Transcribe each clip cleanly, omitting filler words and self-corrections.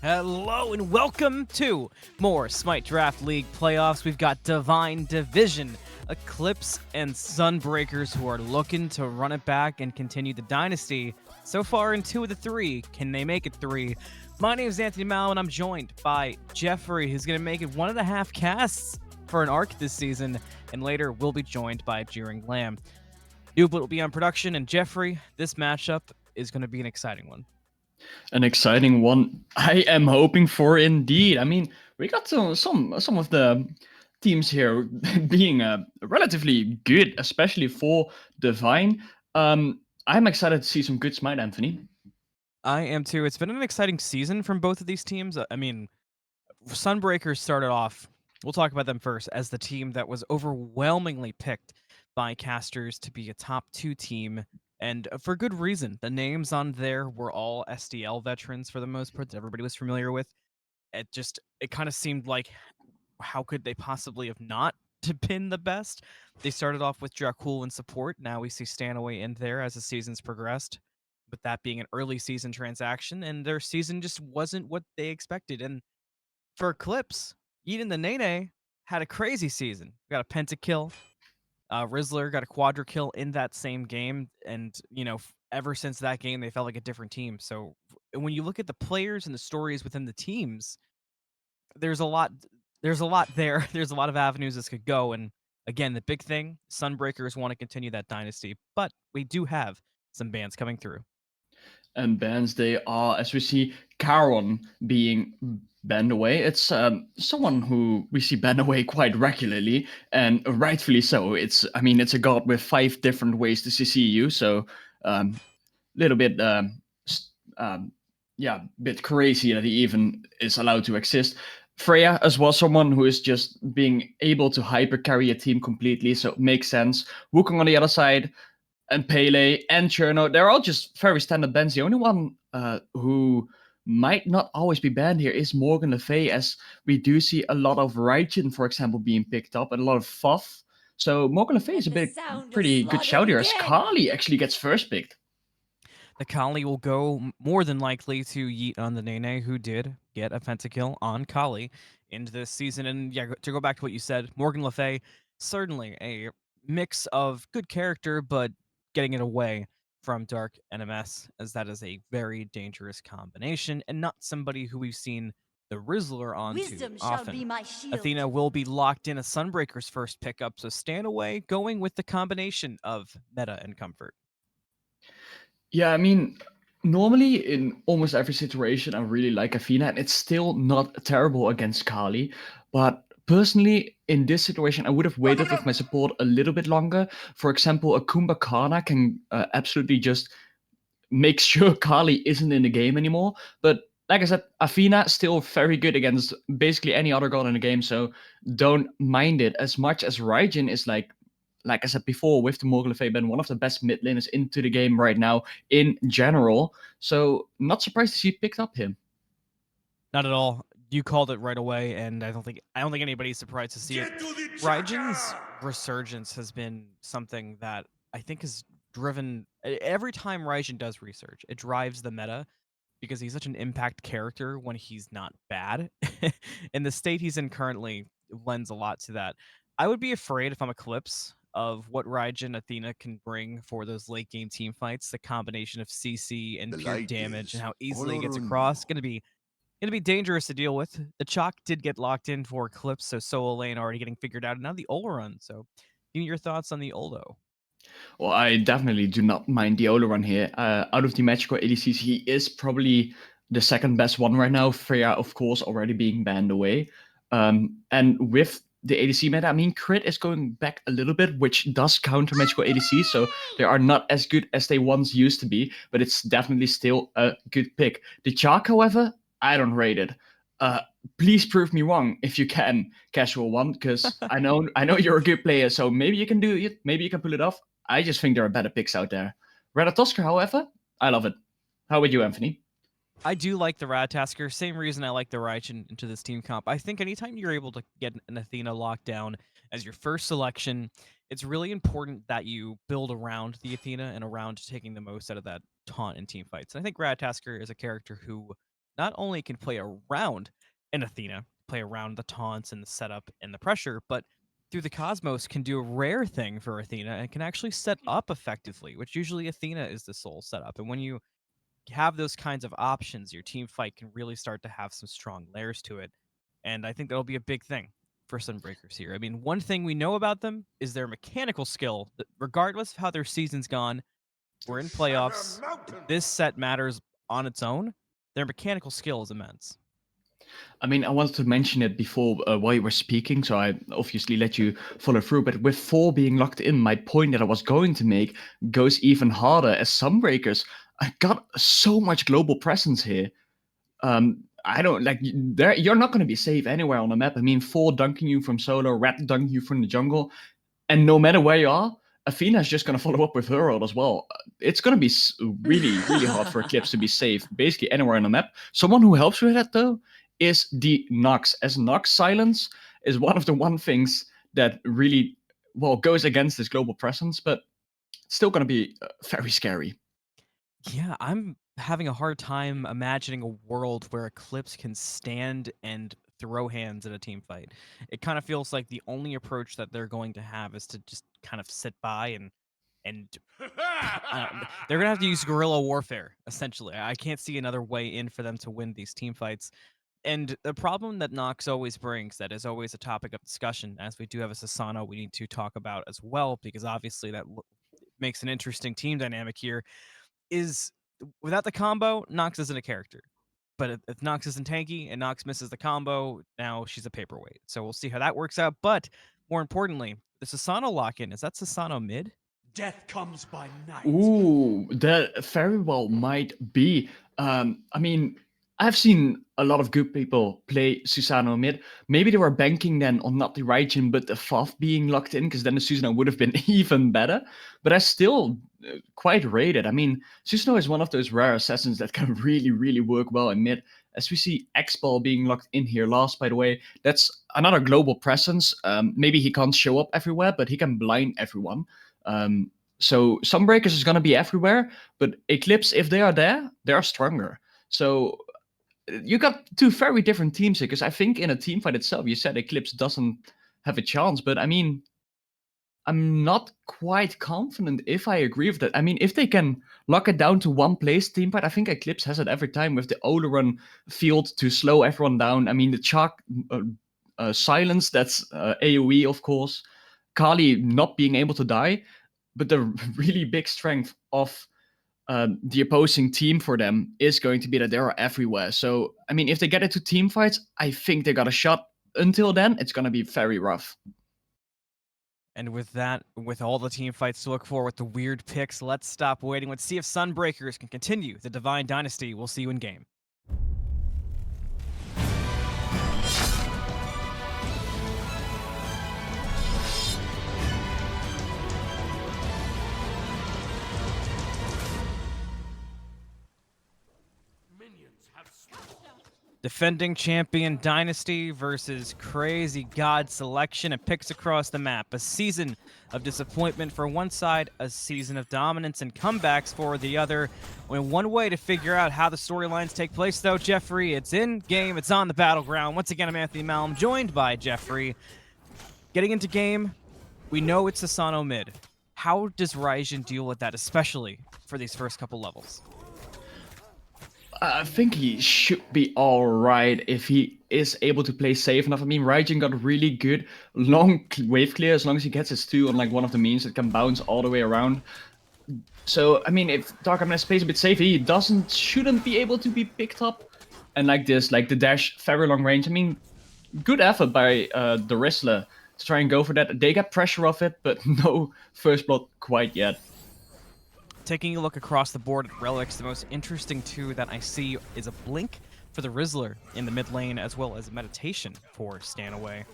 Hello and welcome to more Smite Draft League playoffs. We've got Divine Division, Eclipse, and Sunbreakers who are looking to run it back and continue the dynasty. So far in 2 of the 3, can they make it 3? My name is AnthonyMalum and I'm joined by Jeffrey, who's going to make it 1.5 casts for an arc this season, and later we'll be joined by JeeringLamb. NoboFish will be on production, and Jeffrey, this matchup is going to be an exciting one. An exciting one I am hoping for indeed. I mean, we got some of the teams here being relatively good, especially for Divine. I'm excited to see some good Smite, Anthony. I am too. It's been an exciting season from both of these teams. I mean, Sunbreakers started off, we'll talk about them first, as the team that was overwhelmingly picked by casters to be a top 2 team, and for good reason. The names on there were all SDL veterans for the most part that everybody was familiar with. It kind of seemed like, how could they possibly have not to pin the best? They started off with Dracul in support. Now we see Stanaway in there as the season's progressed, with that being an early season transaction, and their season just wasn't what they expected. And for Eclipse, YeetOnDaNaeNae had a crazy season. Got a pentakill. Rizzler got a quadra kill in that same game, and ever since that game, they felt like a different team. So when you look at the players and the stories within the teams, there's a lot. There's a lot there. There's a lot of avenues this could go. And again, the big thing: Sunbreakers want to continue that dynasty, but we do have some bans coming through. And bans, they are, as we see, Charon being banned away. It's someone who we see banned away quite regularly, and rightfully so. It's a god with 5 different ways to CC you, so little bit bit crazy that he even is allowed to exist. Freya as well, someone who is just being able to hyper carry a team completely, so it makes sense. Wukong on the other side, and Pele and Cherno, they're all just very standard bans. The only one who might not always be banned here is Morgan Le Fay, as we do see a lot of Raijin, for example, being picked up, and a lot of Fuff. So Morgan Le Fay is a pretty good shout here, as Kali actually gets first picked. The Kali will go more than likely to YeetOnDaNaeNae, who did get a pentakill on Kali into this season. And yeah, to go back to what you said, Morgan Le Fay, certainly a mix of good character, but getting it away from Darknms, as that is a very dangerous combination, and not somebody who we've seen the Rizzler on too often. Athena will be locked in a Sunbreaker's first pickup, so Stanaway going with the combination of meta and comfort. Yeah, I mean, normally in almost every situation, I really like Athena, and it's still not terrible against Kali. But personally, in this situation, I would have waited with my support a little bit longer. For example, a Kumbhakarna can absolutely just make sure Kali isn't in the game anymore. But like I said, Athena still very good against basically any other god in the game, so don't mind it as much as Raijin is like I said before, with the Morgan Le Fay ban, one of the best mid laners into the game right now in general. So not surprised to see picked up him. Not at all. You called it right away, and I don't think anybody's surprised to see it. Raijin's resurgence has been something that I think has driven every time Raijin does research, it drives the meta because he's such an impact character when he's not bad. And the state he's in currently lends a lot to that. I would be afraid if I'm Eclipse of what Raijin Athena can bring for those late game team fights. The combination of CC and pure damage and how easily it gets across, going to be dangerous to deal with. The Chalk did get locked in for Eclipse, so solo lane already getting figured out, and now the Ola run. So give me your thoughts on the Oldo. Well, I definitely do not mind the Ola run here. Out of the magical ADCs, he is probably the second best one right now. Freya, of course, already being banned away. And with the ADC meta, I mean, crit is going back a little bit, which does counter magical ADC, so they are not as good as they once used to be, but it's definitely still a good pick. The Chalk, however, I don't rate it. Please prove me wrong if you can, TheCasualOne, because I know you're a good player, so maybe you can do it, maybe you can pull it off. I just think there are better picks out there. Ratatoskr, however, I love it. How about you, Anthony? I do like the Ratatasker. Same reason I like the Raijin into this team comp. I think anytime you're able to get an Athena locked down as your first selection, it's really important that you build around the Athena and around taking the most out of that taunt in team fights. And I think Ratatasker is a character who not only can play around an Athena, play around the taunts and the setup and the pressure, but through the Cosmos can do a rare thing for Athena and can actually set up effectively, which usually Athena is the sole setup. And when you have those kinds of options, your team fight can really start to have some strong layers to it. And I think that'll be a big thing for Sunbreakers here. I mean, one thing we know about them is their mechanical skill. That regardless of how their season's gone, we're in playoffs. This set matters on its own. Their mechanical skill is immense. I mean, I wanted to mention it before while you were speaking, so I obviously let you follow through. But with 4 being locked in, my point that I was going to make goes even harder as Sunbreakers. I got so much global presence here. I don't like there. You're not going to be safe anywhere on the map. I mean, 4 dunking you from solo, Red dunking you from the jungle, and no matter where you are, Athena's just going to follow up with her ult as well. It's going to be really, really hard for Eclipse to be safe, basically anywhere on the map. Someone who helps with that, though, is the Nox. As Nox silence is one of the things that really, well, goes against this global presence, but it's still going to be very scary. Yeah, I'm having a hard time imagining a world where Eclipse can stand and throw hands in a team fight. It kind of feels like the only approach that they're going to have is to just kind of sit by and they're gonna have to use guerrilla warfare essentially. I can't see another way in for them to win these team fights. And the problem that Nox always brings, that is always a topic of discussion, as we do have a Sasano we need to talk about as well, because obviously that makes an interesting team dynamic here, is without the combo, Nox isn't a character. But if Nox isn't tanky and Nox misses the combo, now she's a paperweight. So we'll see how that works out. But more importantly, the Sasano lock-in, is that Sasano mid? Death comes by night. Ooh, that very well might be. I mean, I've seen a lot of good people play Susano mid. Maybe they were banking then on not the Raijin, but the Faf being locked in, because then the Susano would have been even better. But I still quite rate it. I mean, Susano is one of those rare assassins that can really, really work well in mid. As we see X-Ball being locked in here last, by the way, that's another global presence. Maybe he can't show up everywhere, but he can blind everyone. So Sunbreakers is going to be everywhere, but Eclipse, if they are there, they are stronger. So you got 2 very different teams here, because I think in a team fight itself, you said Eclipse doesn't have a chance, but I mean, I'm not quite confident if I agree with that. I mean, if they can lock it down to one place team fight, I think Eclipse has it every time with the Oloron field to slow everyone down. I mean, the Chalk silence, that's AoE, of course. Kali not being able to die, but the really big strength of the opposing team for them is going to be that they are everywhere. So, I mean, if they get into team fights, I think they got a shot. Until then, it's going to be very rough. And with that, with all the team fights to look for, with the weird picks, let's stop waiting. Let's see if Sunbreakers can continue the Divine Dynasty. We'll see you in game. Defending champion Dynasty versus crazy god selection and picks across the map. A season of disappointment for one side, a season of dominance and comebacks for the other. Only one way to figure out how the storylines take place, though, Jeffrey. It's in game, it's on the battleground. Once again, I'm AnthonyMalum, joined by Jeffrey. Getting into game, we know it's Sasano mid. How does Raijin deal with that, especially for these first couple levels? I think he should be all right if he is able to play safe enough. I mean, Raijin got really good long wave clear as long as he gets his 2 on like one of the means that can bounce all the way around. So, I mean, if Darknms plays a bit safe, he shouldn't be able to be picked up. And like this, like the dash, very long range. I mean, good effort by the wrestler to try and go for that. They get pressure off it, but no first blood quite yet. Taking a look across the board at relics, the most interesting 2 that I see is a blink for the Rizzler in the mid lane, as well as meditation for Stanaway,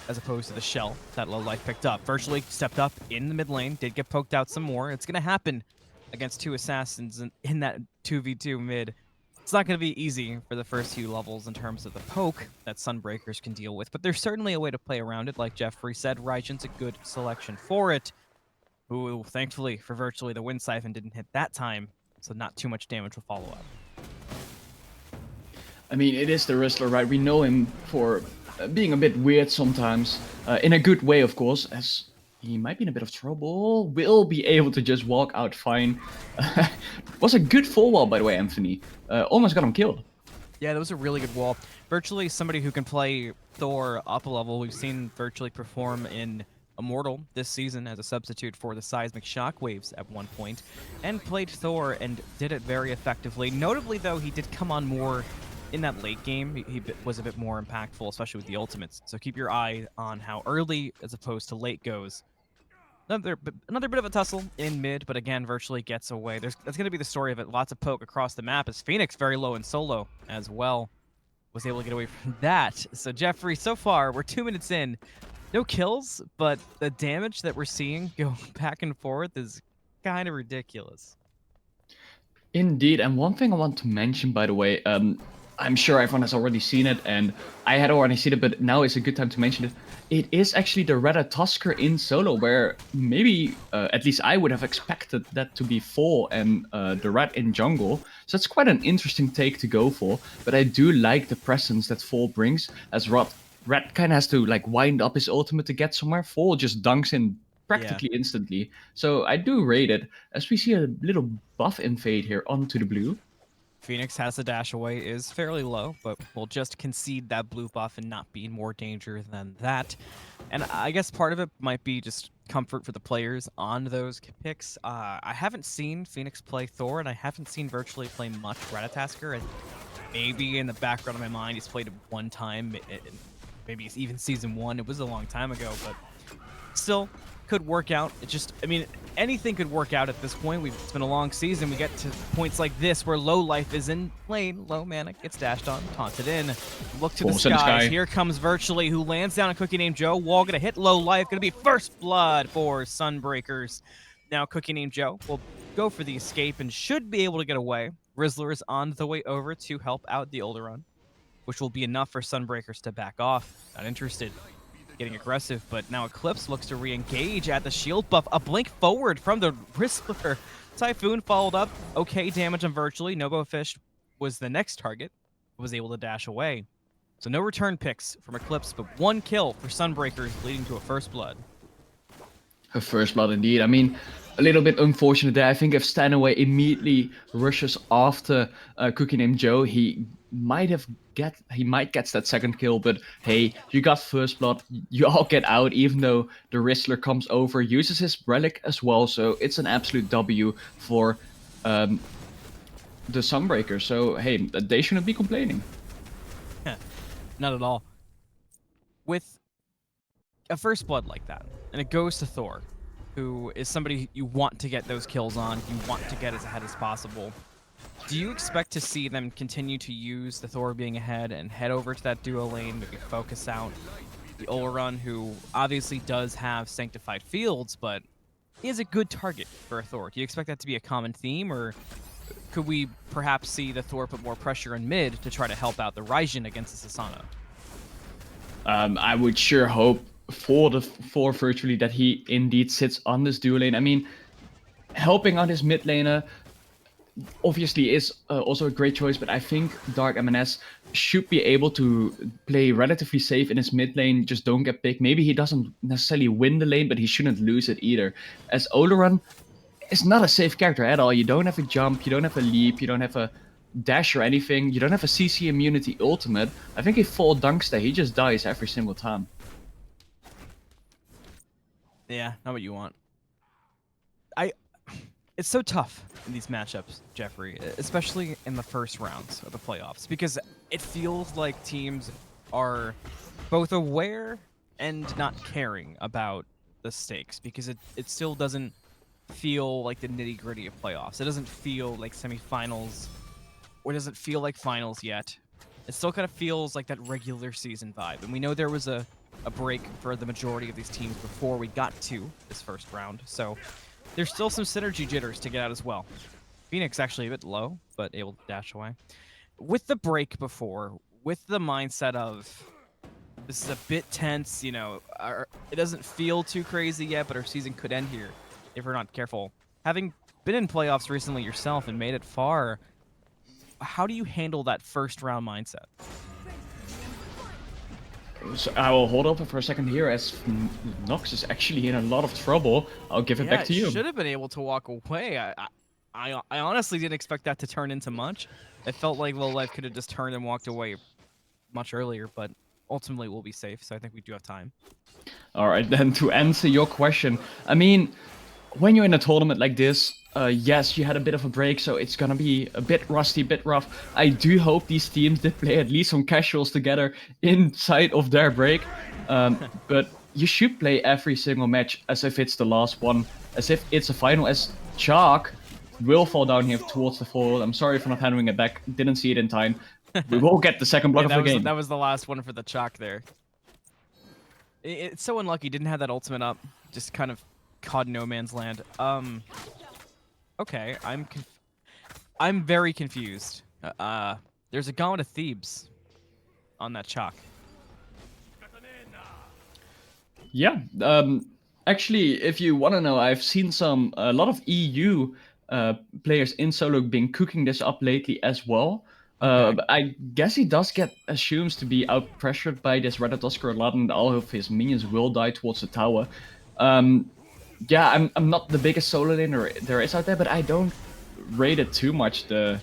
as opposed to the shell that Low Life picked up. Virtually stepped up in the mid lane, did get poked out some more. It's going to happen against 2 assassins in that 2v2 mid. It's not going to be easy for the first few levels in terms of the poke that Sunbreakers can deal with, but there's certainly a way to play around it. Like Jeffrey said, Raijin's a good selection for it. Who, thankfully, for Virtually, the Wind Siphon didn't hit that time, so not too much damage will follow up. I mean, it is the Rizzler, right? We know him for being a bit weird sometimes, in a good way, of course, as he might be in a bit of trouble. Will be able to just walk out fine. Was a good full wall, by the way, Anthony. Almost got him killed. Yeah, that was a really good wall. Virtually somebody who can play Thor up a level. We've seen Virtually perform in Immortal this season as a substitute for the seismic shockwaves at one point, and played Thor and did it very effectively. Notably, though, he did come on more in that late game. He was a bit more impactful, especially with the ultimates. So keep your eye on how early as opposed to late goes. Another bit of a tussle in mid, but again, Virtually gets away. That's going to be the story of it. Lots of poke across the map as Phoenix very low in solo as well. Was able to get away from that. So Jeffrey, so far, we're 2 minutes in. No kills, but the damage that we're seeing go back and forth is kind of ridiculous. Indeed, and one thing I want to mention, by the way, I'm sure everyone has already seen it, and I had already seen it, but now is a good time to mention it. It is actually the Retta Tusker in solo, where maybe, at least I would have expected that to be Fall and the Red in jungle. So that's quite an interesting take to go for, but I do like the presence that Fall brings, as Red kind of has to like wind up his ultimate to get somewhere. Fall just dunks in practically instantly. So I do rate it, as we see a little buff invade here onto the blue. Phoenix has the dash away, is fairly low, but we'll just concede that blue buff and not be in more danger than that. And I guess part of it might be just comfort for the players on those picks. I haven't seen Phoenix play Thor, and I haven't seen Virtually play much Ratatasker. And maybe in the background of my mind, he's played it one time, maybe it's even season 1. It was a long time ago, but still could work out. It just, I mean, anything could work out at this point. It's been a long season. We get to points like this where low life is in lane. Low mana gets dashed on, taunted in. Look to the skies. Here comes Virtually, who lands down a ACookieNamedJoe. Wall gonna hit low life. Gonna be first blood for Sunbreakers. Now ACookieNamedJoe will go for the escape and should be able to get away. Rizzler is on the way over to help out the Olderun, which will be enough for Sunbreakers to back off. Not interested. Getting aggressive, but now Eclipse looks to re-engage at the shield buff. A blink forward from the Rizzler. Typhoon followed up. Okay damage on Virtually. NoboFish was the next target. Was able to dash away. So no return picks from Eclipse, but 1 kill for Sunbreakers, leading to a first blood. A first blood indeed. I mean, a little bit unfortunate there. I think if Stanaway immediately rushes after ACookieNamedJoe, he might get that second kill, but hey, you got first blood, you all get out, even though the Rizzler comes over, uses his relic as well, so it's an absolute W for the Sunbreakers. So hey, they shouldn't be complaining. Not at all. With a first blood like that, and it goes to Thor, who is somebody you want to get those kills on, you want to get as ahead as possible. Do you expect to see them continue to use the Thor being ahead and head over to that duo lane, maybe focus out the Olderun, who obviously does have Sanctified Fields, but is a good target for a Thor? Do you expect that to be a common theme, or could we perhaps see the Thor put more pressure in mid to try to help out the Raijin against the Sasana? I would sure hope for Virtually that he indeed sits on this duo lane. I mean, helping out his mid laner obviously is also a great choice, but I think Darknms should be able to play relatively safe in his mid lane, just don't get picked. Maybe he doesn't necessarily win the lane, but he shouldn't lose it either. As Olderun is not a safe character at all. You don't have a jump, you don't have a leap, you don't have a dash or anything, you don't have a CC immunity ultimate. I think if Fall dunks there, he just dies every single time. Yeah, not what you want. It's so tough in these matchups, Jeffrey, especially in the first rounds of the playoffs, because it feels like teams are both aware and not caring about the stakes, because it still doesn't feel like the nitty-gritty of playoffs. It doesn't feel like semifinals, or doesn't feel like finals yet. It still kind of feels like that regular season vibe, and we know there was a break for the majority of these teams before we got to this first round, so there's still some synergy jitters to get out as well. Phoenix actually a bit low, but able to dash away. With the break before, with the mindset of this is a bit tense, you know, it doesn't feel too crazy yet, but our season could end here if we're not careful. Having been in playoffs recently yourself and made it far, how do you handle that first round mindset? So I will hold up for a second here as Nox is actually in a lot of trouble. I'll give it back to you. Should have been able to walk away. I honestly didn't expect that to turn into much. It felt like Low Life could have just turned and walked away much earlier, but ultimately we'll be safe, so I think we do have time. All right, then to answer your question, I mean, when you're in a tournament like this, yes, you had a bit of a break, so it's gonna be a bit rusty, bit rough. I do hope these teams did play at least some casuals together inside of their break, but you should play every single match as if it's the last one, as if it's a final, as Chalk will fall down here towards the fall. I'm sorry for not handling it back, didn't see it in time. We will get the second block of the game. That was the last one for the Chalk there. It's so unlucky, didn't have that ultimate up, just kind of caught no man's land. Okay, I'm very confused. There's a Gauntlet of Thebes on that Chalk. Yeah, actually, if you want to know, I've seen a lot of EU players in solo been cooking this up lately as well. Okay. I guess he does get assumes to be out pressured by this Red Tusker a lot, and all of his minions will die towards the tower. Yeah, I'm not the biggest solo laner there is out there, but I don't rate it too much, the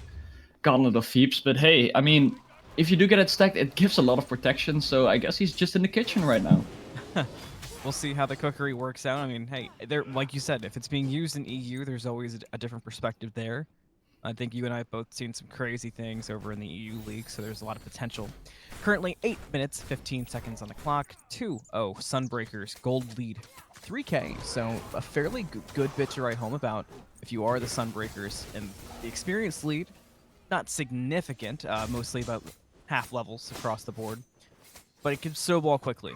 Gauntlet of Thebes. But hey, I mean, if you do get it stacked, it gives a lot of protection, so I guess he's just in the kitchen right now. We'll see how the cookery works out. I mean, hey, there, like you said, if it's being used in EU, there's always a different perspective there. I think you and I have both seen some crazy things over in the EU League, so there's a lot of potential. Currently, 8 minutes, 15 seconds on the clock. 2-0, Sunbreakers, gold lead. 3K, so a fairly good bit to write home about if you are the Sunbreakers. And the experience lead, not significant, mostly about half levels across the board. But it can snowball quickly.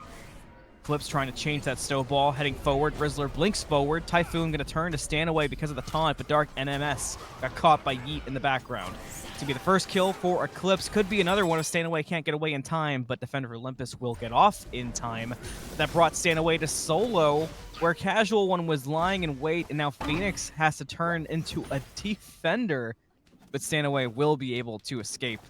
Eclipse trying to change that snowball, heading forward. Rizzler blinks forward. Typhoon going to turn to Stanaway because of the taunt, but Darknms got caught by Yeet in the background. To be the first kill for Eclipse. Could be another one if Stanaway can't get away in time, but Defender Olympus will get off in time. That brought Stanaway to solo, where TheCasualOne was lying in wait, and now Phoenix has to turn into a defender, but Stanaway will be able to escape.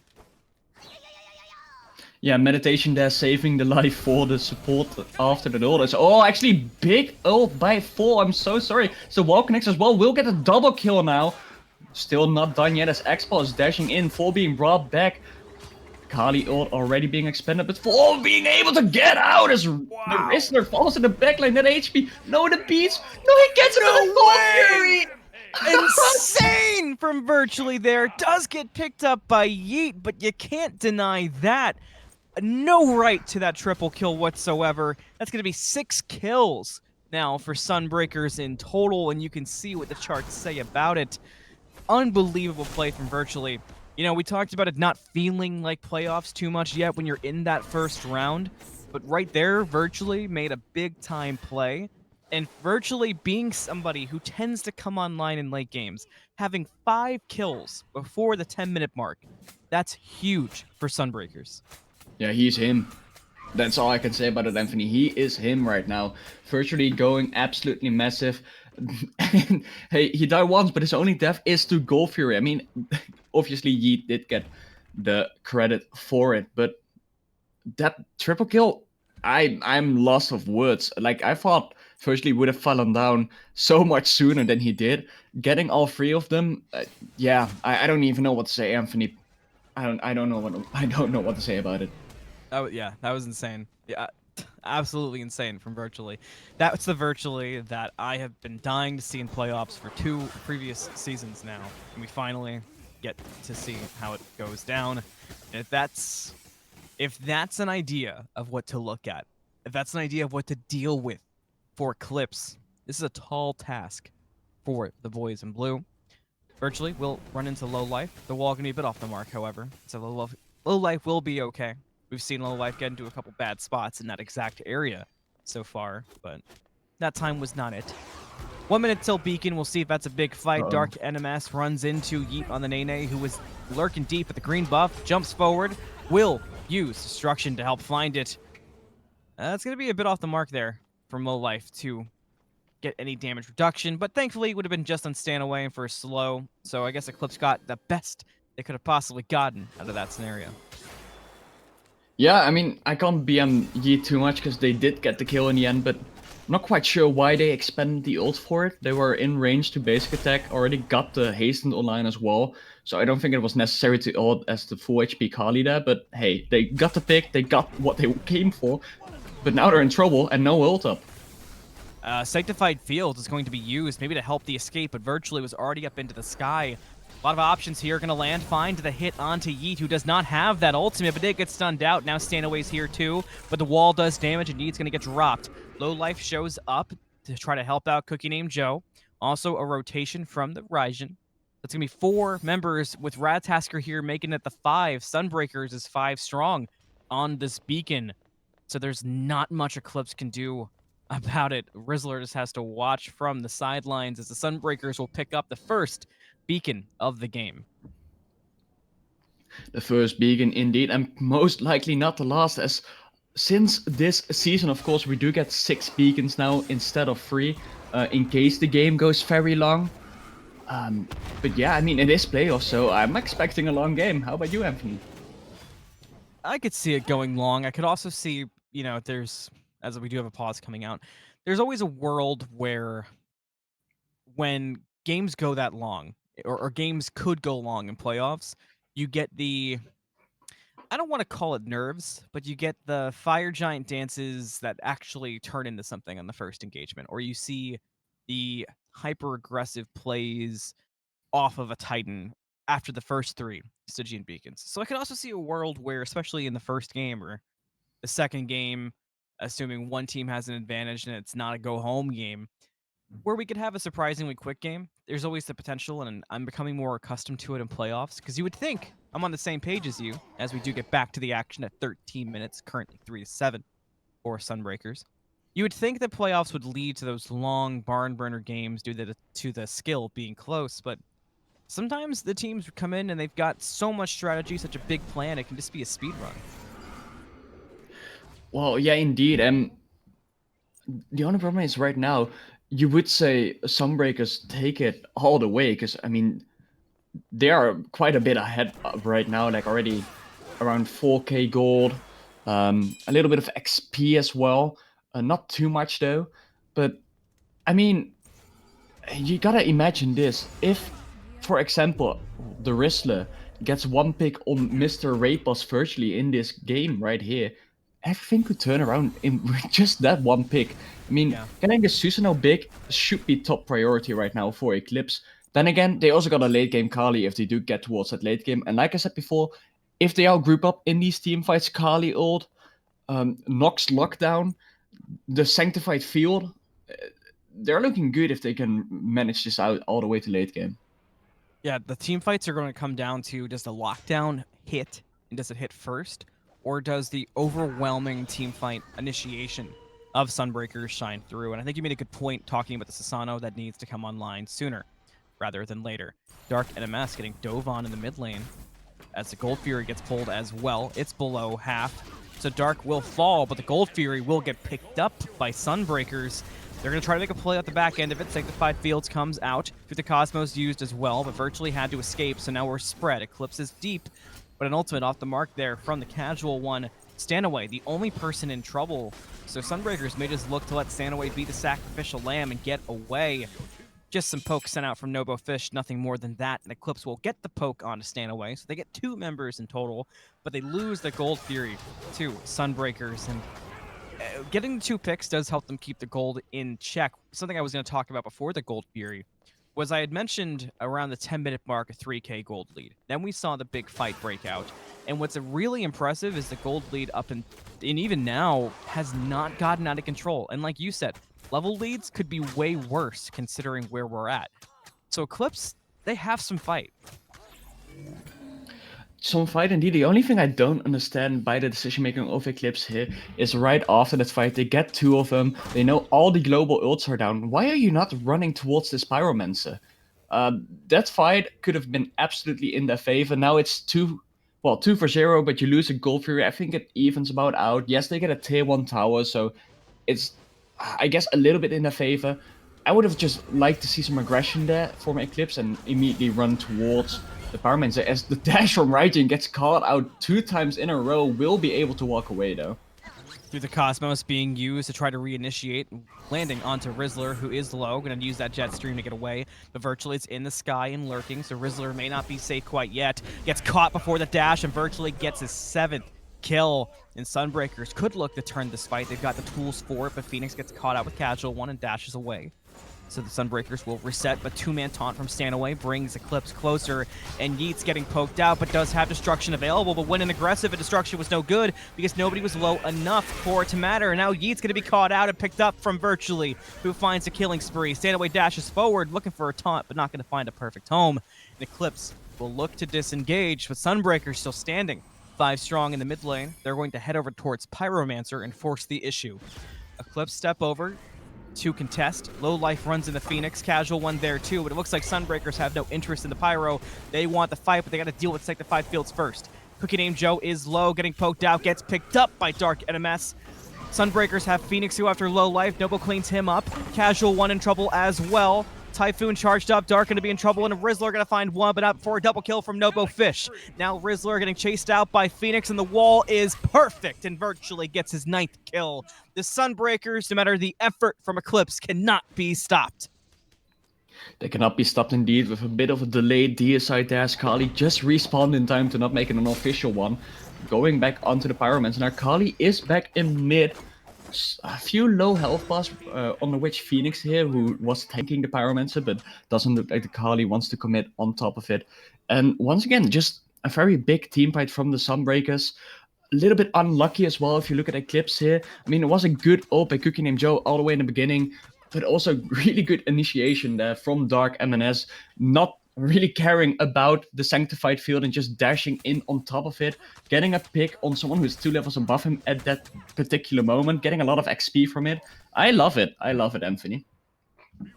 Yeah, meditation there saving the life for the support after the ult. Oh, actually, big ult by 4. I'm so sorry. So Walknex as well will get a double kill now. Still not done yet as Expo is dashing in. 4 being brought back. Kali ult already being expended, but 4 being able to get out as the Rizzler falls in the backline. That HP. No, the beats. No, he gets it with the Fury. Insane from Virtually there. Does get picked up by Yeet, but you can't deny that. No right to that triple kill whatsoever. That's going to be 6 kills now for Sunbreakers in total, and you can see what the charts say about it. Unbelievable play from Virtually. You know, we talked about it not feeling like playoffs too much yet when you're in that first round, but right there, Virtually made a big-time play. And Virtually being somebody who tends to come online in late games, having 5 kills before the 10-minute mark, that's huge for Sunbreakers. Yeah, he's him. That's all I can say about it, Anthony. He is him right now. Virtually going absolutely massive. And, hey, he died once, but his only death is to Gold Fury. I mean, obviously Yeet did get the credit for it, but that triple kill, I'm lost of words. Like, I thought Virtually would have fallen down so much sooner than he did. Getting all 3 of them, yeah, I don't even know what to say, Anthony. I don't know what to say about it. Oh yeah, that was insane. Yeah, absolutely insane from Virtually. That's the Virtually that I have been dying to see in playoffs for 2 previous seasons now, and we finally get to see how it goes down. And if that's an idea of what to look at, if that's an idea of what to deal with for Eclipse, this is a tall task for the boys in blue. Virtually will run into Low Life. The wall can be a bit off the mark, however, so Low Life will be okay. We've seen Low Life get into a couple bad spots in that exact area so far, but that time was not it. 1 minute till Beacon. We'll see if that's a big fight. Darknms runs into YeetOnDaNaeNae, who was lurking deep at the green buff, jumps forward, will use Destruction to help find it. That's going to be a bit off the mark there from Low Life to get any damage reduction, but thankfully it would have been just on Stanaway for a slow, so I guess Eclipse got the best they could have possibly gotten out of that scenario. Yeah, I mean, I can't BM Yeet too much because they did get the kill in the end, but I'm not quite sure why they expended the ult for it. They were in range to basic attack, already got the hastened online as well, so I don't think it was necessary to ult as the full HP Kali there, but hey, they got the pick, they got what they came for, but now they're in trouble and no ult up. Sanctified Field is going to be used maybe to help the escape, but virtually was already up into the sky. A lot of options here. Going to land, find the hit onto Yeet, who does not have that ultimate, but did get stunned out. Now Stanaway's here too, but the wall does damage and Yeet's going to get dropped. Low Life shows up to try to help out ACookieNamedJoe. Also a rotation from the Ryzen. That's going to be 4 members with Radtasker here making it the 5. Sunbreakers is 5 strong on this beacon. So there's not much Eclipse can do about it. Rizzler just has to watch from the sidelines as the Sunbreakers will pick up the first beacon of the game. The first beacon indeed, and most likely not the last, as since this season, of course, we do get 6 beacons now instead of 3, in case the game goes very long. But yeah, I mean, it is playoffs, so I'm expecting a long game. How about you, Anthony? I could see it going long. I could also see, you know, there's, as we do have a pause coming out, there's always a world where when games go that long, or games could go long in playoffs, you get the, I don't want to call it nerves, but you get the fire giant dances that actually turn into something on the first engagement, or you see the hyper aggressive plays off of a Titan after the first 3 Stygian beacons. So I could also see a world where, especially in the first game or the second game, assuming one team has an advantage and it's not a go home game, where we could have a surprisingly quick game. There's always the potential, and I'm becoming more accustomed to it in playoffs, because you would think I'm on the same page as you, as we do get back to the action at 13 minutes, currently 3-7 for Sunbreakers. You would think that playoffs would lead to those long barn burner games due to the skill being close, but sometimes the teams come in and they've got so much strategy, such a big plan, it can just be a speed run. Well, yeah, indeed, and the only problem is right now, you would say Sunbreakers take it all the way, because, I mean, they are quite a bit ahead right now, like already around 4k gold, a little bit of XP as well, not too much though, but, I mean, you gotta imagine this, if, for example, the Rizzler gets 1 pick on Mr. Rapos virtually in this game right here, everything could turn around in just that 1 pick. I mean, getting the Susanoo big should be top priority right now for Eclipse. Then again, they also got a late game Kali if they do get towards that late game. And like I said before, if they all group up in these team fights, Kali ult, Nox lockdown, the Sanctified Field, they're looking good if they can manage this out all the way to late game. Yeah, the team fights are going to come down to, does the lockdown hit, and does it hit first? Or does the overwhelming team fight initiation of Sunbreakers shine through? And I think you made a good point talking about the Susanoo that needs to come online sooner rather than later. Darknms getting dove on in the mid lane as the Gold Fury gets pulled as well. It's below half, so Dark will fall, but the Gold Fury will get picked up by Sunbreakers. They're going to try to make a play at the back end of it. Sanctified Fields comes out through the Cosmos used as well, but virtually had to escape, so now we're spread. Eclipse is deep, but an ultimate off the mark there from TheCasualOne. Stanaway, the only person in trouble. So Sunbreakers may just look to let Stanaway be the sacrificial lamb and get away. Just some poke sent out from NoboFish, nothing more than that. And Eclipse will get the poke onto Stanaway. So they get 2 members in total, but they lose the Gold Fury to Sunbreakers. And getting the 2 picks does help them keep the gold in check. Something I was going to talk about before the Gold Fury was I had mentioned around the 10-minute mark a 3k gold lead. Then we saw the big fight break out. And what's really impressive is the gold lead up and even now has not gotten out of control. And like you said, level leads could be way worse considering where we're at. So Eclipse, they have some fight. Some fight indeed. The only thing I don't understand by the decision making of Eclipse here is right after that fight, they get 2 of them. They know all the global ults are down. Why are you not running towards this Pyromancer? That fight could have been absolutely in their favor. Now it's 2 for 0, but you lose a Gold Fury. I think it evens about out. Yes, they get a tier 1 tower, so it's, I guess, a little bit in their favor. I would have just liked to see some aggression there from Eclipse and immediately run towards The Powermans, as the dash from Raijin gets caught out 2 times in a row, will be able to walk away though. Through the Cosmos being used to try to reinitiate, landing onto Rizzler, who is low. Going to use that jet stream to get away, but virtually it's in the sky and lurking, so Rizzler may not be safe quite yet. Gets caught before the dash and virtually gets his 7th kill. And Sunbreakers could look to turn this fight. They've got the tools for it, but Phoenix gets caught out with TheCasualOne and dashes away. So the Sunbreakers will reset, but 2-man taunt from Stanaway brings Eclipse closer, and Yeet's getting poked out, but does have Destruction available, but when an aggressive, a Destruction was no good because nobody was low enough for it to matter, and now Yeet's going to be caught out and picked up from Virtually, who finds a killing spree. Stanaway dashes forward, looking for a taunt, but not going to find a perfect home. And Eclipse will look to disengage, but Sunbreakers still standing. 5 strong in the mid lane. They're going to head over towards Pyromancer and force the issue. Eclipse step over to contest. Low Life runs into Phoenix. TheCasualOne there too, but it looks like Sunbreakers have no interest in the Pyro. They want the fight, but they got to deal with Sanctified Fields first. ACookieNamedJoe is low, getting poked out, gets picked up by Darknms. Sunbreakers have Phoenix who after Low Life. Nobo cleans him up. TheCasualOne in trouble as well. Typhoon charged up, Dark gonna be in trouble, and Rizzler gonna find one, but not before a double kill from NoboFish. Now Rizzler getting chased out by Phoenix, and the wall is perfect and virtually gets his 9th kill. The Sunbreakers, no matter the effort from Eclipse, cannot be stopped. They cannot be stopped indeed with a bit of a delayed DSI there as Kali just respawned in time to not make it an official one. Going back onto the Pyromans, and our Kali is back in mid. A few low health bars on which Phoenix here, who was tanking the Pyromancer, but doesn't look like the Kali wants to commit on top of it. And once again, just a very big team fight from the Sunbreakers. A little bit unlucky as well if you look at Eclipse here. I mean, it was a good ult by ACookieNamedJoe all the way in the beginning, but also really good initiation there from Darknms, not really caring about the Sanctified Field and just dashing in on top of it, getting a pick on someone who's 2 levels above him at that particular moment, getting a lot of XP from it. I love it. I love it, Anthony.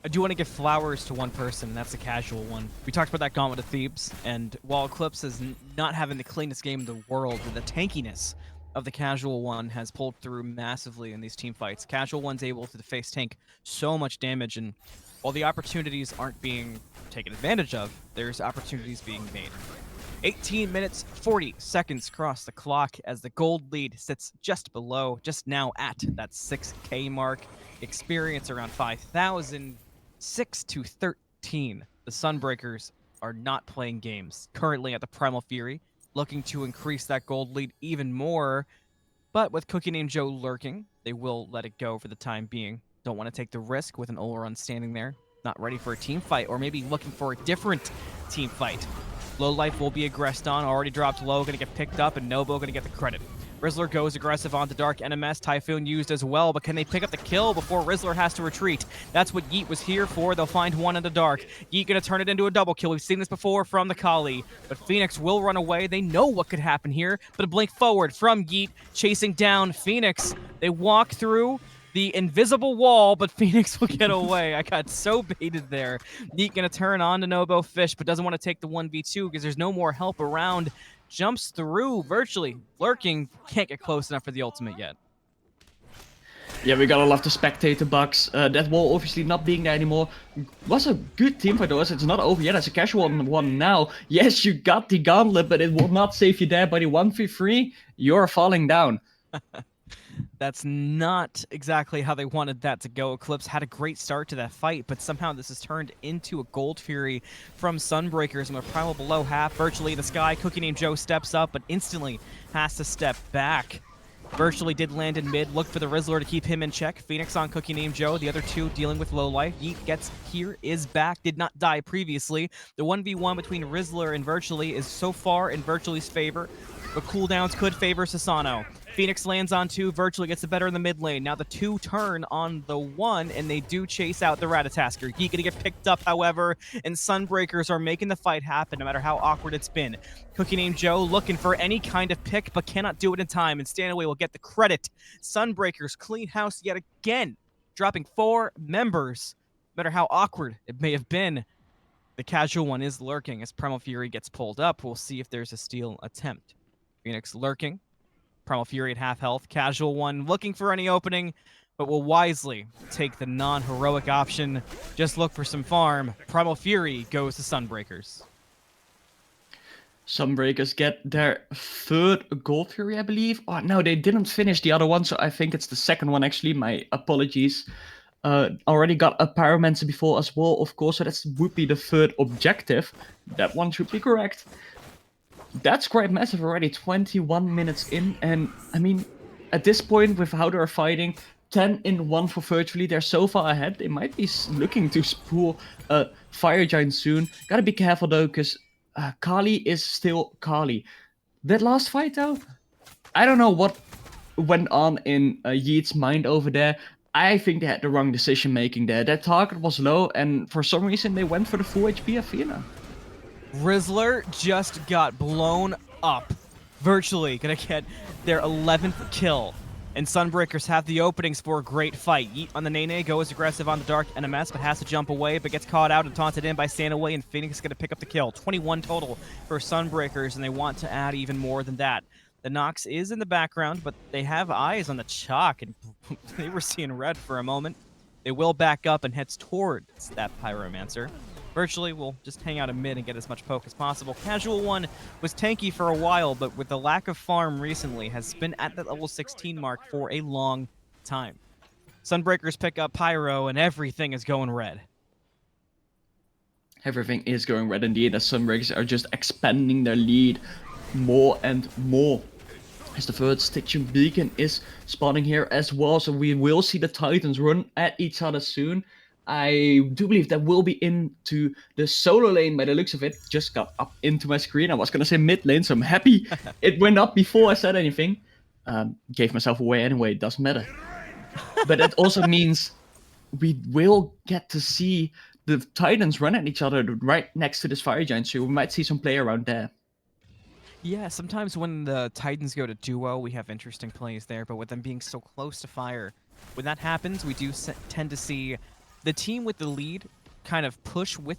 I do want to give flowers to one person, and that's TheCasualOne. We talked about that Gauntlet of Thebes, and while Eclipse is not having the cleanest game in the world, the tankiness of TheCasualOne has pulled through massively in these team fights. TheCasualOne's able to face tank so much damage, and while the opportunities aren't being taken advantage of, there's opportunities being made. 18 minutes, 40 seconds across the clock as the gold lead sits just below, just now at that 6K mark. Experience around 5,000, 6-13. The Sunbreakers are not playing games. Currently at the Primal Fury, looking to increase that gold lead even more. But with ACookieNamedJoe lurking, they will let it go for the time being. Don't want to take the risk with an Oleron standing there, not ready for a team fight, or maybe looking for a different team fight. Low Life will be aggressed on, already dropped low, gonna get picked up, and Nobo gonna get the credit. Rizzler goes aggressive onto Darknms, Typhoon used as well, but can they pick up the kill before Rizzler has to retreat? That's what Yeet was here for. They'll find one in the dark. Yeet gonna turn it into a double kill. We've seen this before from the Kali, but Phoenix will run away. They know what could happen here, but a blink forward from Yeet, chasing down Phoenix. They walk through the invisible wall, but Phoenix will get away. I got so baited there. Yeet gonna turn on to NoboFish, but doesn't want to take the 1v2 because there's no more help around. Jumps through, virtually lurking, can't get close enough for the ultimate yet. Yeah, we gotta love the spectator bugs. That wall obviously not being there anymore. Was a good team fight though, as it's not over yet. It's a casual one now. Yes, you got the gauntlet, but it will not save you there by the 1v3. You're falling down. That's not exactly how they wanted that to go. Eclipse had a great start to that fight, but somehow this has turned into a Gold Fury from Sunbreakers, and with Primal below half, virtually in the sky. ACookieNamedJoe steps up, but instantly has to step back. Virtually did land in mid, look for the Rizzler to keep him in check. Phoenix on ACookieNamedJoe, the other two dealing with low life. Yeet gets here, is back, did not die previously. The 1v1 between Rizzler and Virtually is so far in Virtually's favor, but cooldowns could favor Sasano. Phoenix lands on 2, Virtually gets the better in the mid lane. Now the 2 turn on the 1, and they do chase out the Ratatasker. Yeet gonna get picked up, however, and Sunbreakers are making the fight happen, no matter how awkward it's been. ACookieNamedJoe looking for any kind of pick, but cannot do it in time, and Stanaway will get the credit. Sunbreakers clean house yet again, dropping 4 members. No matter how awkward it may have been, TheCasualOne is lurking as Primal Fury gets pulled up. We'll see if there's a steal attempt. Phoenix lurking. Primal Fury at half health. TheCasualOne looking for any opening, but will wisely take the non-heroic option. Just look for some farm. Primal Fury goes to Sunbreakers. Sunbreakers get their third Gold Fury, I believe. Oh, no, they didn't finish the other one, so I think it's the second one, actually. My apologies. Already got a Pyromancer before as well, of course, so that would be the third objective. That one should be correct. That's quite massive already, 21 minutes in, and I mean, at this point, with how they're fighting, 10 in 1 for virtually, they're so far ahead, they might be looking to spool a Fire Giant soon. Gotta be careful though, because Kali is still Kali. That last fight though, I don't know what went on in Yeet's mind over there. I think they had the wrong decision making there. Their target was low, and for some reason they went for the full HP Athena. Rizzler just got blown up. Virtually gonna get their 11th kill. And Sunbreakers have the openings for a great fight. YeetOnDaNaeNae goes aggressive on the Darknms, but has to jump away, but gets caught out and taunted in by Stanaway, and Phoenix is gonna pick up the kill. 21 total for Sunbreakers, and they want to add even more than that. The Nox is in the background, but they have eyes on the chalk, and they were seeing red for a moment. They will back up and heads towards that Pyromancer. Virtually, we'll just hang out in mid and get as much poke as possible. TheCasualOne was tanky for a while, but with the lack of farm recently, has been at that level 16 mark for a long time. Sunbreakers pick up Pyro, and everything is going red. Everything is going red indeed, as Sunbreakers are just expanding their lead more and more. As the third Stygian Beacon is spawning here as well, so we will see the Titans run at each other soon. I do believe that will be into the solo lane by the looks of it. Just got up into my screen. I was going to say mid lane, so I'm happy it went up before I said anything. Gave myself away anyway, it doesn't matter. But that also means we will get to see the Titans run at each other right next to this Fire Giant, so we might see some play around there. Yeah, sometimes when the Titans go to duo, we have interesting plays there, but with them being so close to fire, when that happens, we do tend to see the team with the lead kind of push with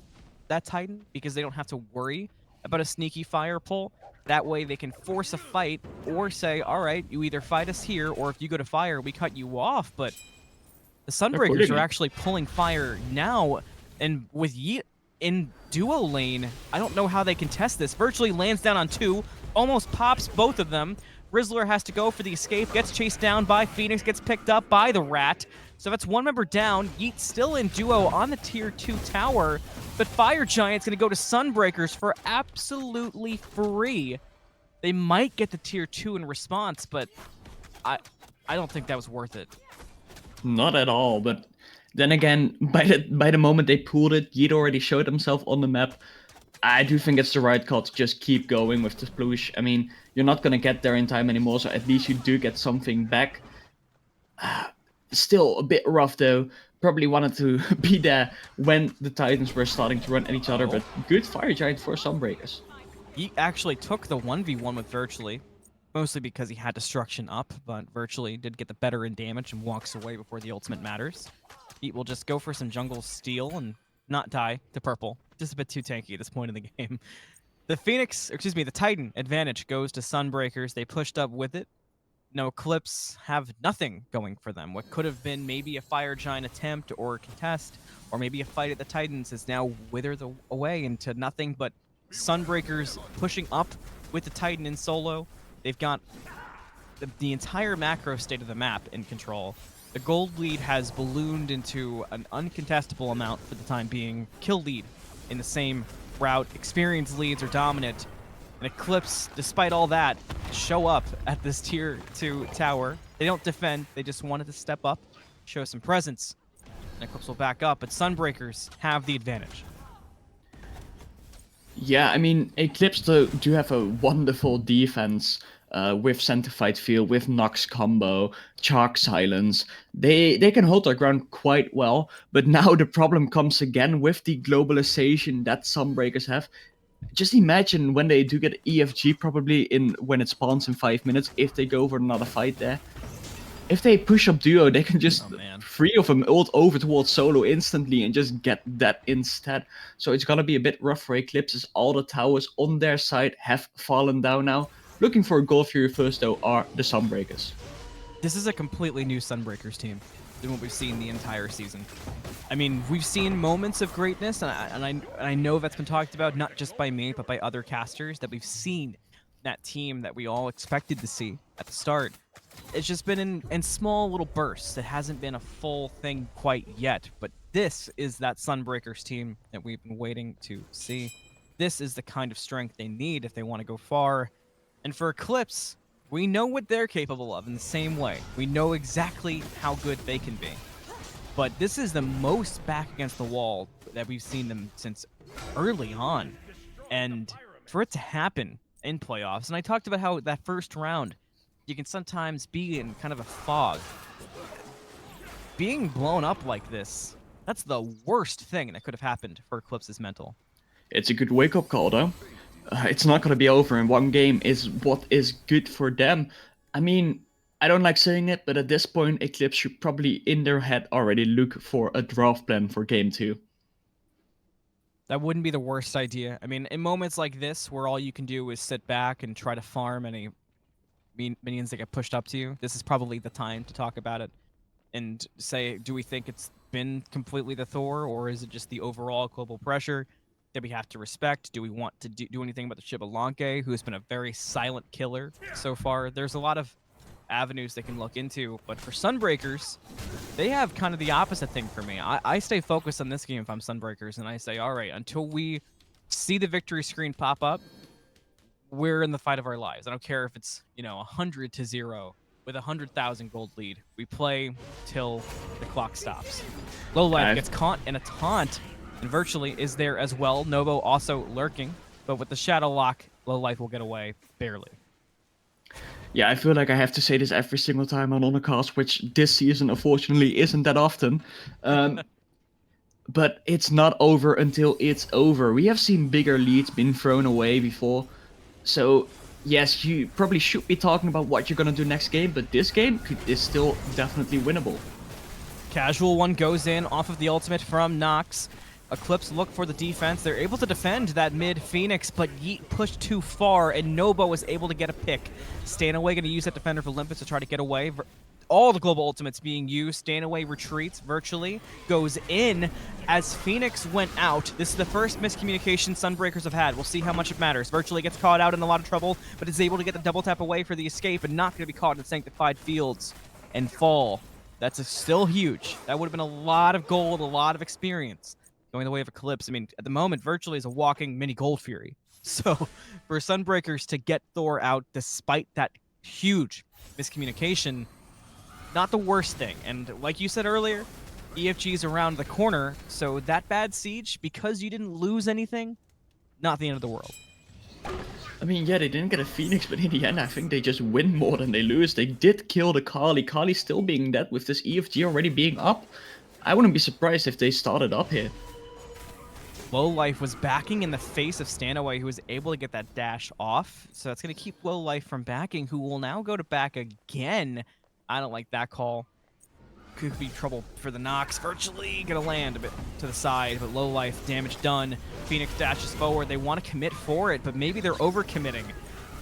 that Titan because they don't have to worry about a sneaky fire pull. That way they can force a fight or say, all right, you either fight us here, or if you go to fire, we cut you off. But the Sunbreakers are actually pulling fire now, and with Yeet in duo lane, I don't know how they can test this. Virtually lands down on 2, almost pops both of them. Rizzler has to go for the escape, gets chased down by Phoenix, gets picked up by the Rat. So that's one member down. Yeet still in duo on the tier 2 tower, but Fire Giant's gonna go to Sunbreakers for absolutely free. They might get the tier 2 in response, but I don't think that was worth it. Not at all, but then again, by the moment they pulled it, Yeet already showed himself on the map. I do think it's the right call to just keep going with the sploosh. I mean, you're not gonna get there in time anymore, so at least you do get something back. Still a bit rough though. Probably wanted to be there when the Titans were starting to run at each other, but good Fire Giant for Sunbreakers. He actually took the 1v1 with Virtually, mostly because he had Destruction up, but Virtually did get the better in damage and walks away before the ultimate matters. He will just go for some jungle steal and not die to purple. Just a bit too tanky at this point in the game. The Titan advantage goes to Sunbreakers. They pushed up with it. No, Eclipse have nothing going for them. What could have been maybe a Fire Giant attempt or contest, or maybe a fight at the Titans, is now withered away into nothing but Sunbreakers pushing up with the Titan in solo. They've got the entire macro state of the map in control. The gold lead has ballooned into an uncontestable amount for the time being. Kill lead in the same route. Experience leads are dominant. And Eclipse, despite all that, show up at this tier 2 tower. They don't defend, they just wanted to step up, show some presence. And Eclipse will back up, but Sunbreakers have the advantage. Yeah, I mean, Eclipse do have a wonderful defense with Centified Field, with Nox combo, Chalk Silence. They can hold their ground quite well, but now the problem comes again with the globalization that Sunbreakers have. Just imagine when they do get EFG probably when it spawns in 5 minutes, if they go for another fight there. If they push up duo, they can just 3 of them ult over towards solo instantly and just get that instead. So it's gonna be a bit rough for Eclipse, as all the towers on their side have fallen down now. Looking for a Gold Fury first though are the Sunbreakers. This is a completely new Sunbreakers team. than what we've seen the entire season. I mean, we've seen moments of greatness, and I know that's been talked about not just by me, but by other casters, that we've seen that team that we all expected to see at the start. It's just been in small little bursts. It hasn't been a full thing quite yet, but this is that Sunbreakers team that we've been waiting to see. This is the kind of strength they need if they want to go far. And for Eclipse, we know what they're capable of in the same way. We know exactly how good they can be. But this is the most back against the wall that we've seen them since early on. And for it to happen in playoffs, and I talked about how that first round, you can sometimes be in kind of a fog. Being blown up like this, that's the worst thing that could have happened for Eclipse's mental. It's a good wake-up call, though. It's not going to be over in one game, is what is good for them. I mean, I don't like saying it, but at this point, Eclipse should probably, in their head, already look for a draft plan for Game 2. That wouldn't be the worst idea. I mean, in moments like this, where all you can do is sit back and try to farm any minions that get pushed up to you, this is probably the time to talk about it and say, do we think it's been completely the Thor, or is it just the overall global pressure that we have to respect? Do we want to do anything about the Shibalanke, who has been a very silent killer so far? There's a lot of avenues they can look into, but for Sunbreakers, they have kind of the opposite thing for me. I stay focused on this game if I'm Sunbreakers, and I say, all right, until we see the victory screen pop up, we're in the fight of our lives. I don't care if it's, 100-0 with a 100,000 gold lead. We play till the clock stops. Lowlife gets caught in a taunt, and virtually is there as well. Nobo also lurking, but with the shadow lock, Lowlife will get away barely. Yeah, I feel like I have to say this every single time I'm on a cast, which this season, unfortunately, isn't that often. But it's not over until it's over. We have seen bigger leads being thrown away before. So, yes, you probably should be talking about what you're going to do next game, but this game is still definitely winnable. TheCasualOne goes in off of the ultimate from Nox. Eclipse look for the defense. They're able to defend that mid Phoenix, but Yeet pushed too far, and Nobo was able to get a pick. Stanaway going to use that defender for Olympus to try to get away. All the global ultimates being used. Stanaway retreats virtually, goes in as Phoenix went out. This is the first miscommunication Sunbreakers have had. We'll see how much it matters. Virtually gets caught out in a lot of trouble, but is able to get the double tap away for the escape and not going to be caught in Sanctified Fields and fall. That's still huge. That would have been a lot of gold, a lot of experience going the way of Eclipse. I mean, at the moment, virtually is a walking mini Gold Fury. So for Sunbreakers to get Thor out despite that huge miscommunication, not the worst thing. And like you said earlier, EFG's around the corner, so that bad siege, because you didn't lose anything, not the end of the world. I mean, yeah, they didn't get a Phoenix, but in the end, I think they just win more than they lose. They did kill the Kali. Kali still being dead with this EFG already being up. I wouldn't be surprised if they started up here. Lowlife was backing in the face of Stanaway, who was able to get that dash off. So that's going to keep Lowlife from backing, who will now go to back again. I don't like that call. Could be trouble for the Nox. Virtually going to land a bit to the side, but Lowlife, damage done. Phoenix dashes forward. They want to commit for it, but maybe they're over-committing.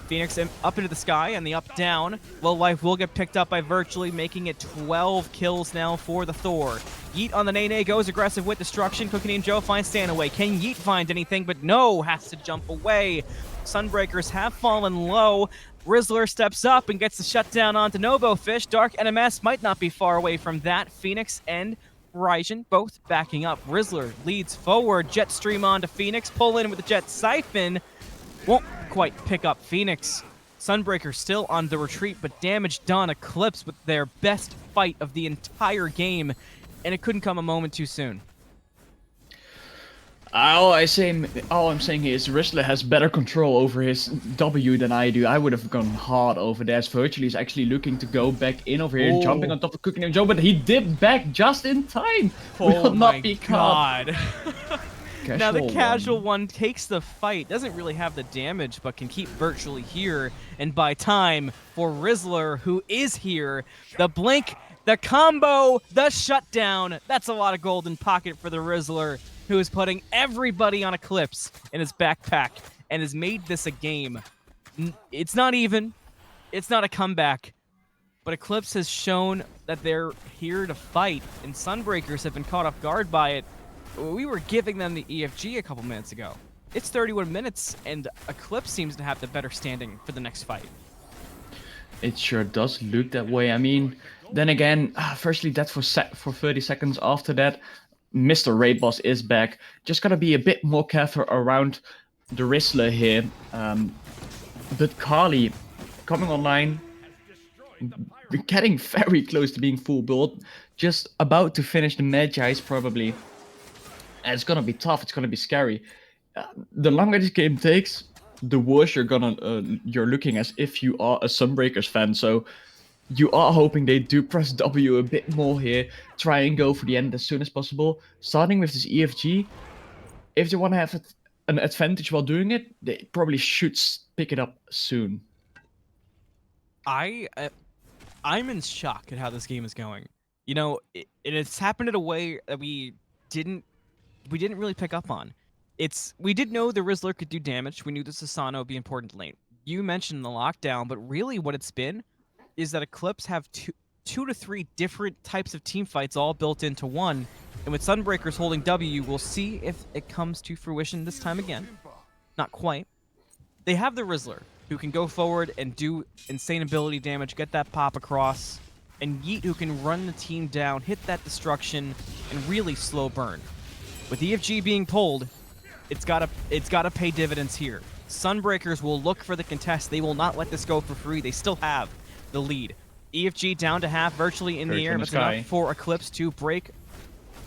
Phoenix up into the sky and the up-down. Lowlife will get picked up by Virtually, making it 12 kills now for the Thor. YeetOnDaNaeNae goes aggressive with destruction. ACookieNamedJoe finds Stanaway. Can Yeet find anything? But no, has to jump away. Sunbreakers have fallen low. Rizzler steps up and gets the shutdown onto NoboFish. Darknms might not be far away from that. Phoenix and Ryzen both backing up. Rizzler leads forward. Jet stream onto Phoenix. Pull in with the Jet Siphon. Won't quite pick up Phoenix. Sunbreaker still on the retreat, but damage done. Eclipse with their best fight of the entire game, and it couldn't come a moment too soon. All I'm saying here is Rizzler has better control over his W than I do. I would have gone hard over there. Virtually is actually looking to go back in over here, jumping on top of ACookieNamedJoe, but he dipped back just in time. Will not be caught. Now the TheCasualOne takes the fight, doesn't really have the damage, but can keep Virtually here. And by time for Rizzler, who is here, the blink, the combo, the shutdown. That's a lot of gold in pocket for the Rizzler, who is putting everybody on Eclipse in his backpack and has made this a game. It's not even. It's not a comeback. but Eclipse has shown that they're here to fight, and Sunbreakers have been caught off guard by it. We were giving them the EFG a couple minutes ago. It's 31 minutes, and Eclipse seems to have the better standing for the next fight. It sure does look that way. I mean, then again, firstly, that's for 30 seconds. After that, Mr. Raid Boss is back. Just gotta be a bit more careful around the Rizzler here. But Carly coming online, getting very close to being full build. Just about to finish the Magi's probably. And it's gonna be tough. It's gonna be scary. The longer this game takes, the worse you're looking as if you are a Sunbreakers fan. So you are hoping they do press W a bit more here, try and go for the end as soon as possible. Starting with this EFG, if they want to have an advantage while doing it, they probably should pick it up soon. I'm in shock at how this game is going. You know, it's happened in a way that we didn't really pick up on. We did know the Rizzler could do damage. We knew the Sasano would be important late. You mentioned the lockdown, but really what it's been is that Eclipse have two to three different types of team fights all built into one. And with Sunbreakers holding W, we'll see if it comes to fruition this time again. Not quite. They have the Rizzler, who can go forward and do insane ability damage, get that pop across, and Yeet, who can run the team down, hit that destruction, and really slow burn. With EFG being pulled, it's gotta pay dividends here. Sunbreakers will look for the contest. They will not let this go for free. They still have the lead. EFG down to half, virtually in the air, but it's enough for Eclipse to break.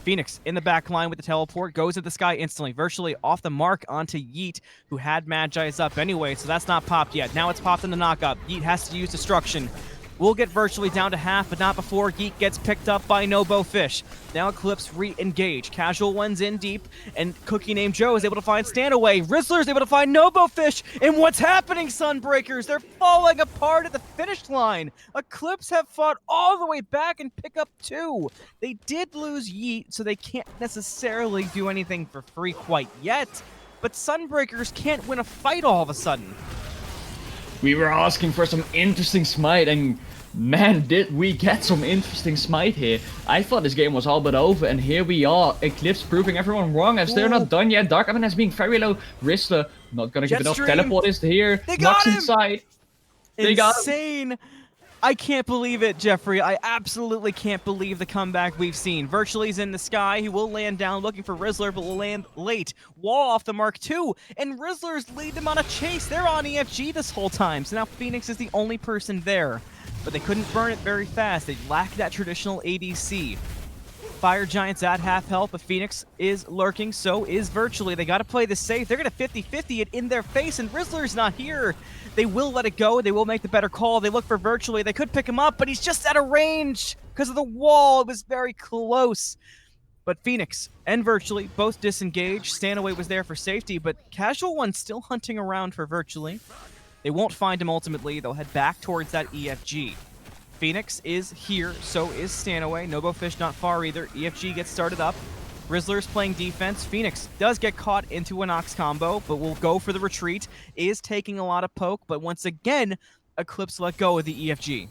Phoenix in the back line with the teleport, goes at the sky instantly, virtually off the mark onto Yeet, who had Magi's up anyway, so that's not popped yet. Now it's popped in the knockup. Yeet has to use Destruction. We'll get virtually down to half, but not before Yeet gets picked up by NoboFish. Now Eclipse re-engage. CasualOne's in deep, and ACookieNamedJoe is able to find Stanaway. Rizzler's able to find NoboFish, and what's happening, Sunbreakers? They're falling apart at the finish line. Eclipse have fought all the way back and pick up 2. They did lose Yeet, so they can't necessarily do anything for free quite yet, but Sunbreakers can't win a fight all of a sudden. We were asking for some interesting Smite, and man, did we get some interesting Smite here. I thought this game was all but over, and here we are. Eclipse proving everyone wrong as they're not done yet. Darknms has being very low. Rizzler not gonna give it up. Teleport is here. They got him! Inside. They got him. Insane! I can't believe it, Jeffrey. I absolutely can't believe the comeback we've seen. Virtually's in the sky. He will land down looking for Rizzler, but will land late. Wall off the mark too, and Rizzler's lead them on a chase. They're on EFG this whole time, so now Phoenix is the only person there. But they couldn't burn it very fast. They lack that traditional ADC. Fire Giant's at half health, but Phoenix is lurking, so is Virtually. They got to play this safe. They're going to 50-50 it in their face, and Rizzler's not here. They will let it go. They will make the better call. They look for Virtually. They could pick him up, but he's just out of range because of the wall. It was very close. But Phoenix and Virtually both disengaged. Stanaway was there for safety, but CasualOne still hunting around for Virtually. They won't find him ultimately. They'll head back towards that EFG. Phoenix is here, so is Stanaway. NoboFish not far either. EFG gets started up. Rizzler's playing defense. Phoenix does get caught into an Ox combo, but will go for the retreat. Is taking a lot of poke, but once again, Eclipse let go of the EFG.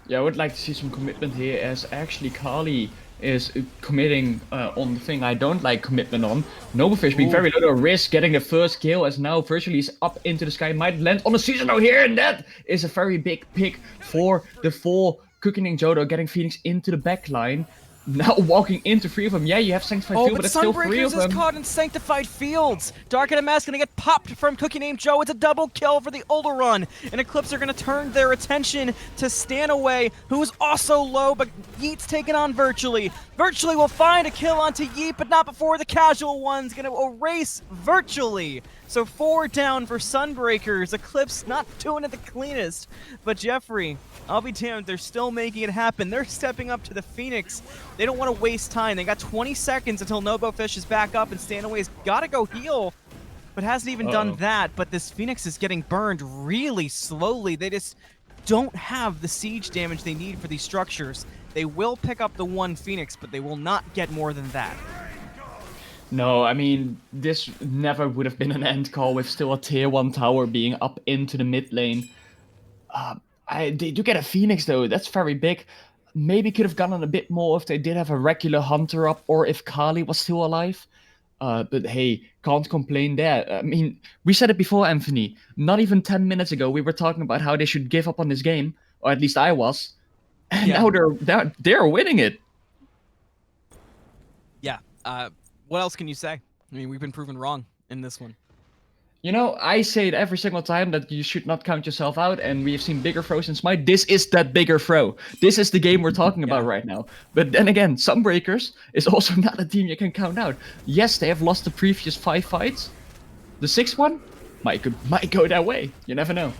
Yeah, I would like to see some commitment here, as actually Carly is committing on the thing I don't like commitment on. NoboFish being very low risk, getting the first kill, as now Virtually is up into the sky, might land on the seasonal here, and that is a very big pick for the 4 ACookieNamedJoe, getting Phoenix into the back line. Now walking into 3 of them. Yeah, you have Sanctified Field, but it's still 3 of them. Sunbreakers is caught in Sanctified Fields. Darknms gonna get popped from ACookieNamedJoe. It's a double kill for the Ulduran. And Eclipse are gonna turn their attention to Stanaway, who's also low, but Yeet's taken on Virtually. Virtually will find a kill onto Yeet, but not before the CasualOne's gonna erase Virtually. So 4 down for Sunbreakers. Eclipse not doing it the cleanest. But Jeffrey, I'll be damned, they're still making it happen. They're stepping up to the Phoenix. They don't want to waste time. They got 20 seconds until NoboFish is back up and Stanaway's got to go heal, but hasn't even done that. But this Phoenix is getting burned really slowly. They just don't have the siege damage they need for these structures. They will pick up the 1 Phoenix, but they will not get more than that. No, I mean, this never would have been an end call with still a tier 1 tower being up into the mid lane. They do get a Phoenix though. That's very big. Maybe could have gotten a bit more if they did have a regular Hunter up, or if Kali was still alive. But hey, can't complain there. I mean, we said it before, Anthony. Not even 10 minutes ago, we were talking about how they should give up on this game, or at least I was. And Yeah. now they're winning it. Yeah. What else can you say? I mean, we've been proven wrong in this one. You know, I say it every single time that you should not count yourself out, and we have seen bigger throws in Smite. This is that bigger throw. This is the game we're talking about right now. But then again, Sunbreakers is also not a team you can count out. Yes, they have lost the previous 5 fights. The 6th one might go that way. You never know.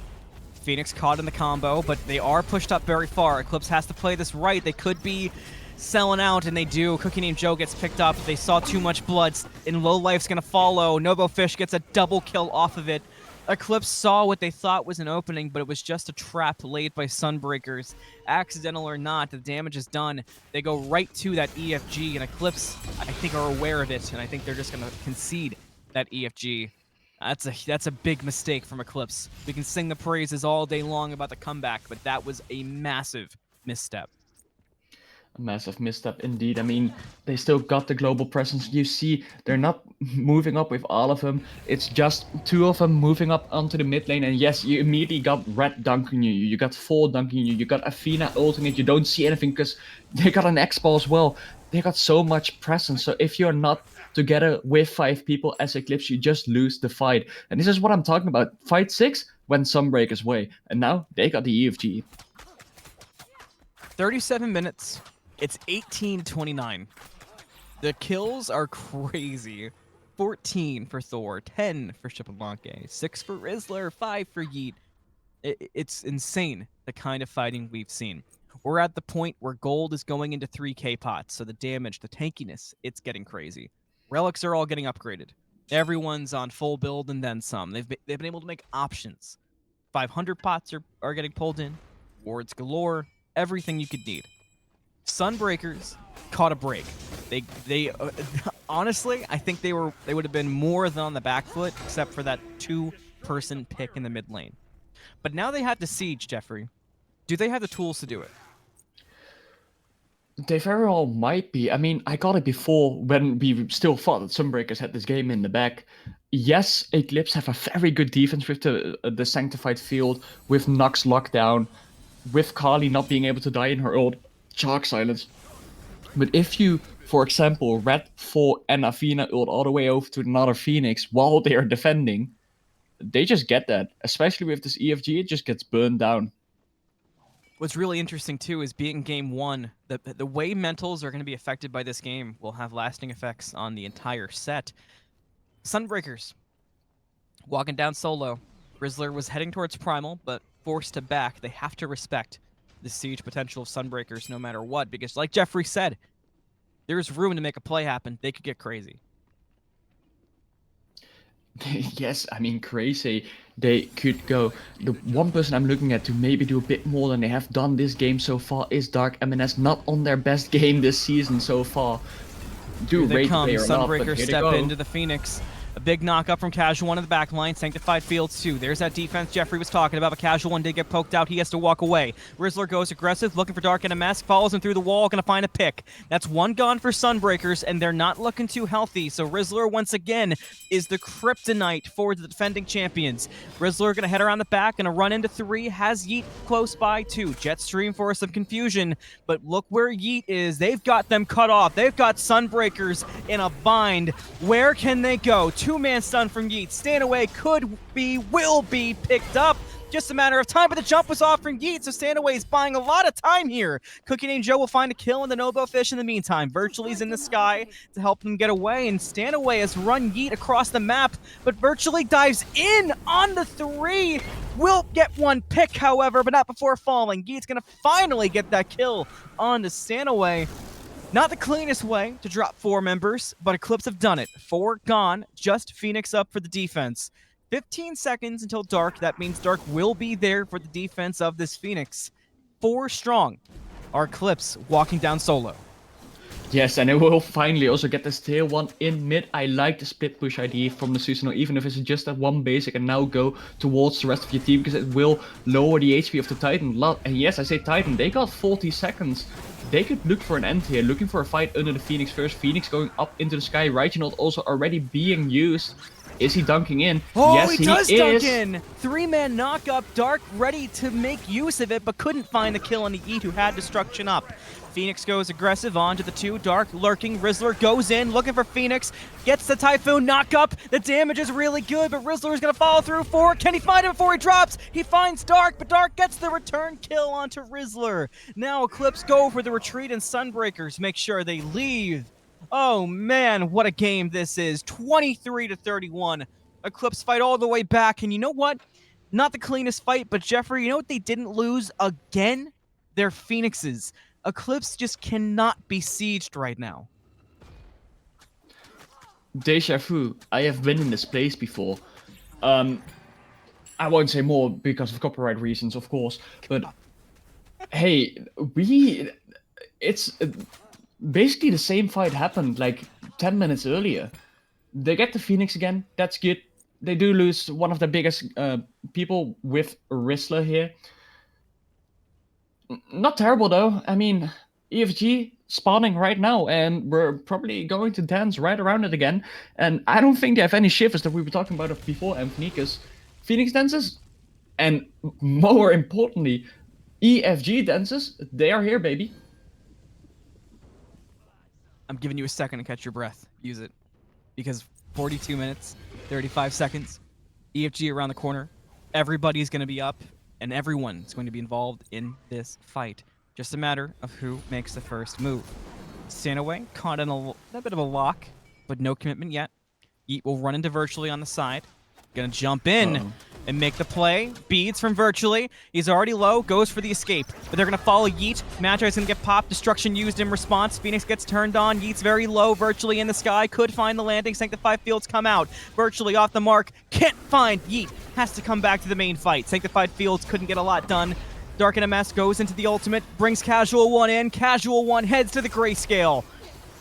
Phoenix caught in the combo, but they are pushed up very far. Eclipse has to play this right. They could be selling out, and they do. ACookieNamedJoe gets picked up. They saw too much blood, and Low Life's gonna follow. NoboFish gets a double kill off of it. Eclipse saw what they thought was an opening, but it was just a trap laid by Sunbreakers. Accidental or not, the damage is done. They go right to that EFG, and Eclipse, I think, are aware of it, and I think they're just gonna concede that EFG. That's a big mistake from Eclipse. We can sing the praises all day long about the comeback, but that was a massive misstep. A massive misstep indeed. I mean, they still got the global presence. You see, they're not moving up with all of them. It's just 2 of them moving up onto the mid lane. And yes, you immediately got Red dunking you. You got Fall dunking you. You got Athena ulting it. You don't see anything because they got an X-Ball as well. They got so much presence. So if you're not together with 5 people as Eclipse, you just lose the fight. And this is what I'm talking about. Fight 6 went Sunbreakers' way. And now they got the EFG. 37 minutes. It's 18-29. The kills are crazy. 14 for Thor, 10 for Shipalanke, 6 for Rizzler, 5 for Yeet. It's insane, the kind of fighting we've seen. We're at the point where gold is going into 3k pots, so the damage, the tankiness, it's getting crazy. Relics are all getting upgraded. Everyone's on full build and then some. They've been able to make options. 500 pots are getting pulled in. Wards galore. Everything you could need. Sunbreakers caught a break. They honestly, I think they would have been more than on the back foot, except for that 2-person pick in the mid lane. But now they have the siege, Jeffrey. Do they have the tools to do it? They very well might be. I mean, I got it before when we still thought that Sunbreakers had this game in the bag. Yes, Eclipse have a very good defense with the Sanctified Field, with Nox lockdown, with Kali not being able to die in her ult. Shark silence. But if you, for example, Red 4 and Athena ult all the way over to another Phoenix while they are defending, they just get that. Especially with this EFG, it just gets burned down. What's really interesting too is being game 1, the way mentals are going to be affected by this game will have lasting effects on the entire set. Sunbreakers walking down solo. Rizzler was heading towards Primal, but forced to back. They have to respect the siege potential of Sunbreakers no matter what, because like Jeffrey said, there's room to make a play happen. They could get crazy. Yes, I mean, crazy. They could go. The one person I'm looking at to maybe do a bit more than they have done this game so far is Darknms, not on their best game this season so far. Here they come. Sunbreakers step into the Phoenix. A big knock up from TheCasualOne in the back line. Sanctified Fields 2. There's that defense Jeffrey was talking about, but TheCasualOne did get poked out. He has to walk away. Rizzler goes aggressive, looking for Darknms, follows him through the wall, gonna find a pick. That's 1 gone for Sunbreakers, and they're not looking too healthy. So Rizzler, once again, is the kryptonite for the defending champions. Rizzler gonna head around the back, gonna run into 3, has Yeet close by 2. Jetstream for some confusion, but look where Yeet is. They've got them cut off. They've got Sunbreakers in a bind. Where can they go? 2-man stun from Yeet. Stanaway will be picked up. Just a matter of time, but the jump was off from Yeet, so Stanaway is buying a lot of time here. ACookieNamedJoe will find a kill in the NoboFish in the meantime. Virtually's in the sky to help them get away, and Stanaway has run Yeet across the map, but Virtually dives in on the 3. Will get 1 pick, however, but not before falling. Yeet's gonna finally get that kill onto Stanaway. Not the cleanest way to drop 4 members, but Eclipse have done it. 4 gone, just Phoenix up for the defense. 15 seconds until Dark. That means Dark will be there for the defense of this Phoenix. 4 strong are Eclipse walking down solo. Yes, and it will finally also get this tier 1 in mid. I like the split push idea from the Susanoo, even if it's just that one basic, and now go towards the rest of your team, because it will lower the HP of the Titan. And yes, I say Titan, they got 40 seconds. They could look for an end here, looking for a fight under the Phoenix first. Phoenix going up into the sky. Reginald also already being used. Is he dunking in? Oh, yes, he does dunk is. in! 3-man knock-up, Dark ready to make use of it, but couldn't find the kill on the Yeet, who had Destruction up. Phoenix goes aggressive onto the 2, Dark lurking, Rizzler goes in, looking for Phoenix, gets the Typhoon knock-up, the damage is really good, but Rizzler is going to follow through for it. Can he find him before he drops? He finds Dark, but Dark gets the return kill onto Rizzler. Now Eclipse go for the retreat, and Sunbreakers make sure they leave. Oh man, what a game this is. 23-31. Eclipse fight all the way back, and you know what? Not the cleanest fight, but Jeffrey, you know what they didn't lose again? Their Phoenixes. Eclipse just cannot be sieged right now. Deja vu. I have been in this place before. I won't say more because of copyright reasons, of course, but hey, it's basically the same fight happened like 10 minutes earlier. They get the Phoenix again, that's good. They do lose one of the biggest people with Rizzler here. Not terrible though. I mean, EFG spawning right now, and we're probably going to dance right around it again. And I don't think they have any shivers that we were talking about before, Anthony, because Phoenix dances, and more importantly, EFG dances, they are here, baby. I'm giving you a second to catch your breath. Use it. Because 42 minutes, 35 seconds, EFG around the corner, everybody's going to be up, and everyone's going to be involved in this fight. Just a matter of who makes the first move. Stanaway caught in a bit of a lock, but no commitment yet. Yeet will run into Virtually on the side. Gonna jump in and make the play. Beads from Virtually. He's already low, goes for the escape. But they're gonna follow Yeet. Magi's gonna get popped. Destruction used in response. Phoenix gets turned on. Yeet's very low. Virtually in the sky. Could find the landing. Sanctified Fields come out. Virtually off the mark. Can't find Yeet. Has to come back to the main fight. Sanctified Fields couldn't get a lot done. Darknms goes into the ultimate. Brings TheCasualOne in. TheCasualOne heads to the grayscale.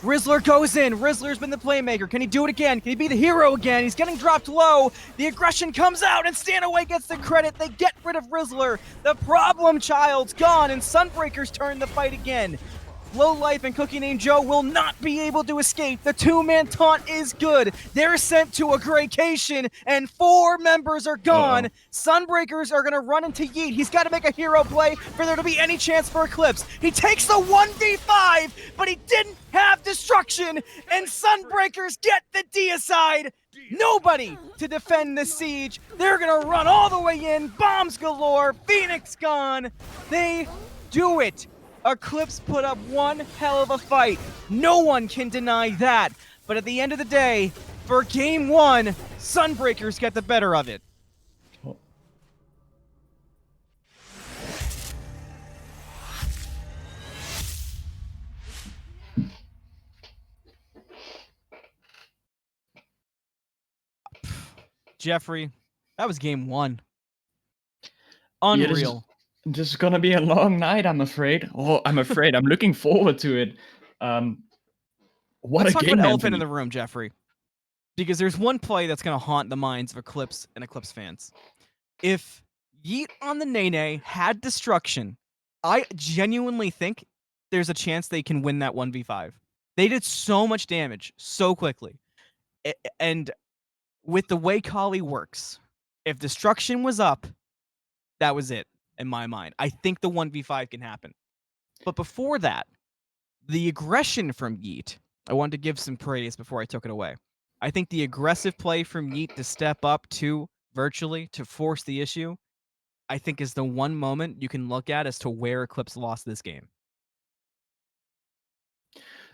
Rizzler goes in. Rizzler's been the playmaker. Can he do it again? Can he be the hero again? He's getting dropped low. The aggression comes out, and Stanaway gets the credit. They get rid of Rizzler. The problem child's gone, and Sunbreakers turn the fight again. Lowlife and ACookieNamedJoe will not be able to escape. The 2-man taunt is good. They're sent to a graycation, and 4 members are gone. Sunbreakers are going to run into Yeet. He's got to make a hero play for there to be any chance for Eclipse. He takes the 1v5, but he didn't have Destruction, and Sunbreakers get the deicide. Nobody to defend the siege. They're going to run all the way in. Bombs galore. Phoenix gone. They do it. Eclipse put up one hell of a fight. No one can deny that. But at the end of the day, for game 1, Sunbreakers get the better of it. Jeffrey, that was game 1. Unreal. This is gonna be a long night, I'm afraid. Oh, I'm afraid. I'm looking forward to it. What Let's a talk game, about elephant Anthony. in the room, Jeffrey. Because there's one play that's going to haunt the minds of Eclipse and Eclipse fans. If YeetOnDaNaeNae had Destruction, I genuinely think there's a chance they can win that 1v5. They did so much damage so quickly. And with the way Kali works, if Destruction was up, that was it. In my mind, I think the 1v5 can happen. But before that, the aggression from Yeet, I wanted to give some praise before I took it away. I think the aggressive play from Yeet to step up to Virtually to force the issue, I think is the one moment you can look at as to where Eclipse lost this game.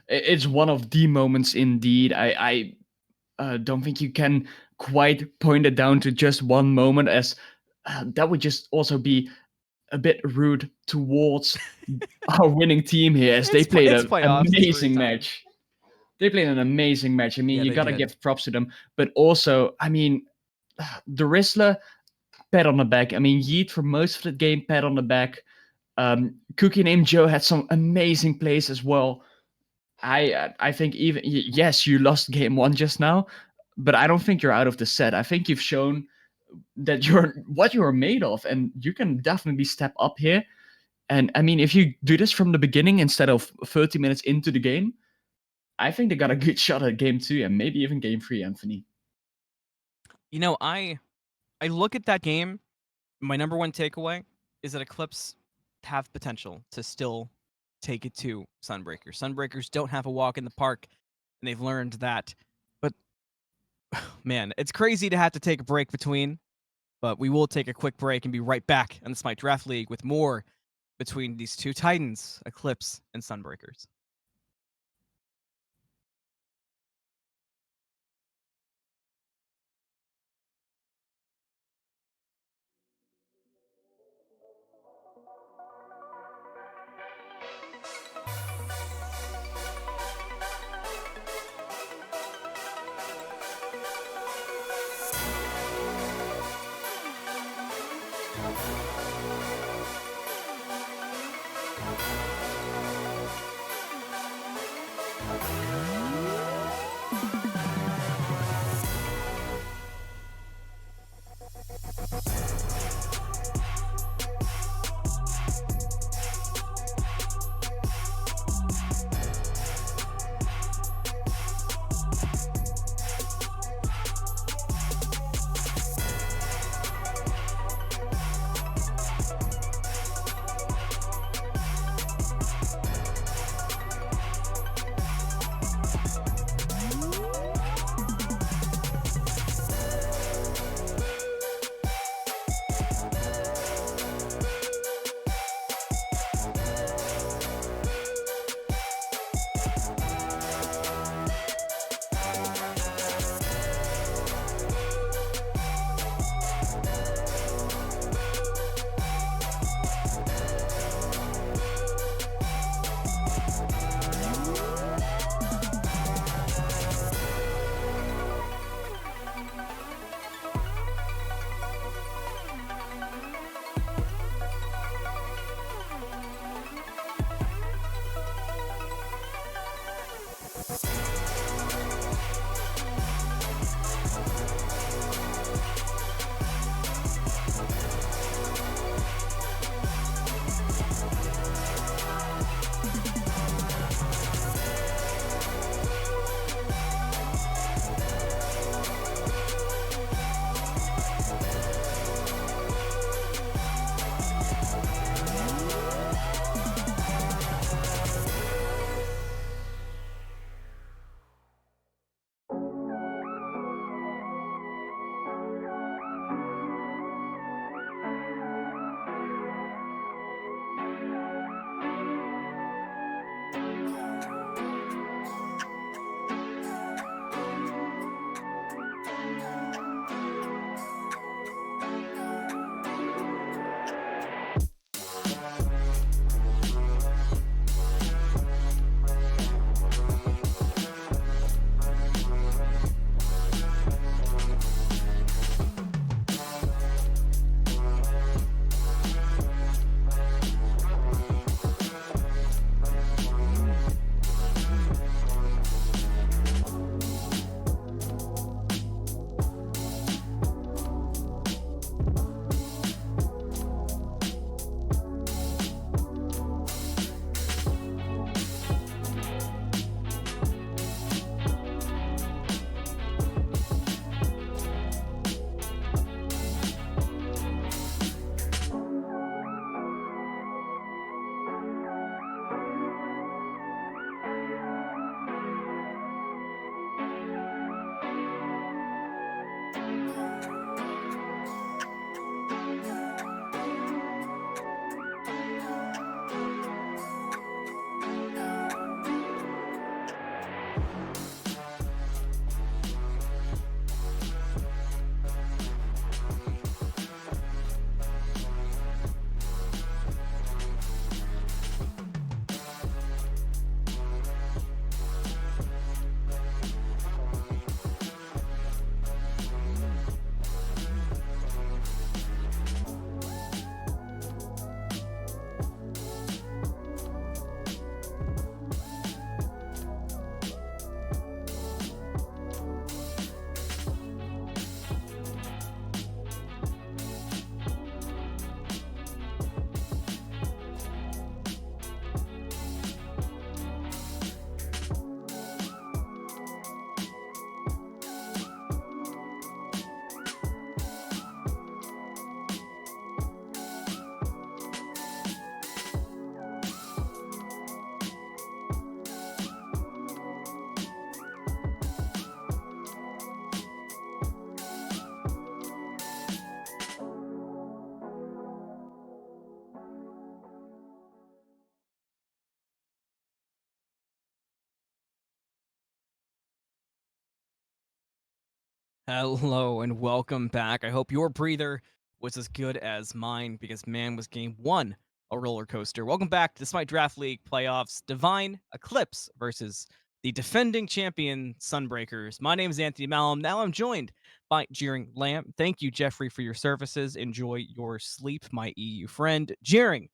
It's one of the moments indeed. I don't think you can quite point it down to just one moment, as that would just also be a bit rude towards our winning team here, as they played an amazing match. They played an amazing match. I mean, you gotta give props to them. But also, I mean, the Rizzler, pat on the back. I mean, Yeet for most of the game, pat on the back. ACookieNamedJoe had some amazing plays as well. I think even yes, you lost game 1 just now, but I don't think you're out of the set. I think you've shown that you're what you're made of, and you can definitely step up here. And I mean, if you do this from the beginning instead of 30 minutes into the game, I think they got a good shot at game 2 and maybe even game 3, Anthony. You know, I look at that game. My number one takeaway is that Eclipse have potential to still take it to Sunbreakers. Sunbreakers don't have a walk in the park, and they've learned that. But man, it's crazy to have to take a break between. But we will take a quick break and be right back on the Smite Draft League with more between these two titans, Eclipse and Sunbreakers. Hello and welcome back. I hope your breather was as good as mine because man was game one a roller coaster. Welcome back to the Smite Draft League playoffs. Divine Eclipse versus the defending champion Sunbreakers. My name is AnthonyMalum. Now I'm joined by JeeringLamb. Thank you, Jeffrey, for your services. Enjoy your sleep, my EU friend. Jeering,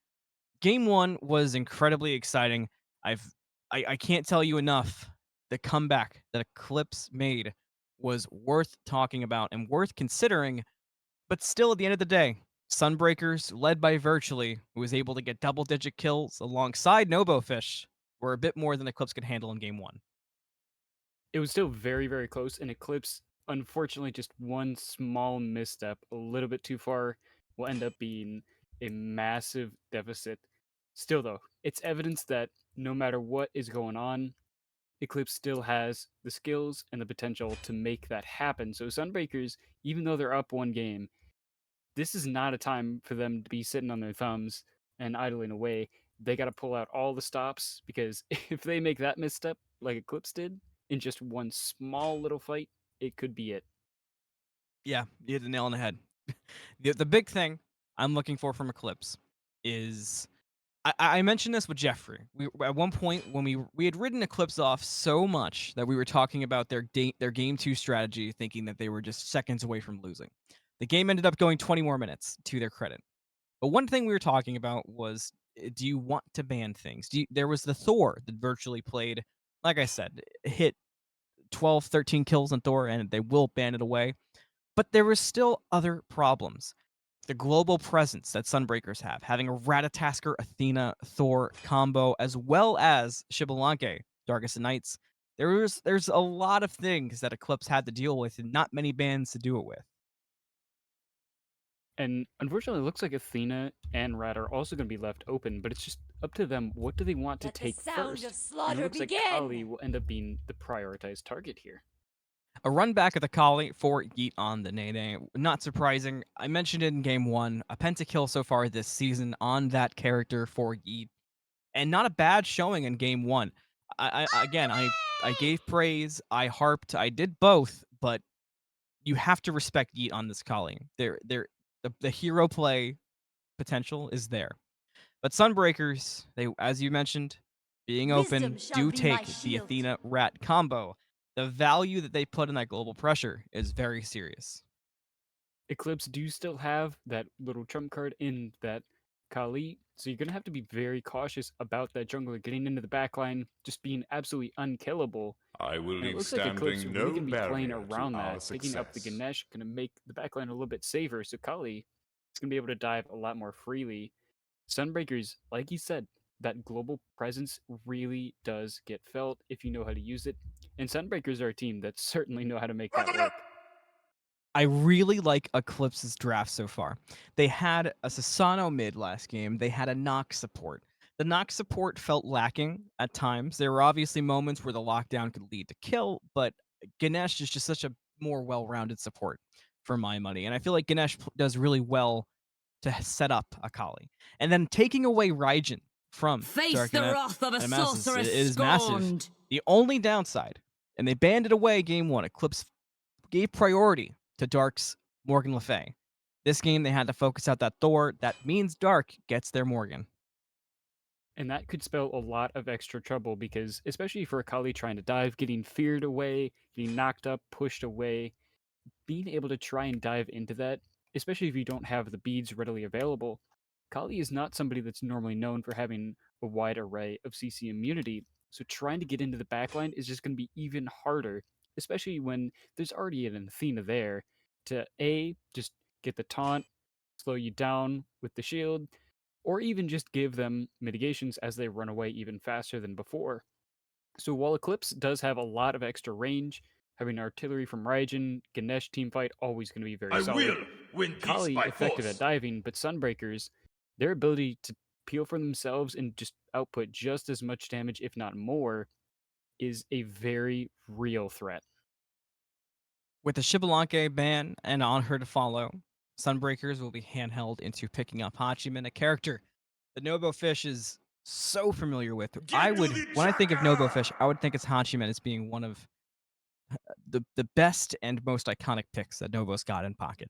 game one was incredibly exciting. I can't tell you enough. The comeback that Eclipse made was worth talking about and worth considering. But still, at the end of the day, Sunbreakers, led by Virtually, who was able to get double-digit kills alongside NoboFish, were a bit more than Eclipse could handle in game one. It was still very, very close, and Eclipse, unfortunately, just one small misstep, a little bit too far, will end up being a massive deficit. Still, though, it's evidence that no matter what is going on, Eclipse still has the skills and the potential to make that happen. So Sunbreakers, even though they're up one game, this is not a time for them to be sitting on their thumbs and idling away. They got to pull out all the stops because if they make that misstep like Eclipse did in just one small little fight, it could be it. Yeah, you hit the nail on the head. The big thing I'm looking for from Eclipse is I mentioned this with Jeffrey. We at one point when we had ridden Eclipse off so much that we were talking about their game two strategy, thinking that they were just seconds away from losing. The game ended up going 20 more minutes to their credit. But one thing we were talking about was, do you want to ban things? There was the Thor that virtually played, like I said, hit 12, 13 kills on Thor, and they will ban it away. But there were still other problems. The global presence that Sunbreakers have, having a Ratatasker, Athena, Thor combo, as well as Xbalanque, Darkest of Nights. There's a lot of things that Eclipse had to deal with and not many bans to do it with. And unfortunately, it looks like Athena and Rat are also going to be left open, but it's just up to them. What do they want to Let the take sound first? of And slaughter it looks begin! like Kali will end up being the prioritized target here. A run back of the Kali for YeetOnDaNaeNae. Not surprising. I mentioned it in game one. A pentakill so far this season on that character for Yeet. And not a bad showing in game one. I gave praise, I harped, I did both, but you have to respect Yeet on this Kali. The hero play potential is there. But Sunbreakers, they, as you mentioned, being open, Wisdom shall do be my take the shield. Athena Rat combo. The value that they put in that global pressure is very serious. Eclipse do still have that little trump card in that Kali, so you're going to have to be very cautious about that jungler getting into the backline, just being absolutely unkillable. I will And it leave looks like Eclipse standing really no going to be playing barrier to around our that, picking up the success. Ganesh, going to make the backline a little bit safer, so Kali is going to be able to dive a lot more freely. Sunbreakers, like you said, that global presence really does get felt if you know how to use it, and Sunbreakers are a team that certainly know how to make that work. I really like Eclipse's draft so far. They had a Sasano mid last game. They had a Nox support. The Nox support felt lacking at times. There were obviously moments where the lockdown could lead to kill, but Ganesh is just such a more well-rounded support for my money. And I feel like Ganesh does really well to set up Akali. And then taking away Raijin from Face the wrath of a sorceress it is massive. scorned. The only downside, and they banned it away game one, Eclipse gave priority to Dark's Morgan Le Fay. This game, they had to focus out that Thor. That means Dark gets their Morgan. And that could spell a lot of extra trouble because, especially for Akali trying to dive, getting feared away, getting knocked up, pushed away, being able to try and dive into that, especially if you don't have the beads readily available, Kali is not somebody that's normally known for having a wide array of CC immunity. So trying to get into the backline is just going to be even harder, especially when there's already an Athena there to just get the taunt, slow you down with the shield, or even just give them mitigations as they run away even faster than before. So while Eclipse does have a lot of extra range, having artillery from Raijin, Ganesh teamfight always going to be very solid. will win peace Kali by effective force. at diving, but Sunbreakers, their ability to peel for themselves and just output just as much damage, if not more, is a very real threat. With the Xbalanque ban and on her to follow, Sunbreakers will be handheld into picking up Hachiman, a character that NoboFish is so familiar with. When I think of NoboFish, I would think it's Hachiman as being one of the best and most iconic picks that Nobo's got in pocket.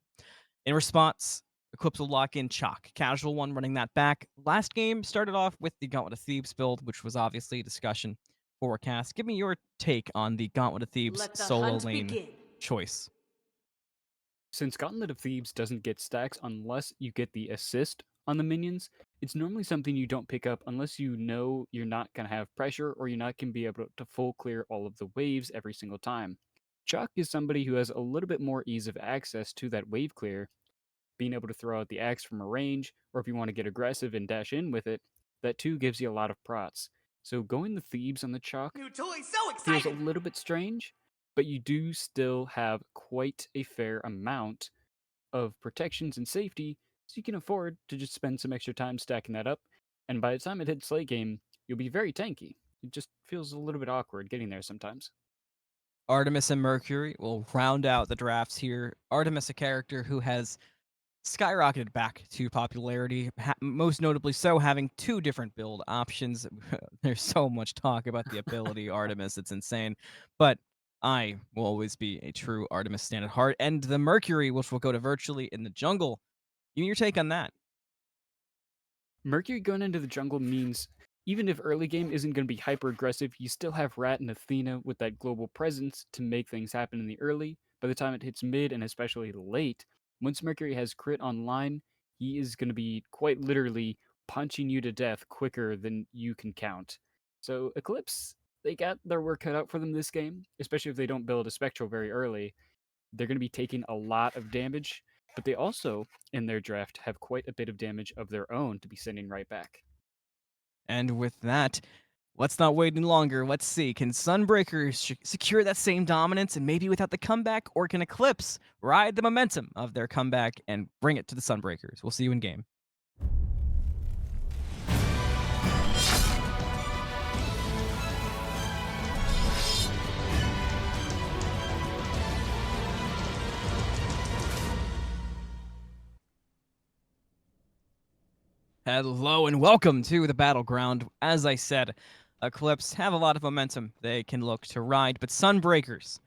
In response, Eclipse will lock in Chalk. TheCasualOne running that back. Last game started off with the Gauntlet of Thebes build, which was obviously a discussion forecast. Give me your take on the Gauntlet of Thebes Let the solo hunt lane begin. choice. Since Gauntlet of Thebes doesn't get stacks unless you get the assist on the minions, it's normally something you don't pick up unless you know you're not going to have pressure or you're not going to be able to full clear all of the waves every single time. Chuck is somebody who has a little bit more ease of access to that wave clear, being able to throw out the axe from a range, or if you want to get aggressive and dash in with it, that too gives you a lot of prots. So going the Thebes on the Chalk New toy, so feels a excited! little bit strange, but you do still have quite a fair amount of protections and safety, so you can afford to just spend some extra time stacking that up, and by the time it hits late game, you'll be very tanky. It just feels a little bit awkward getting there sometimes. Artemis and Mercury will round out the drafts here. Artemis, a character who has skyrocketed back to popularity, most notably so having 2 different build options. There's so much talk about the ability Artemis, it's insane. But I will always be a true Artemis stand at heart. And the Mercury, which will go to virtually in the jungle. Give me your take on that. Mercury going into the jungle means even if early game isn't going to be hyper aggressive, you still have Rat and Athena with that global presence to make things happen in the early. By the time it hits mid and especially late, once Mercury has crit online, he is going to be quite literally punching you to death quicker than you can count. So Eclipse, they got their work cut out for them this game, especially if they don't build a Spectral very early. They're going to be taking a lot of damage, but they also, in their draft, have quite a bit of damage of their own to be sending right back. And with that, let's not wait any longer. Let's see. Can Sunbreakers secure that same dominance and maybe without the comeback? Or can Eclipse ride the momentum of their comeback and bring it to the Sunbreakers? We'll see you in game. Hello and welcome to the battleground. As I said, Eclipse have a lot of momentum they can look to ride, but Sunbreakers,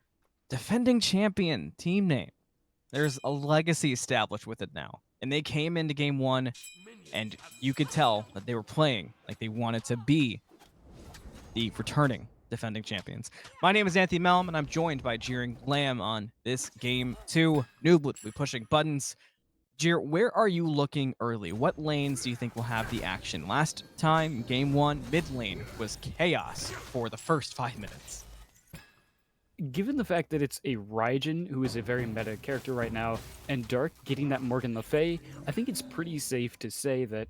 defending champion team name, there's a legacy established with it now. And they came into game 1, and you could tell that they were playing like they wanted to be the returning defending champions. My name is AnthonyMalum, and I'm joined by JeeringLamb on this game 2. NoobLet will be pushing buttons. Jeer, where are you looking early? What lanes do you think will have the action? Last time, game 1, mid lane was chaos for the first 5 minutes. Given the fact that it's a Raijin, who is a very meta character right now, and Dark getting that Morgan Le Fay, I think it's pretty safe to say that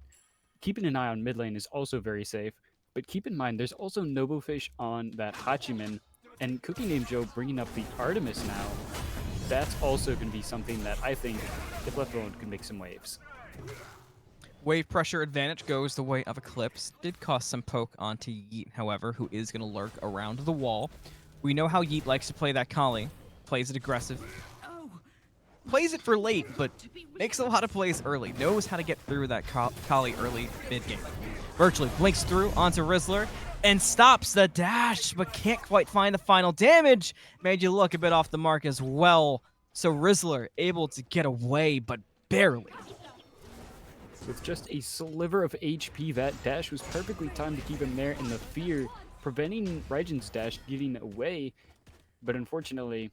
keeping an eye on mid lane is also very safe. But keep in mind, there's also NoboFish on that Hachiman, and ACookieNamedJoe bringing up the Artemis now. That's also going to be something that I think, if left alone, could make some waves. Wave pressure advantage goes the way of Eclipse. Did cost some poke onto Yeet, however, who is going to lurk around the wall. We know how Yeet likes to play that Kali. Plays it aggressive. Plays it for late, but makes a lot of plays early. Knows how to get through that Kali early mid-game. Virtually blinks through onto Rizzler and stops the dash, but can't quite find the final damage. Made you look a bit off the mark as well. So Rizzler able to get away, but barely. With just a sliver of HP, that dash was perfectly timed to keep him there in the fear, preventing Raijin's dash getting away. But unfortunately,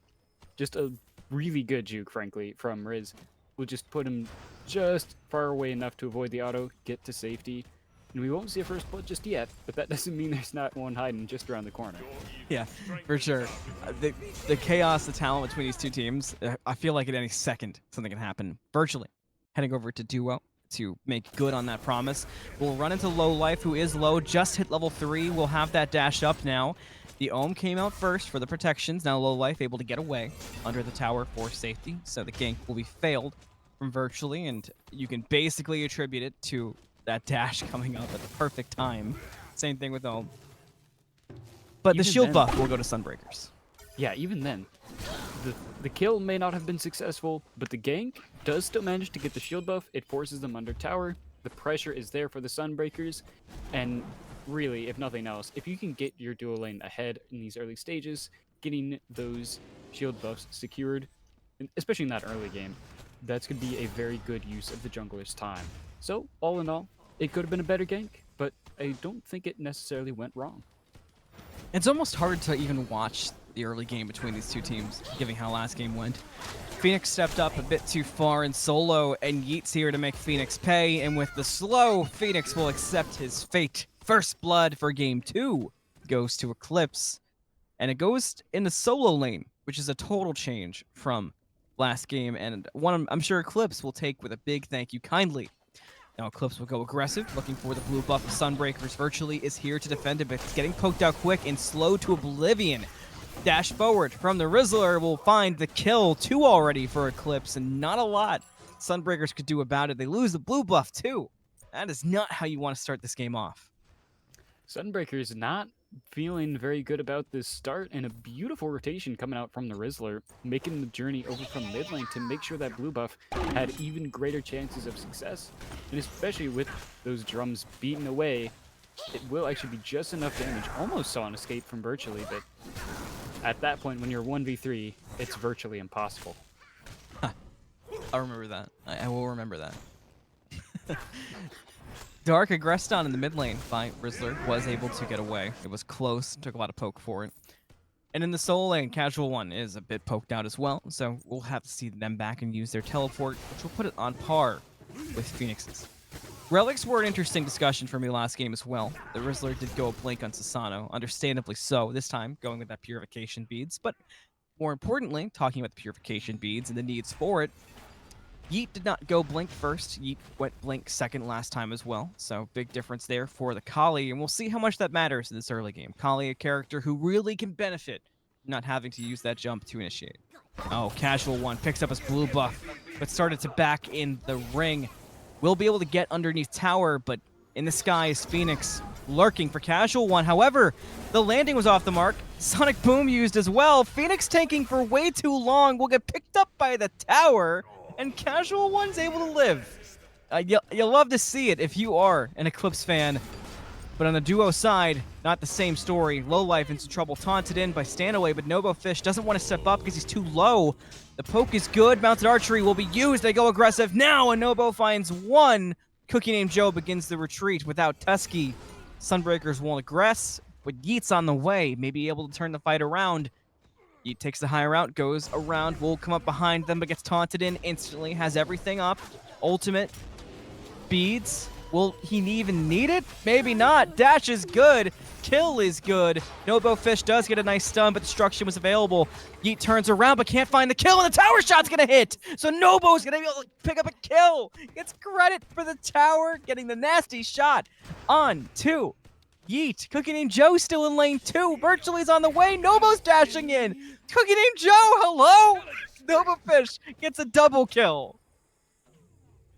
just a really good juke, frankly, from Riz will just put him just far away enough to avoid the auto, get to safety. And we won't see a first blood just yet, but that doesn't mean there's not one hiding just around the corner. Yeah, for sure. The chaos, the talent between these two teams, I feel like at any second something can happen. Virtually heading over to Duo to make good on that promise. We'll run into Low Life, who is low, just hit level 3. We'll have that dash up now. The Ohm came out first for the protections. Now Low Life able to get away under the tower for safety. So the gank will be failed from Virtually, and you can basically attribute it to that dash coming up at the perfect time. Same thing with Ohm. But Even the shield then- buff will go to Sunbreakers. Yeah, even then, the kill may not have been successful, but the gank does still manage to get the shield buff. It forces them under tower. The pressure is there for the Sunbreakers, and really, if nothing else, if you can get your dual lane ahead in these early stages, getting those shield buffs secured, especially in that early game, that's going to be a very good use of the jungler's time. So, all in all, it could have been a better gank, but I don't think it necessarily went wrong. It's almost hard to even watch the early game between these two teams, given how last game went. Phoenix stepped up a bit too far in solo, and Yeet's here to make Phoenix pay, and with the slow, Phoenix will accept his fate. First blood for game 2 goes to Eclipse, and it goes in the solo lane, which is a total change from last game, and one I'm sure Eclipse will take with a big thank you kindly. Now Eclipse will go aggressive, looking for the blue buff of Sunbreakers. Virtually is here to defend it, but it's getting poked out quick and slow to oblivion. Dash forward from the Rizzler will find the kill. 2 already for Eclipse, and not a lot Sunbreakers could do about it. They lose the blue buff too. That is not how you want to start this game off. Sunbreakers not feeling very good about this start, and a beautiful rotation coming out from the Rizzler, making the journey over from mid lane to make sure that blue buff had even greater chances of success. And especially with those drums beaten away, it will actually be just enough damage. Almost saw an escape from Virtually, but at that point, when you're 1v3, it's virtually impossible. I'll remember that. I will remember that. Dark aggressed on in the mid lane by Rizzler, was able to get away. It was close, took a lot of poke for it. And in the solo lane, TheCasualOne is a bit poked out as well, so we'll have to see them back and use their teleport, which will put it on par with Phoenix's. Relics were an interesting discussion for me last game as well. The Rizzler did go a blink on Susano, understandably so, this time going with that purification beads, but more importantly, talking about the purification beads and the needs for it, Yeet did not go blink first. Yeet went blink second last time as well. So big difference there for the Kali, and we'll see how much that matters in this early game. Kali, a character who really can benefit not having to use that jump to initiate. Oh, TheCasualOne picks up his blue buff, but started to back in the ring. Will be able to get underneath tower, but in the sky is Phoenix lurking for TheCasualOne. However, the landing was off the mark. Sonic Boom used as well. Phoenix tanking for way too long will get picked up by the tower, and TheCasualOne's able to live. You'll love to see it if you are an Eclipse fan. But on the duo side, not the same story. Lowlife into trouble, taunted in by Stanaway, but NoboFish doesn't want to step up because he's too low. The poke is good. Mounted archery will be used. They go aggressive now, and Nobo finds one. ACookieNamedJoe begins the retreat without Tusky. Sunbreakers won't aggress, but Yeet's on the way, maybe able to turn the fight around. Yeet takes the high route, goes around, will come up behind them, but gets taunted in instantly, has everything up. Ultimate. Beads. Will he even need it? Maybe not. Dash is good. Kill is good. NoboFish does get a nice stun, but destruction was available. Yeet turns around, but can't find the kill, and the tower shot's gonna hit. So Nobo's gonna be able to pick up a kill. Gets credit for the tower, getting the nasty shot on to Yeet. ACookieNamedJoe still in lane 2. Virtually's on the way. Nobo's dashing in. ACookieNamedJoe, hello? NoboFish gets a double kill.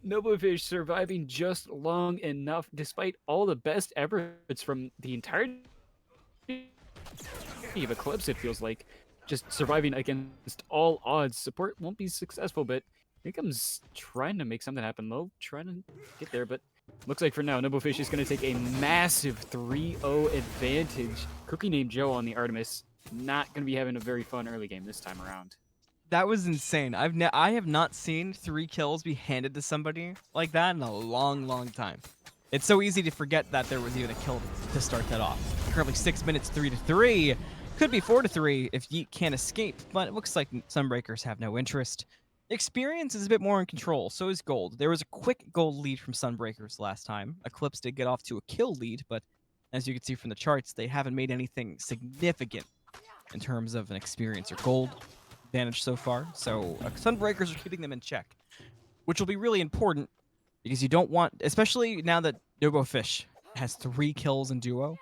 NoboFish surviving just long enough, despite all the best efforts from the entire team of Eclipse, it feels like. Just surviving against all odds. Support won't be successful, but here comes trying to make something happen. Low, trying to get there, but looks like for now, NoboFish is going to take a massive 3-0 advantage. ACookieNamedJoe on the Artemis, not going to be having a very fun early game this time around. That was insane. I have not seen 3 kills be handed to somebody like that in a long, long time. It's so easy to forget that there was even a kill to start that off. Currently 6 minutes, 3-3. Could be 4-3 if Yeet can't escape, but it looks like Sunbreakers have no interest. Experience is a bit more in control, so is Gold. There was a quick gold lead from Sunbreakers last time. Eclipse did get off to a kill lead, but as you can see from the charts, they haven't made anything significant in terms of an experience or gold advantage so far. So Sunbreakers are keeping them in check, which will be really important because you don't want, especially now that NoboFish has 3 kills in duo,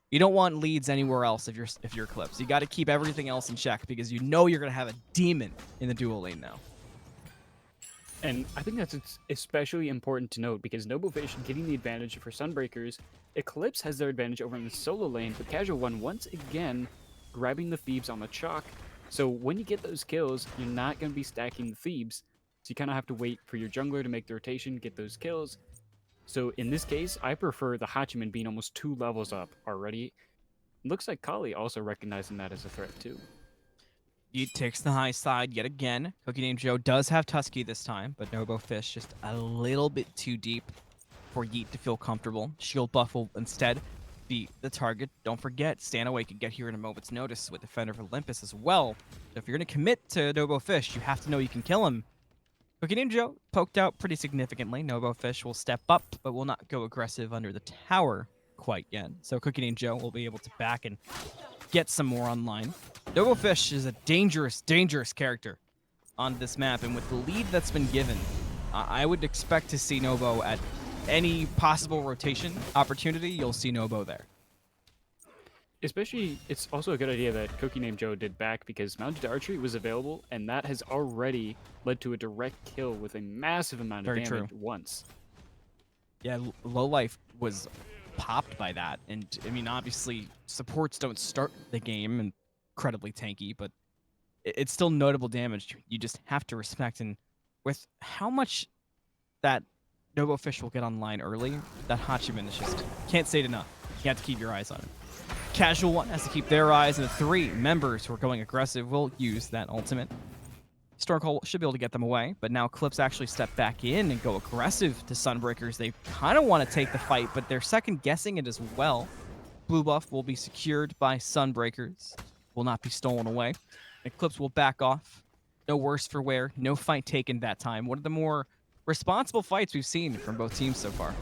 you don't want leads anywhere else if you're Eclipse. You got to keep everything else in check because you know you're going to have a demon in the duo lane now. And I think that's especially important to note because NoboFish getting the advantage for Sunbreakers, Eclipse has their advantage over in the solo lane, but TheCasualOne once again grabbing the Thebes on the chalk. So when you get those kills, you're not going to be stacking the Thebes. So you kind of have to wait for your jungler to make the rotation, get those kills. So in this case, I prefer the Hachiman being almost 2 levels up already. Looks like Kali also recognizing that as a threat too. Yeet takes the high side yet again. CookieNamedJoe does have Tusky this time, but NoboFish just a little bit too deep for Yeet to feel comfortable. Shield buff will instead be the target. Don't forget, Stanaway could get here in a moment's notice with Defender of Olympus as well. So if you're going to commit to NoboFish, you have to know you can kill him. CookieNamedJoe poked out pretty significantly. NoboFish will step up, but will not go aggressive under the tower quite yet. So CookieNamedJoe will be able to back and get some more online. NoboFish is a dangerous, dangerous character on this map, and with the lead that's been given, I would expect to see Nobo at any possible rotation opportunity. You'll see Nobo there. Especially, it's also a good idea that CookieNamedJoe did back because mounted archery was available, and that has already led to a direct kill with a massive amount of damage once. Yeah, low life was popped by that, and I mean, obviously, supports don't start the game incredibly tanky, but it's still notable damage. You just have to respect, and with how much that NoboFish will get online early, that Hachiman is just can't say it enough. You have to keep your eyes on it. TheCasualOne has to keep their eyes, and the 3 members who are going aggressive will use that ultimate. Stormcall should be able to get them away, but now Eclipse actually step back in and go aggressive to Sunbreakers. They kind of want to take the fight, but they're second guessing it as well. Blue buff will be secured by Sunbreakers, will not be stolen away. Eclipse will back off. No worse for wear, no fight taken that time. One of the more responsible fights we've seen from both teams so far.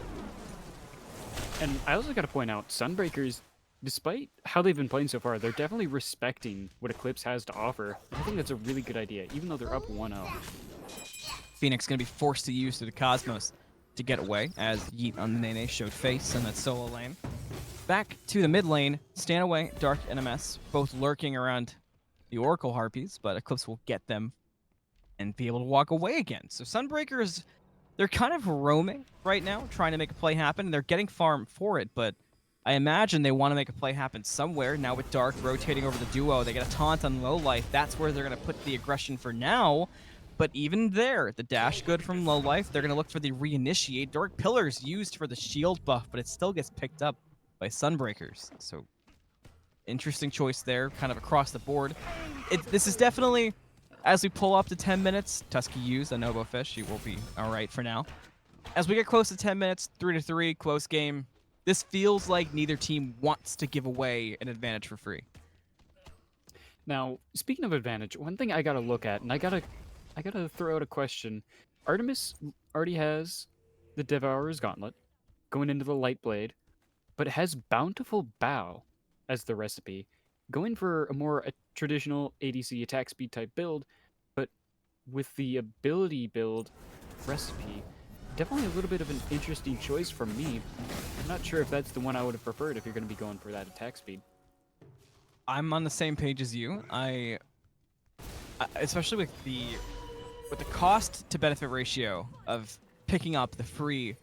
And I also got to point out, Sunbreakers, despite how they've been playing so far, they're definitely respecting what Eclipse has to offer. I think that's a really good idea, even though they're up 1-0. Phoenix going to be forced to use the Cosmos to get away, as YeetOnDaNaeNae showed face in that solo lane. Back to the mid lane, Stanaway, Darknms, both lurking around the Oracle Harpies, but Eclipse will get them and be able to walk away again. So Sunbreakers, they're kind of roaming right now, trying to make a play happen. They're getting farm for it, but I imagine they want to make a play happen somewhere. Now with Dark rotating over the duo, they get a taunt on low life. That's where they're going to put the aggression for now. But even there, the dash good from low life, they're going to look for the reinitiate. Dark Pillars used for the shield buff, but it still gets picked up by Sunbreakers. So interesting choice there, kind of across the board. This is definitely, as we pull up to 10 minutes, Tusky used a NoboFish. He will be all right for now. As we get close to 10 minutes, 3-3, close game, this feels like neither team wants to give away an advantage for free. Now, speaking of advantage, one thing I gotta look at, and I gotta throw out a question. Artemis already has the Devourer's Gauntlet going into the Light Blade, but has Bountiful Bow as the recipe, going for a more traditional ADC attack speed type build, but with the ability build recipe. Definitely a little bit of an interesting choice from me. I'm not sure if that's the one I would have preferred if you're going to be going for that attack speed. I'm on the same page as you. I especially with the cost to benefit ratio of picking up the free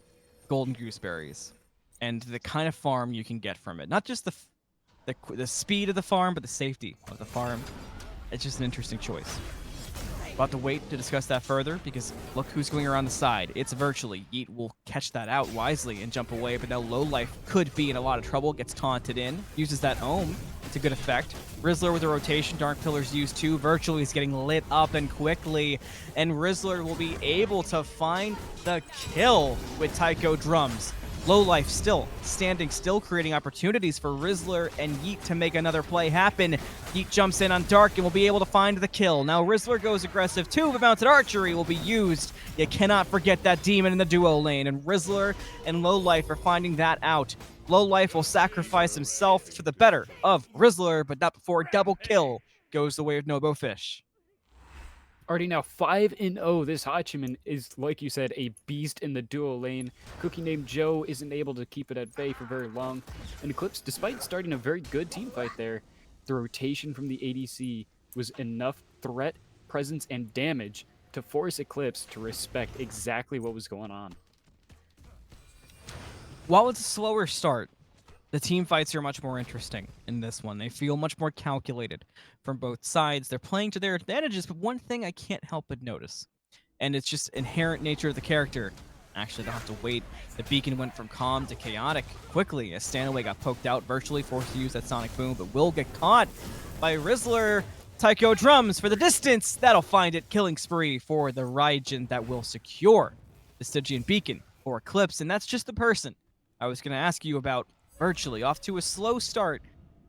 golden gooseberries and the kind of farm you can get from it. Not just the speed of the farm, but the safety of the farm. It's just an interesting choice. About to wait to discuss that further, because look who's going around the side. It's virtually. Yeet will catch that out wisely and jump away, but now low life could be in a lot of trouble. Gets taunted in, uses that ohm to good effect. Rizzler with a rotation, Dark Pillars used too. Virtually is getting lit up and quickly, and Rizzler will be able to find the kill with Taiko drums. Low life still standing still, creating opportunities for Rizzler and Yeet to make another play happen. Yeet jumps in on Dark and will be able to find the kill. Now Rizzler goes aggressive too, but mounted archery will be used. You cannot forget that demon in the duo lane, and Rizzler and Low Life are finding that out. Low Life will sacrifice himself for the better of Rizzler, but not before a double kill goes the way of NoboFish. Already now 5-0. This Hachiman is, like you said, a beast in the duo lane. CookieNamedJoe isn't able to keep it at bay for very long. And Eclipse, despite starting a very good team fight there, the rotation from the ADC was enough threat, presence, and damage to force Eclipse to respect exactly what was going on. While it's a slower start, the team fights are much more interesting in this one. They feel much more calculated from both sides. They're playing to their advantages, but one thing I can't help but notice, and it's just inherent nature of the character. Actually, they'll have to wait. The beacon went from calm to chaotic quickly as Stanaway got poked out, virtually forced to use that Sonic Boom, but will get caught by Rizzler. Tycho drums for the distance. That'll find it. Killing spree for the Raijin that will secure the Stygian beacon for Eclipse. And that's just the person I was going to ask you about virtually. Off to a slow start.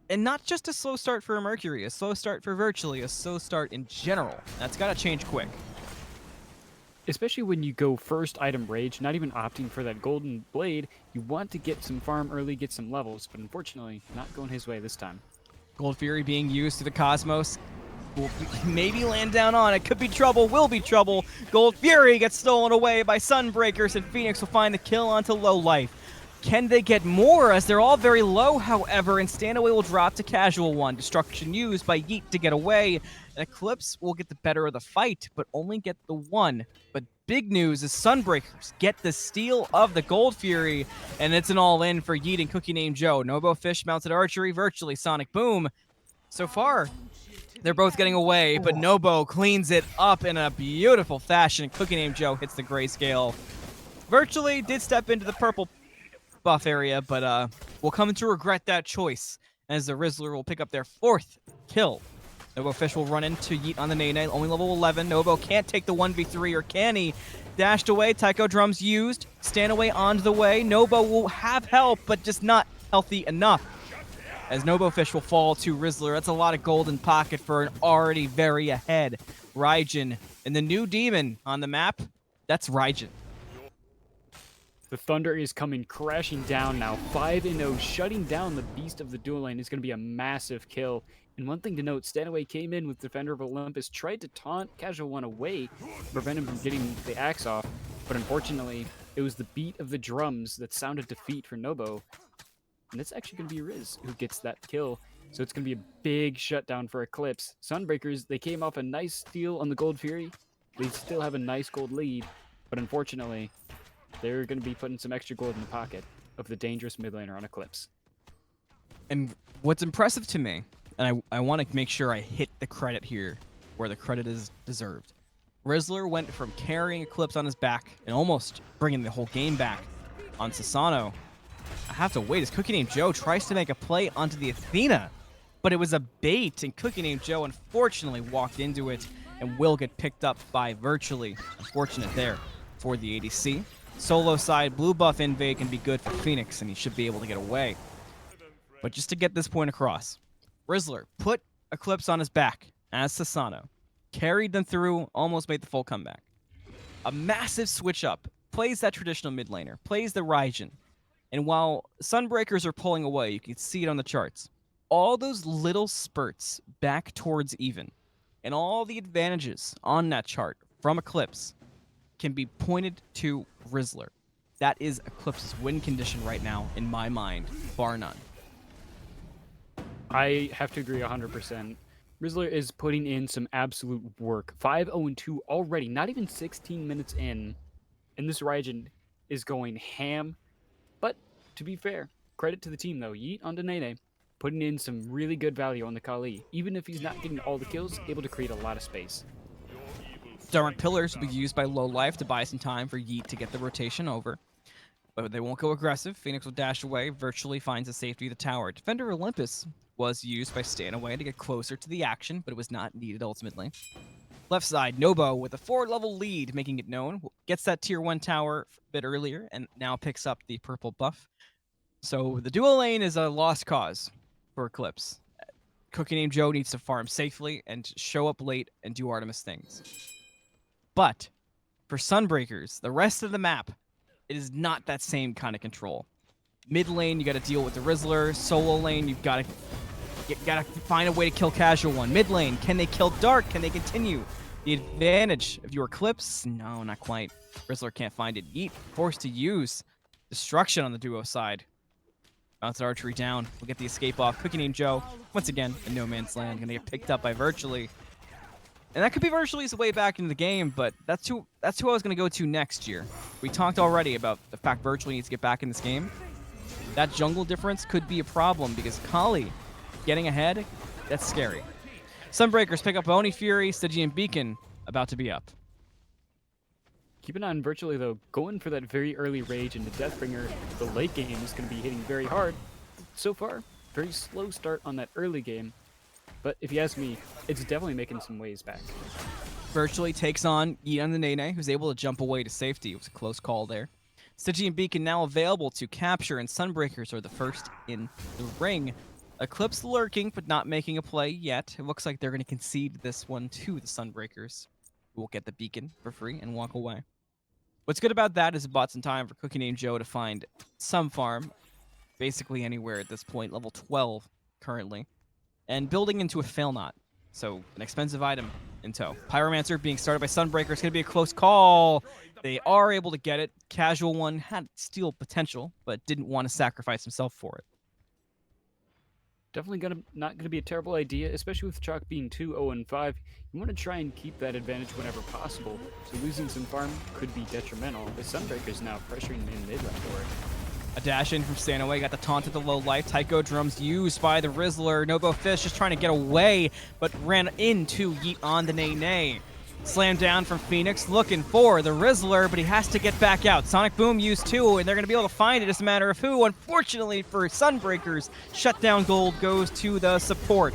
And not just a slow start for a Mercury, a slow start for virtually, a slow start in general. That's got to change quick. Especially when you go first item rage, not even opting for that golden blade, you want to get some farm early, get some levels, but unfortunately, not going his way this time. Gold Fury being used to the Cosmos. Will maybe land down on it. Could be trouble, will be trouble. Gold Fury gets stolen away by Sunbreakers, and Phoenix will find the kill onto Low Life. Can they get more, as they're all very low, however, and Stanaway will drop to TheCasualOne. Destruction used by Yeet to get away. And Eclipse will get the better of the fight, but only get the one. But big news is Sunbreakers get the steal of the Gold Fury, and it's an all-in for Yeet and ACookieNamedJoe. NoboFish mounted archery, virtually Sonic Boom. So far, they're both getting away, but Nobo cleans it up in a beautiful fashion. ACookieNamedJoe hits the grayscale. Virtually did step into the purple buff area, but will come to regret that choice, as the Rizzler will pick up their 4th kill. NoboFish will run into YeetOnDaNaeNae, only level 11. Nobo can't take the 1v3, or can he? Dashed away, Tycho drums used, Stanaway on the way. Nobo will have help, but just not healthy enough, as NoboFish will fall to Rizzler. That's a lot of gold in pocket for an already very ahead Raijin. And the new demon on the map, that's Raijin. The Thunder is coming crashing down now. 5-0, shutting down the Beast of the Dual Lane is going to be a massive kill. And one thing to note, Stanaway came in with Defender of Olympus, tried to taunt TheCasualOne away, prevent him from getting the axe off, but unfortunately, it was the beat of the drums that sounded defeat for Nobo. And it's actually going to be Riz who gets that kill. So it's going to be a big shutdown for Eclipse. Sunbreakers, they came off a nice steal on the Gold Fury. They still have a nice gold lead, but unfortunately, they're going to be putting some extra gold in the pocket of the dangerous mid laner on Eclipse. And what's impressive to me, and I want to make sure I hit the credit here where the credit is deserved. Rizzler went from carrying Eclipse on his back and almost bringing the whole game back on Sasano. I have to wait as ACookieNamedJoe tries to make a play onto the Athena, but it was a bait, and ACookieNamedJoe unfortunately walked into it and will get picked up by Virtually. Unfortunate there for the ADC. Solo side, blue buff invade can be good for Phoenix, and he should be able to get away. But just to get this point across, Rizzler put Eclipse on his back as Sasano, carried them through, almost made the full comeback. A massive switch up, plays that traditional mid laner, plays the Raijin, and while Sunbreakers are pulling away, you can see it on the charts, all those little spurts back towards even, and all the advantages on that chart from Eclipse can be pointed to Rizzler. That is Eclipse's win condition right now, in my mind, bar none. I have to agree 100%. Rizzler is putting in some absolute work. 5-0-2 already, not even 16 minutes in, and this Raijin is going ham. But to be fair, credit to the team though. YeetOnDaNaeNae putting in some really good value on the Kali. Even if he's not getting all the kills, able to create a lot of space. Dark Pillars will be used by Low Life to buy some time for Yeet to get the rotation over. But they won't go aggressive. Phoenix will dash away, Virtually finds the safety of the tower. Defender Olympus was used by Stanaway to get closer to the action, but it was not needed ultimately. Left side, Nobo with a 4-level lead, making it known. Gets that tier 1 tower a bit earlier, and now picks up the purple buff. So the dual lane is a lost cause for Eclipse. ACookieNamedJoe needs to farm safely and show up late and do Artemis things. But for Sunbreakers, the rest of the map, it is not that same kind of control. Mid lane, you got to deal with the Rizzler. Solo lane, you've got to find a way to kill TheCasualOne. Mid lane, can they kill Dark? Can they continue the advantage of your Eclipse? No, not quite. Rizzler can't find it. Yeet forced to use destruction on the duo side. Bounce archery down. We'll get the escape off. ACookieNamedJoe, once again, in no man's land, gonna get picked up by Virtually. And that could be Virtually's way back into the game, but that's who I was going to go to next year. We talked already about the fact Virtually needs to get back in this game. That jungle difference could be a problem because Kali getting ahead, that's scary. Sunbreakers pick up Bony Fury, Stygian Beacon about to be up. Keep an eye on Virtually though, going for that very early rage into Deathbringer. The late game is going to be hitting very hard. So far, very slow start on that early game. But if you ask me, it's definitely making some ways back. Virtually takes on YeetOnDaNaeNae, who's able to jump away to safety. It was a close call there. Stygian Beacon now available to capture, and Sunbreakers are the first in the ring. Eclipse lurking, but not making a play yet. It looks like they're going to concede this one to the Sunbreakers, who will get the beacon for free and walk away. What's good about that is it bought some time for ACookieNamedJoe to find some farm, basically anywhere at this point, level 12 currently, and building into a fail knot. So an expensive item in tow. Pyromancer being started by Sunbreaker. It's going to be a close call. They are able to get it. TheCasualOne had steal potential, but didn't want to sacrifice himself for it. Definitely not gonna be a terrible idea, especially with Chalk being 2-0-5. You want to try and keep that advantage whenever possible. So losing some farm could be detrimental. The Sunbreakers now pressuring in mid lane for it. A dash in from Stanaway, got the taunt at the low life. Tycho drums used by the Rizzler. NoboFish just trying to get away, but ran into YeetOnDaNaeNae. Slam down from Phoenix, looking for the Rizzler, but he has to get back out. Sonic Boom used too, and they're going to be able to find it. It's a matter of who. Unfortunately for Sunbreakers, shutdown gold goes to the support.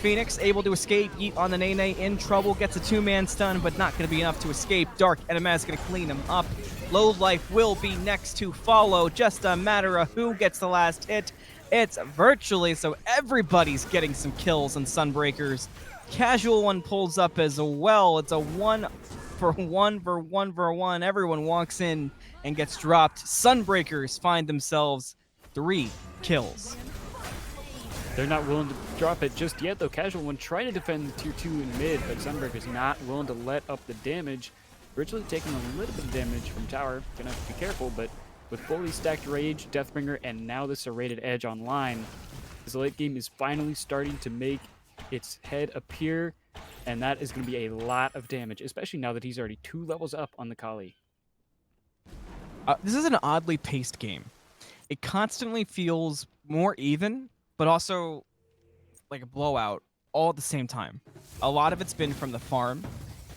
Phoenix able to escape. YeetOnDaNaeNae in trouble, gets a two-man stun, but not going to be enough to escape. Darknms going to clean him up. Low life will be next to follow. Just a matter of who gets the last hit. It's virtually, so everybody's getting some kills on Sunbreakers. TheCasualOne pulls up as well. It's a 1-for-1. Everyone walks in and gets dropped. Sunbreakers find themselves 3 kills. They're not willing to drop it just yet, though. TheCasualOne trying to defend the tier 2 in mid, but Sunbreakers not willing to let up the damage. Virtually taking a little bit of damage from tower. Gonna have to be careful, but with fully stacked Rage, Deathbringer, and now the Serrated Edge online, this late game is finally starting to make its head appear, and that is going to be a lot of damage, especially now that he's already 2 levels up on the Kali. This is an oddly paced game. It constantly feels more even, but also like a blowout all at the same time. A lot of it's been from the farm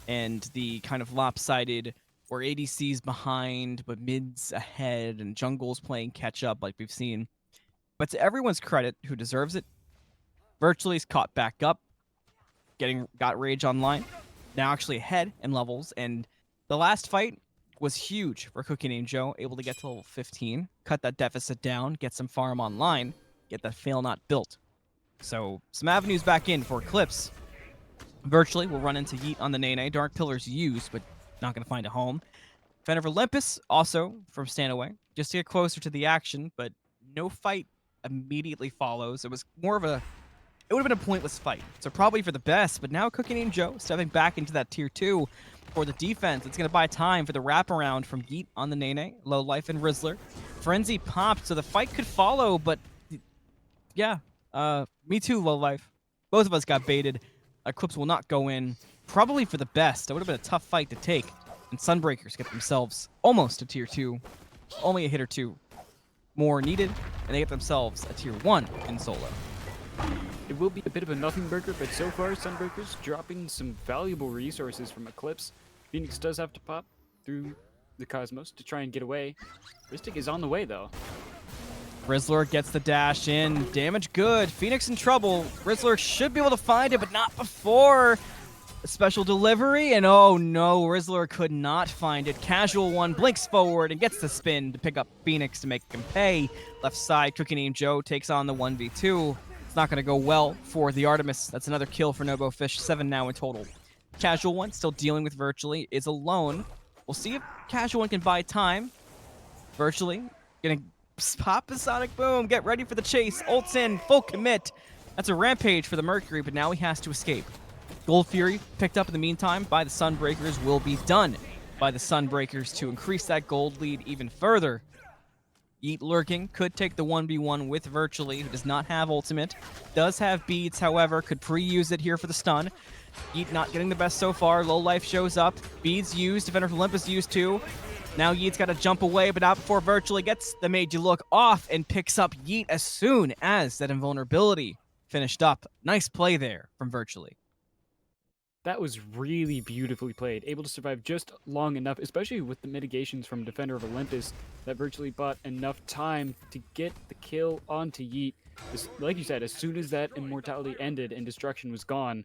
and the kind of lopsided where ADC's behind, but mid's ahead, and jungle's playing catch up like we've seen. But to everyone's credit who deserves it, Virtually's caught back up, got Rage online, now actually ahead in levels, and the last fight was huge for ACookieNamedJoe, able to get to level 15, cut that deficit down, get some farm online, get that fail not built. So some avenues back in for Eclipse. Virtually will run into YeetOnDaNaeNae. Dark Pillar's used, but not going to find a home. Defender of Olympus also from Stanaway, just to get closer to the action, but no fight immediately follows. It was more of a it would have been a pointless fight. So probably for the best, but now ACookieNamedJoe stepping back into that tier 2 for the defense. It's going to buy time for the wraparound from YeetOnDaNaeNae, Low Life, and Rizzler. Frenzy popped, so the fight could follow, but yeah, me too, Low Life. Both of us got baited. Eclipse will not go in, probably for the best. That would have been a tough fight to take. And Sunbreakers get themselves almost a tier 2. Only a hit or 2 more needed, and they get themselves a tier 1 in solo. It will be a bit of a nothing burger, but so far, Sunbreakers dropping some valuable resources from Eclipse. Phoenix does have to pop through the Cosmos to try and get away. Aurizztic is on the way, though. Rizzler gets the dash in. Damage good. Phoenix in trouble. Rizzler should be able to find it, but not before. A special delivery, and oh no, Rizzler could not find it. TheCasualOne blinks forward and gets the spin to pick up Phoenix to make him pay. Left side, ACookieNamedJoe takes on the 1v2. Not going to go well for the Artemis. That's another kill for NoboFish. 7 now in total. TheCasualOne still dealing with Virtually, is alone. We'll see if TheCasualOne can buy time. Virtually gonna pop a Sonic Boom. Get ready for the chase. Ults in, full commit. That's a rampage for the Mercury, but now he has to escape. Gold Fury picked up in the meantime by the Sunbreakers will be done by the Sunbreakers to increase that gold lead even further. Yeet lurking, could take the 1v1 with Virtually, who does not have ultimate. Does have beads, however, could pre-use it here for the stun. Yeet not getting the best so far. Low Life shows up. Beads used, Defender of Olympus used too. Now Yeet's got to jump away, but not before Virtually gets the Made You Look off and picks up Yeet as soon as that invulnerability finished up. Nice play there from Virtually. That was really beautifully played. Able to survive just long enough, especially with the mitigations from Defender of Olympus, that Virtually bought enough time to get the kill onto Yeet. Like you said, as soon as that immortality ended and destruction was gone,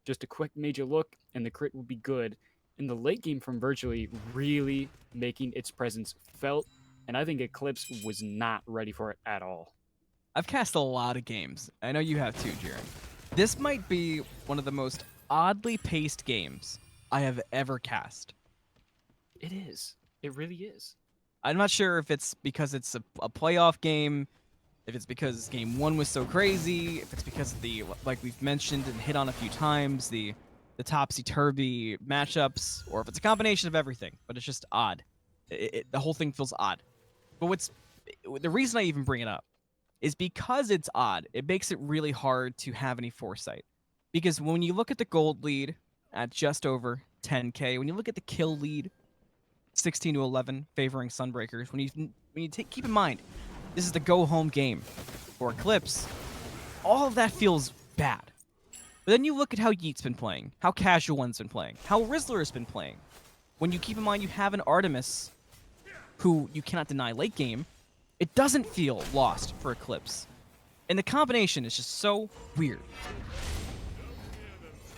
just a quick major look and the crit would be good. In the late game from Virtually really making its presence felt, and I think Eclipse was not ready for it at all. I've cast a lot of games. I know you have too, Jiren. This might be one of the most oddly paced games I have ever cast. It is. It really is. I'm not sure if it's because it's a playoff game, if it's because game 1 was so crazy, if it's because of the, like we've mentioned and hit on a few times, the topsy-turvy matchups, or if it's a combination of everything, but it's just odd. The whole thing feels odd. But the reason I even bring it up is because it's odd, it makes it really hard to have any foresight. Because when you look at the gold lead at just over 10k, when you look at the kill lead, 16 to 11, favoring Sunbreakers, keep in mind, this is the go-home game for Eclipse, all of that feels bad. But then you look at how Yeet's been playing, how TheCasualOne's been playing, how Rizzler's been playing. When you keep in mind you have an Artemis who you cannot deny late game, it doesn't feel lost for Eclipse. And the combination is just so weird.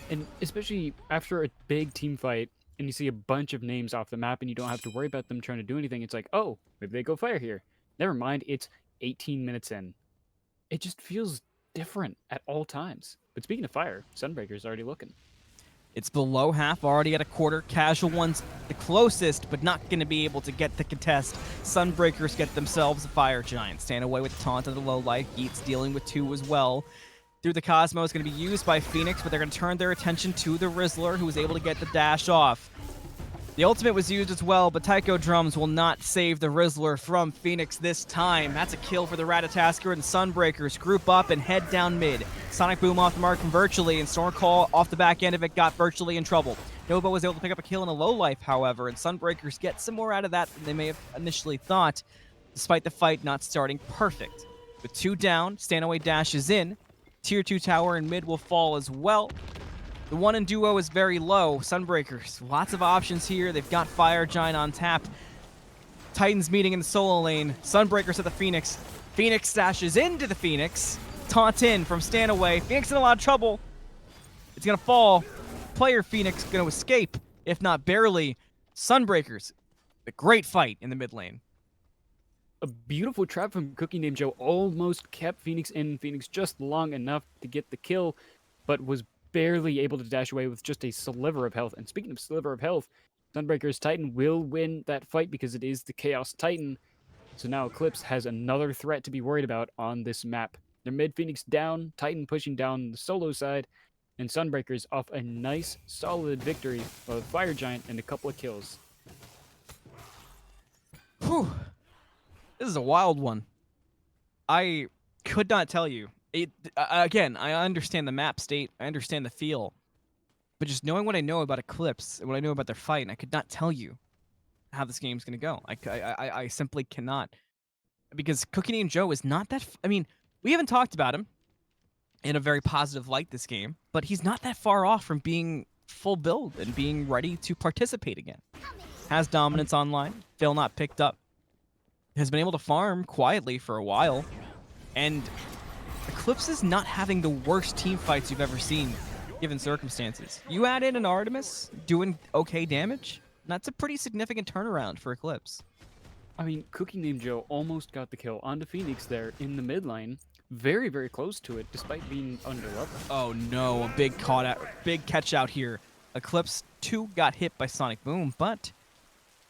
And especially after a big team fight, and you see a bunch of names off the map, and you don't have to worry about them trying to do anything, it's like, oh, maybe they go fire here. Never mind, it's 18 minutes in. It just feels different at all times. But speaking of fire, Sunbreaker's already looking. It's below half, already at a quarter. TheCasualOne's the closest, but not going to be able to get the contest. Sunbreakers get themselves a Fire Giant. Stanaway with taunt on the low life. Yeet's dealing with 2 as well. Through the Cosmo is going to be used by Phoenix, but they're going to turn their attention to the Rizzler, who was able to get the dash off. The ultimate was used as well, but TheCasualOne will not save the Rizzler from Phoenix this time. That's a kill for the Ratatasker, and Sunbreakers group up and head down mid. Sonic Boom off the mark from Virtually, and Stormcall off the back end of it got Virtually in trouble. Nobo was able to pick up a kill in a low life, however, and Sunbreakers get some more out of that than they may have initially thought, despite the fight not starting perfect. With 2 down, Stanaway dashes in. Tier 2 tower in mid will fall as well. The 1 in duo is very low. Sunbreakers, lots of options here. They've got Fire Giant on tap. Titans meeting in the solo lane. Sunbreakers at the Phoenix. Phoenix dashes into the Phoenix. Taunt in from Stanaway. Phoenix in a lot of trouble. It's going to fall. Player Phoenix going to escape, if not barely. Sunbreakers, a great fight in the mid lane. A beautiful trap from ACookieNamedJoe almost kept Phoenix in. Phoenix just long enough to get the kill, but was barely able to dash away with just a sliver of health. And speaking of sliver of health, Sunbreakers Titan will win that fight because it is the Chaos Titan. So now Eclipse has another threat to be worried about on this map. Their mid Phoenix down, Titan pushing down the solo side, and Sunbreakers off a nice, solid victory of Fire Giant and a couple of kills. Whew. This is a wild one. I could not tell you. Again, I understand the map state. I understand the feel. But just knowing what I know about Eclipse and what I know about their fight, I could not tell you how this game's going to go. I simply cannot. Because ACookieNamedJoe is not that... I mean, we haven't talked about him in a very positive light this game, but he's not that far off from being full build and being ready to participate again. Has dominance online. Fail not picked up. Has been able to farm quietly for a while. And Eclipse is not having the worst team fights you've ever seen, given circumstances. You add in an Artemis doing okay damage, that's a pretty significant turnaround for Eclipse. I mean, ACookieNamedJoe almost got the kill onto Phoenix there in the mid lane. Very, very close to it, despite being under level. Oh no, a big catch out here. Eclipse 2 got hit by Sonic Boom, but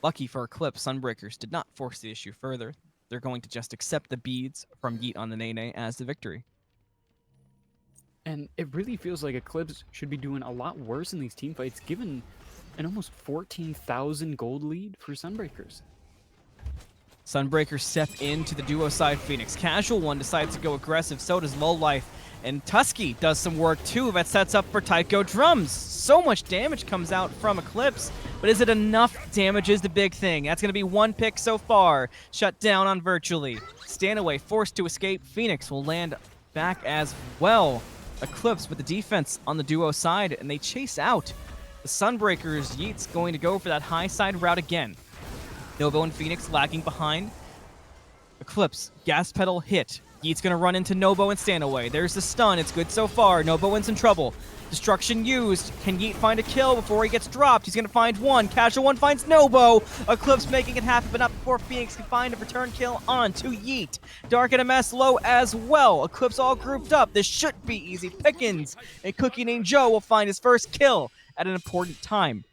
lucky for Eclipse, Sunbreakers did not force the issue further. They're going to just accept the beads from YeetOnDaNaeNae as the victory. And it really feels like Eclipse should be doing a lot worse in these team fights, given an almost 14,000 gold lead for Sunbreakers. Sunbreakers step into the duo side Phoenix. TheCasualOne decides to go aggressive, so does Lowlife. And Tusky does some work too that sets up for TheCasualOne. So much damage comes out from Eclipse, but is it enough damage is the big thing. That's going to be 1 pick so far. Shut down on Virtually. Stanaway forced to escape. Phoenix will land back as well. Eclipse with the defense on the duo side, and they chase out the Sunbreakers. Yeet's going to go for that high side route again. Nobo and Phoenix lagging behind. Eclipse, gas pedal hit. Yeet's gonna run into Nobo and Stanaway. There's the stun. It's good so far. Nobo's in trouble. Destruction used. Can Yeet find a kill before he gets dropped? He's gonna find one. TheCasualOne finds Nobo. Eclipse making it happen, but not before Phoenix can find a return kill onto Yeet. Darknms low as well. Eclipse all grouped up. This should be easy pickings. And ACookieNamedJoe will find his first kill at an important time.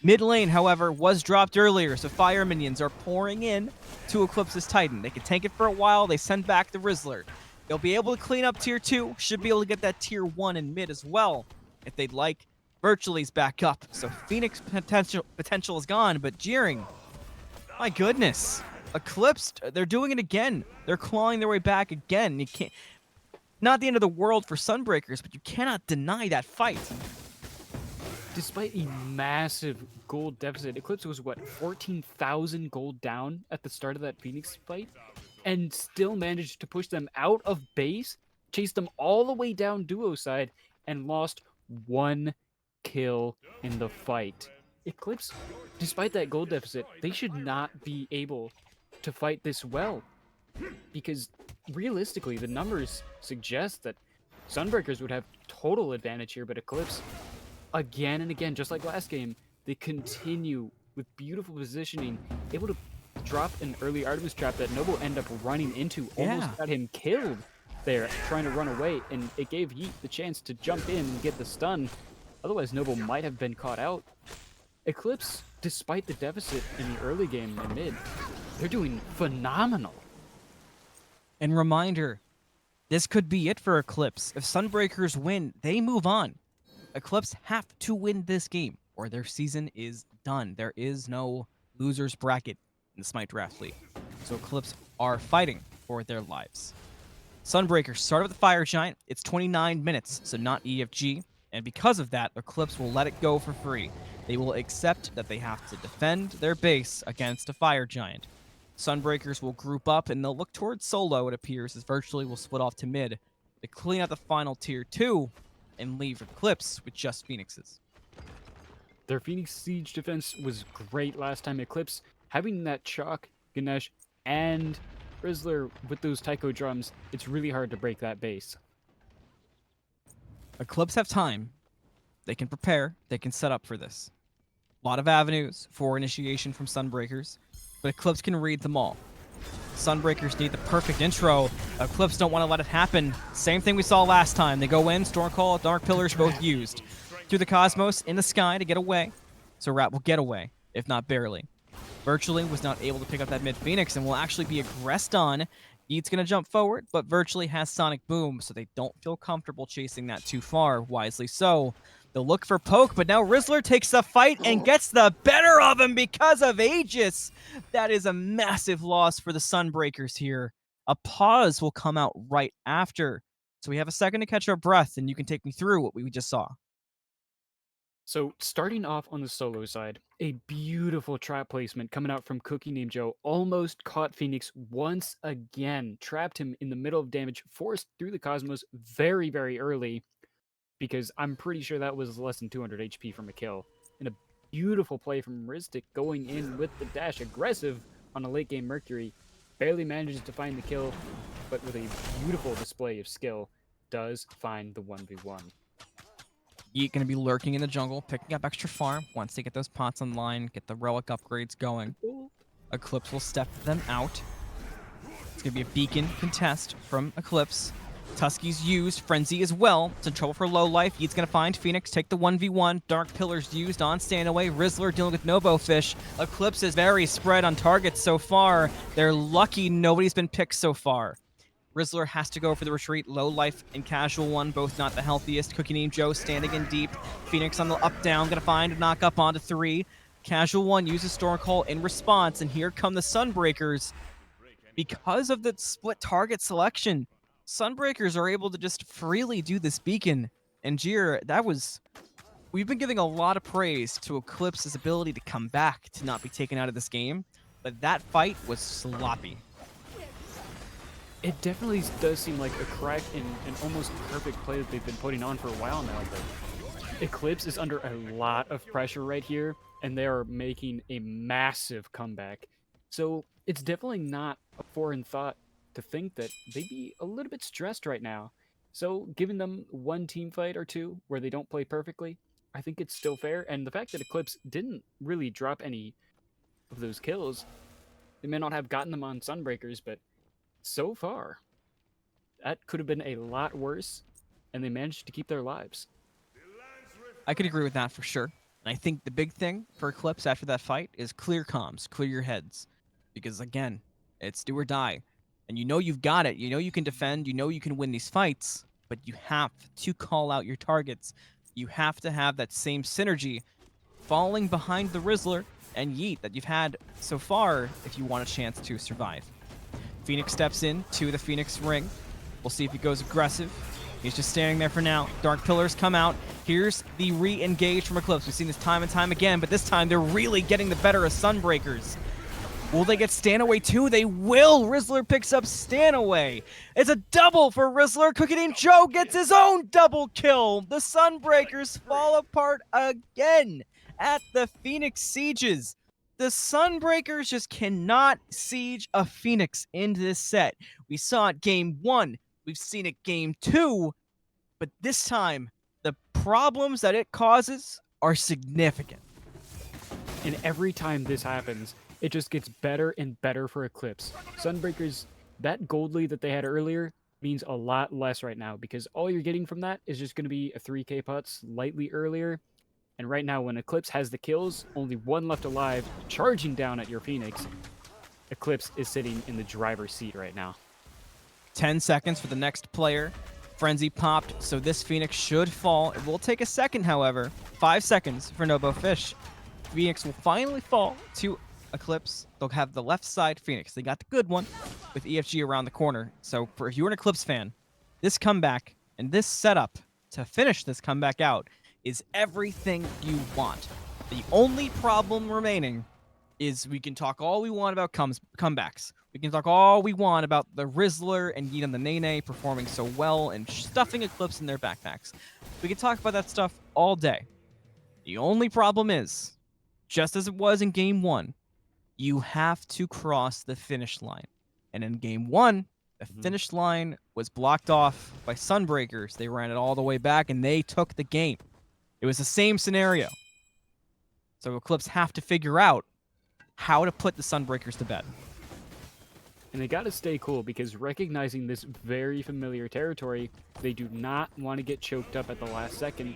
Mid lane, however, was dropped earlier, so fire minions are pouring in to Eclipse's Titan. They can tank it for a while. They send back the Rizzler. They'll be able to clean up tier 2. Should be able to get that tier 1 in mid as well, if they'd like. Virtually's back up, so Phoenix potential is gone, but Jeering, my goodness. Eclipse, they're doing it again. They're clawing their way back again. You can't, not the end of the world for Sunbreakers, but you cannot deny that fight. Despite a massive gold deficit, Eclipse was, what, 14,000 gold down at the start of that Phoenix fight? And still managed to push them out of base, chased them all the way down duo side, and lost 1 kill in the fight. Eclipse, despite that gold deficit, they should not be able to fight this well. Because realistically, the numbers suggest that Sunbreakers would have total advantage here, but Eclipse, again and again, just like last game, they continue with beautiful positioning, able to drop an early Artemis trap that Nobo ended up running into, almost got him killed there, trying to run away, and it gave Yeet the chance to jump in and get the stun. Otherwise, Nobo might have been caught out. Eclipse, despite the deficit in the early game in mid, they're doing phenomenal. And reminder, this could be it for Eclipse. If Sunbreakers win, they move on. Eclipse have to win this game, or their season is done. There is no loser's bracket in the Smite Draft League. So Eclipse are fighting for their lives. Sunbreakers started with the Fire Giant. It's 29 minutes, so not EFG. And because of that, Eclipse will let it go for free. They will accept that they have to defend their base against a Fire Giant. Sunbreakers will group up, and they'll look towards solo, it appears, as Virtually will split off to mid. They clean out the final tier 2, and leave Eclipse with just Phoenixes. Their Phoenix Siege defense was great last time. Eclipse, having that Chalk, Ganesh, and Rizzler with those Taiko drums, it's really hard to break that base. Eclipse have time. They can prepare. They can set up for this. A lot of avenues for initiation from Sunbreakers, but Eclipse can read them all. Sunbreakers need the perfect intro. Eclipse don't want to let it happen. Same thing we saw last time. They go in, Stormcall, Dark Pillars both used. Through the Cosmos in the sky to get away. So Rat will get away, if not barely. Virtually was not able to pick up that mid Phoenix and will actually be aggressed on. Yeet's going to jump forward, but Virtually has Sonic Boom, so they don't feel comfortable chasing that too far, wisely so. They'll look for poke, but now Rizzler takes the fight and gets the better of him because of Aegis. That is a massive loss for the Sunbreakers here. A pause will come out right after. So we have a second to catch our breath, and you can take me through what we just saw. So starting off on the solo side, a beautiful trap placement coming out from ACookieNamedJoe almost caught Phoenix once again, trapped him in the middle of damage, forced through the Cosmos very, very early, because I'm pretty sure that was less than 200 HP from a kill. And a beautiful play from Aurizztic going in with the dash, aggressive on a late game Mercury, barely manages to find the kill, but with a beautiful display of skill, does find the 1v1. Yeet going to be lurking in the jungle, picking up extra farm once they get those pots online, get the relic upgrades going. Eclipse will step them out. It's going to be a beacon contest from Eclipse. Tusky's used, Frenzy as well. It's in trouble for low life. Yeet's going to find Phoenix, take the 1v1. Dark Pillars used on Stanaway. Rizzler dealing with NoboFish. Eclipse is very spread on targets so far. They're lucky nobody's been picked so far. Rizzler has to go for the retreat. Low life and TheCasualOne, both not the healthiest. ACookieNamedJoe standing in deep. Phoenix on the up-down, going to find a knock up onto 3. TheCasualOne uses Stormcall in response, and here come the Sunbreakers. Because of the split target selection, Sunbreakers are able to just freely do this beacon. And Jeer, that was... We've been giving a lot of praise to Eclipse's ability to come back, to not be taken out of this game, but that fight was sloppy. It definitely does seem like a crack in an almost perfect play that they've been putting on for a while now, but Eclipse is under a lot of pressure right here, and they are making a massive comeback. So it's definitely not a foreign thought to think that they'd be a little bit stressed right now. So giving them one team fight or two where they don't play perfectly, I think it's still fair. And the fact that Eclipse didn't really drop any of those kills, they may not have gotten them on Sunbreakers, but so far, that could have been a lot worse, and they managed to keep their lives. I could agree with that for sure. And I think the big thing for Eclipse after that fight is clear comms, clear your heads. Because again, it's do or die. And you know you've got it. You know you can defend. You know you can win these fights. But you have to call out your targets. You have to have that same synergy falling behind the Rizzler and Yeet that you've had so far if you want a chance to survive. Phoenix steps in to the Phoenix ring. We'll see if he goes aggressive. He's just standing there for now. Dark Pillars come out. Here's the re-engage from Eclipse. We've seen this time and time again, but this time they're really getting the better of Sunbreakers. Will they get Stanaway too? They will! Rizzler picks up Stanaway. It's a double for Rizzler. ACookieNamedJoe gets his own double kill. The Sunbreakers fall apart again at the Phoenix Sieges. The Sunbreakers just cannot siege a Phoenix into this set. We saw it game 1. We've seen it game 2. But this time, the problems that it causes are significant. And every time this happens, it just gets better and better for Eclipse. Sunbreakers, that gold lead that they had earlier means a lot less right now because all you're getting from that is just going to be a 3k putt slightly earlier. And right now, when Eclipse has the kills, only one left alive, charging down at your Phoenix, Eclipse is sitting in the driver's seat right now. 10 seconds for the next player. Frenzy popped, so this Phoenix should fall. It will take a second, however. 5 seconds for NoboFish. Phoenix will finally fall to Eclipse. They'll have the left side Phoenix. They got the good one with EFG around the corner. So if you're an Eclipse fan, this comeback and this setup to finish this comeback out is everything you want. The only problem remaining is we can talk all we want about comebacks. We can talk all we want about the Rizzler and YeetOnDaNaeNae performing so well and stuffing Eclipse in their backpacks. We can talk about that stuff all day. The only problem is, just as it was in game 1, you have to cross the finish line. And in game 1, the finish line was blocked off by Sunbreakers. They ran it all the way back and they took the game. It was the same scenario. So Eclipse have to figure out how to put the Sunbreakers to bed. And they got to stay cool because recognizing this very familiar territory, they do not want to get choked up at the last second,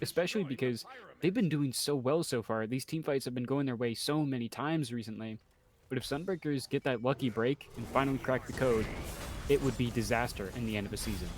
especially because they've been doing so well so far. These team fights have been going their way so many times recently. But if Sunbreakers get that lucky break and finally crack the code, it would be disaster in the end of a season.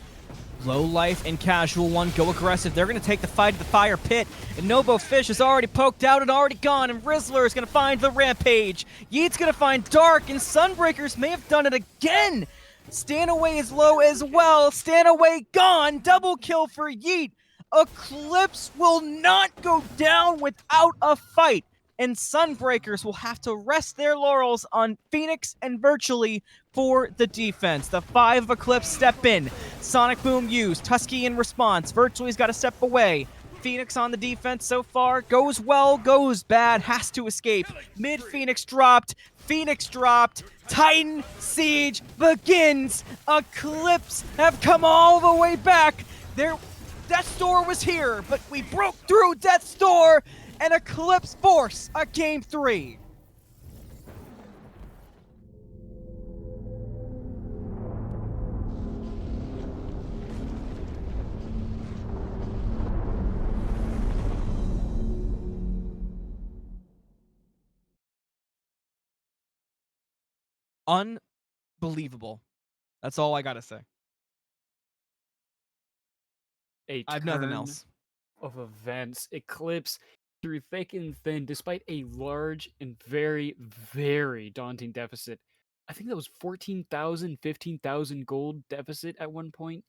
Low Life and TheCasualOne go aggressive. They're going to take the fight to the fire pit. And NoboFish is already poked out and already gone. And Rizzler is going to find the Rampage. Yeet's going to find Dark. And Sunbreakers may have done it again. Stanaway is low as well. Stanaway gone. Double kill for Yeet. Eclipse will not go down without a fight. And Sunbreakers will have to rest their laurels on Phoenix and Virtually for the defense. The 5 of Eclipse step in. Sonic Boom used. Tusky in response. Virtually's got to step away. Phoenix on the defense so far. Goes well, goes bad. Has to escape. Mid Phoenix dropped. Phoenix dropped. Titan Siege begins. Eclipse have come all the way back. Death's Door was here, but we broke through Death's Door. And Eclipse force a game 3. Unbelievable. That's all I gotta say. I've nothing else. Of events, Eclipse through thick and thin, despite a large and very, very daunting deficit. I think that was 14,000, 15,000 gold deficit at one point.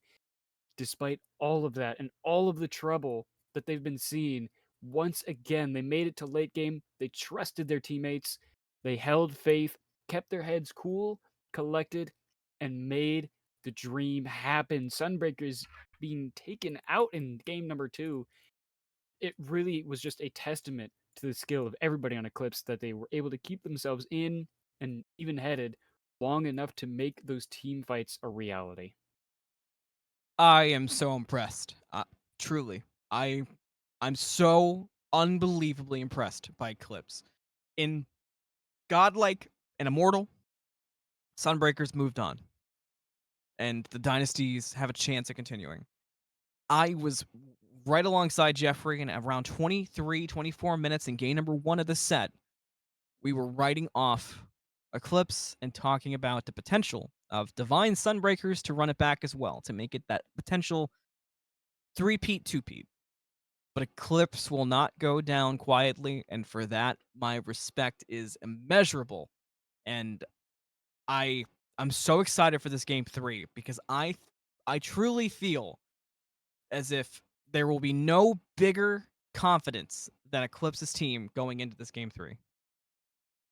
Despite all of that and all of the trouble that they've been seeing, once again, they made it to late game. They trusted their teammates. They held faith, kept their heads cool, collected, and made the dream happen. Sunbreakers being taken out in game number 2. It really was just a testament to the skill of everybody on Eclipse that they were able to keep themselves in and even-headed long enough to make those team fights a reality. I am so impressed. Truly. I'm so unbelievably impressed by Eclipse. In Godlike and Immortal, Sunbreakers moved on. And the dynasties have a chance at continuing. I was right alongside Jeffrey, and around 23, 24 minutes in game number 1 of the set, we were writing off Eclipse and talking about the potential of Divine Sunbreakers to run it back as well, to make it that potential 3-peat, 2-peat. But Eclipse will not go down quietly, and for that, my respect is immeasurable. And I'm so excited for this game 3 because I truly feel as if there will be no bigger confidence than Eclipse's team going into this game 3.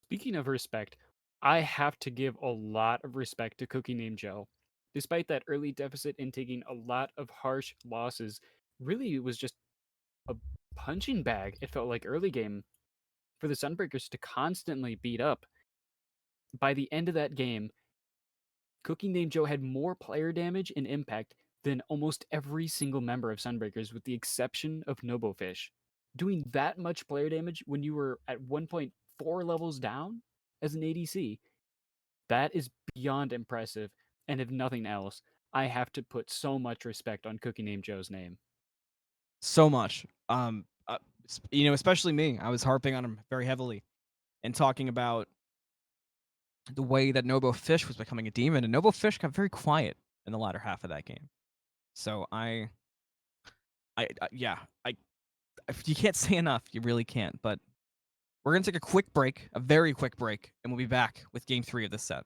Speaking of respect, I have to give a lot of respect to ACookieNamedJoe. Despite that early deficit and taking a lot of harsh losses, really it was just a punching bag, it felt like early game, for the Sunbreakers to constantly beat up. By the end of that game, ACookieNamedJoe had more player damage and impact than almost every single member of Sunbreakers, with the exception of NoboFish. Doing that much player damage when you were at 1.4 levels down as an ADC, that is beyond impressive. And if nothing else, I have to put so much respect on ACookieNamedJoe's name. So much. Especially me. I was harping on him very heavily and talking about the way that NoboFish was becoming a demon, and NoboFish got very quiet in the latter half of that game. So yeah, you can't say enough. You really can't. But we're gonna take a quick break, a very quick break, and we'll be back with game 3 of this set.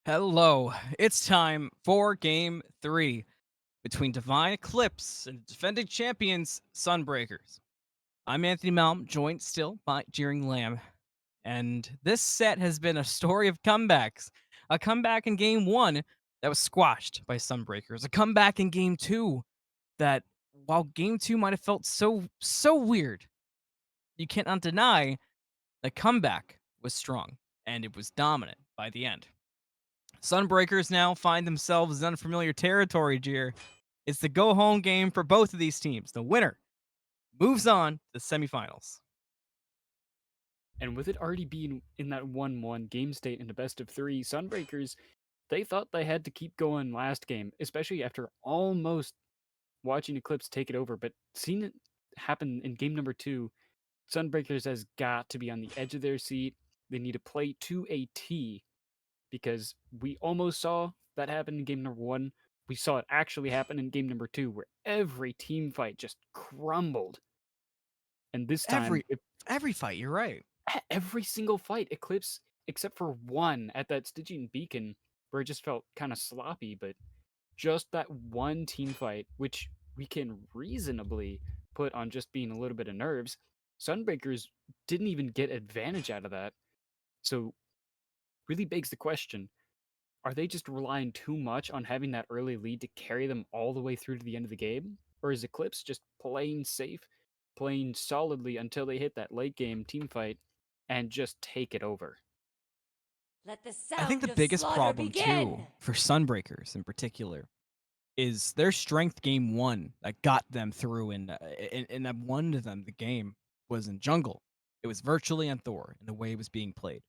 Hello, it's time for game 3 between Divine Eclipse and defending champions Sunbreakers. I'm AnthonyMalum, joined still by JeeringLamb, and this set has been a story of comebacks. A comeback in game 1 that was squashed by Sunbreakers. A comeback in game 2 that, while game 2 might have felt so weird, you cannot deny the comeback was strong and it was dominant by the end. Sunbreakers now find themselves in unfamiliar territory, Jeer. It's the go-home game for both of these teams. The winner moves on to the semifinals. And with it already being in that 1-1 game state in the best of 3, Sunbreakers, they thought they had to keep going last game, especially after almost watching Eclipse take it over. But seeing it happen in game number 2, Sunbreakers has got to be on the edge of their seat. They need to play to a T, because we almost saw that happen in game number 1. We saw it actually happen in game number 2, where every team fight just crumbled. And this time, Every fight, you're right. every single fight, Eclipse, except for one at that Stygian Beacon, where it just felt kind of sloppy, but just that one team fight, which we can reasonably put on just being a little bit of nerves, Sunbreakers didn't even get advantage out of that. So, really begs the question, are they just relying too much on having that early lead to carry them all the way through to the end of the game? Or is Eclipse just playing safe, playing solidly until they hit that late game team fight and just take it over? Let the I think sound the of biggest slaughter problem begin. too for Sunbreakers in particular is their strength game 1 that got them through and that won them the game was in jungle. It was virtually on Thor and the way it was being played.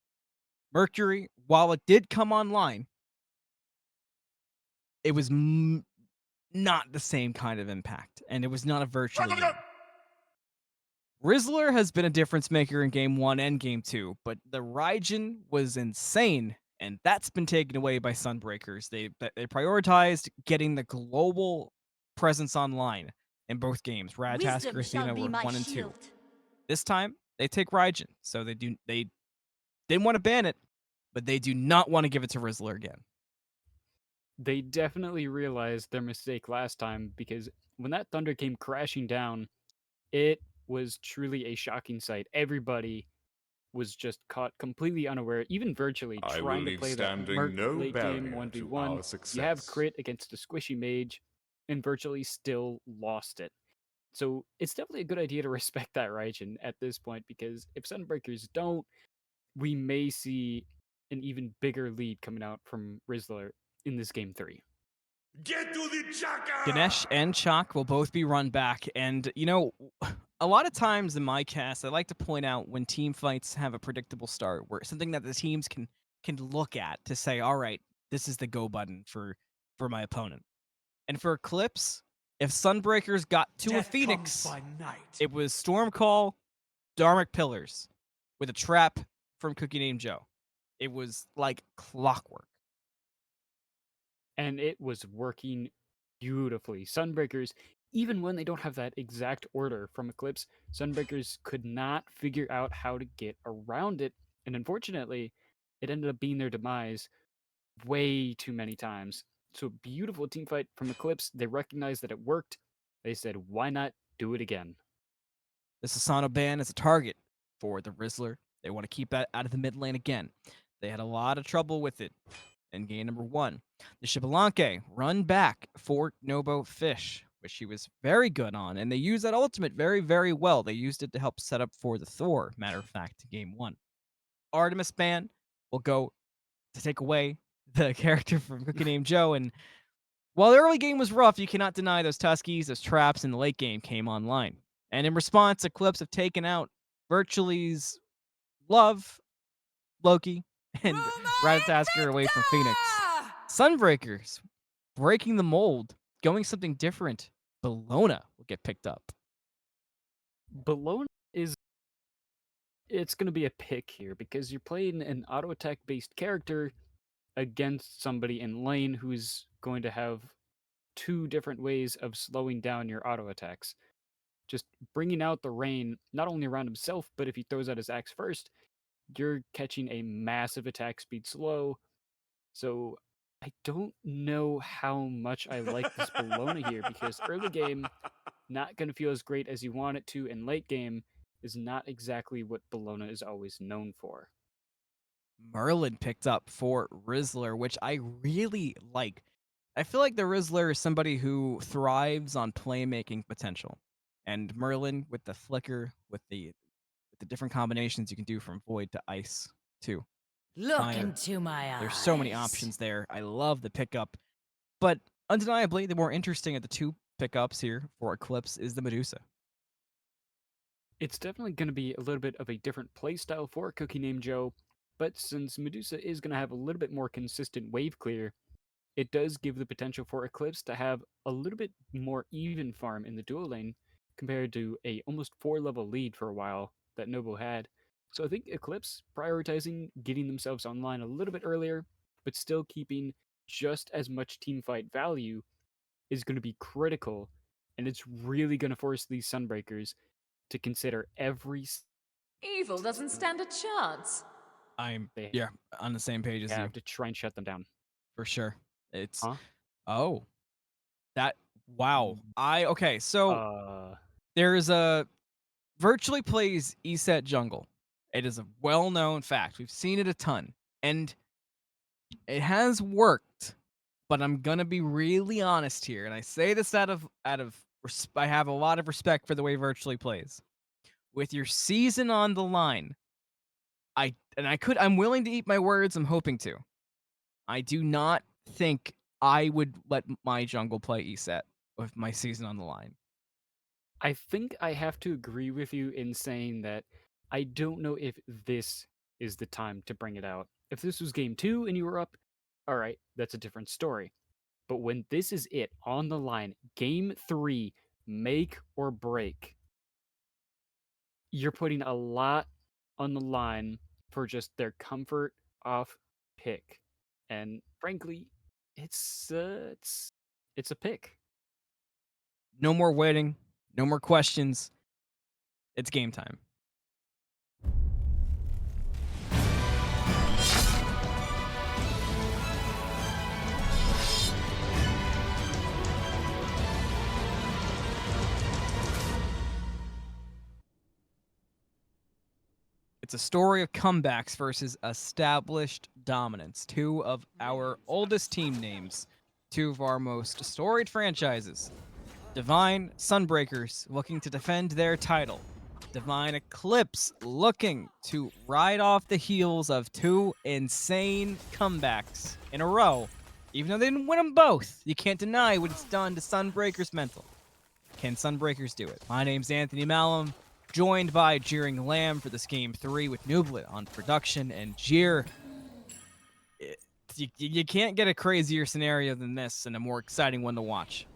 Mercury, while it did come online, it was not the same kind of impact, and it was not a virtually game. Rizzler has been a difference maker in game 1 and game 2, but the Raijin was insane, and that's been taken away by Sunbreakers. They prioritized getting the global presence online in both games. Radtasker Wisdom shall Athena be were my 1 and 2. shield. This time, they take Raijin, so they didn't want to ban it, but they do not want to give it to Rizzler again. They definitely realized their mistake last time, because when that thunder came crashing down, it was truly a shocking sight. Everybody was just caught completely unaware, even virtually, I will trying to leave play that standing no late game barrier to 1v1. our You success. have crit against a squishy mage, and virtually still lost it. So it's definitely a good idea to respect that Raijin at this point, because if Sunbreakers don't, we may see an even bigger lead coming out from Rizzler in this game 3. Get to the Chaka! Ganesh and Chak will both be run back. And, you know, a lot of times in my cast, I like to point out when team fights have a predictable start, where something that the teams can look at to say, all right, this is the go button for my opponent. And for Eclipse, if Sunbreakers got to Death a Phoenix, comes by night. it was Stormcall, Dharmic Pillars, with a trap from ACookieNamedJoe. It was like clockwork. And it was working beautifully. Sunbreakers, even when they don't have that exact order from Eclipse, Sunbreakers could not figure out how to get around it. And unfortunately, it ended up being their demise way too many times. So, beautiful team fight from Eclipse. They recognized that it worked. They said, why not do it again? The Sasano ban is a target for the Rizzler. They want to keep that out of the mid lane again. They had a lot of trouble with it in game number 1. The Shibalanke run back for NoboFish, which he was very good on, and they used that ultimate very, very well. They used it to help set up for the Thor, matter of fact, in game 1. Artemis ban will go to take away the character from ACookieNamedJoe, and while the early game was rough, you cannot deny those Tuskies, those traps in the late game came online. And in response, Eclipse have taken out Virtually's Love, Loki, and Ratatasker away from Phoenix. Sunbreakers breaking the mold, going something different. Bellona will get picked up. Bellona it's going to be a pick here, because you're playing an auto attack based character against somebody in lane who's going to have 2 different ways of slowing down your auto attacks. Just bringing out the rain, not only around himself, but if he throws out his axe first, you're catching a massive attack speed slow. So I don't know how much I like this Bellona here, because early game, not going to feel as great as you want it to, and late game is not exactly what Bellona is always known for. Merlin picked up for Rizzler, which I really like. I feel like the Rizzler is somebody who thrives on playmaking potential. And Merlin with the flicker, with the different combinations you can do from Void to Ice too. Look Fire. into my eyes. There's so many options there. I love the pickup. But undeniably, the more interesting of the two pickups here for Eclipse is the Medusa. It's definitely going to be a little bit of a different playstyle for ACookieNamedJoe, but since Medusa is going to have a little bit more consistent wave clear, it does give the potential for Eclipse to have a little bit more even farm in the dual lane compared to a almost 4-level lead for a while that Nobo had. So I think Eclipse prioritizing getting themselves online a little bit earlier, but still keeping just as much teamfight value is going to be critical, and it's really going to force these Sunbreakers to consider every Evil doesn't stand a chance. I'm they on the same page as you have to try and shut them down. for sure. It's Huh? oh that wow. Okay. So there is a virtually plays ESET jungle. It is a well-known fact. We've seen it a ton, and it has worked. But I'm gonna be really honest here, and I say this out of I have a lot of respect for the way virtually plays. With your season on the line, I'm willing to eat my words. I'm hoping to. I do not think I would let my jungle play ESET with my season on the line. I think I have to agree with you in saying that I don't know if this is the time to bring it out. If this was game 2 and you were up, all right, that's a different story. But when this is it on the line, game 3, make or break, you're putting a lot on the line for just their comfort off pick. And frankly, it's a pick. No more waiting. No more questions. It's game time. It's a story of comebacks versus established dominance. Two of our oldest team names. Two of our most storied franchises. Divine Sunbreakers looking to defend their title. Divine Eclipse looking to ride off the heels of two insane comebacks in a row. Even though they didn't win them both, you can't deny what it's done to Sunbreakers mental. Can Sunbreakers do it? My name's AnthonyMalum, joined by JeeringLamb for this game 3 with NoboFish on production. And Jeer, you can't get a crazier scenario than this and a more exciting one to watch.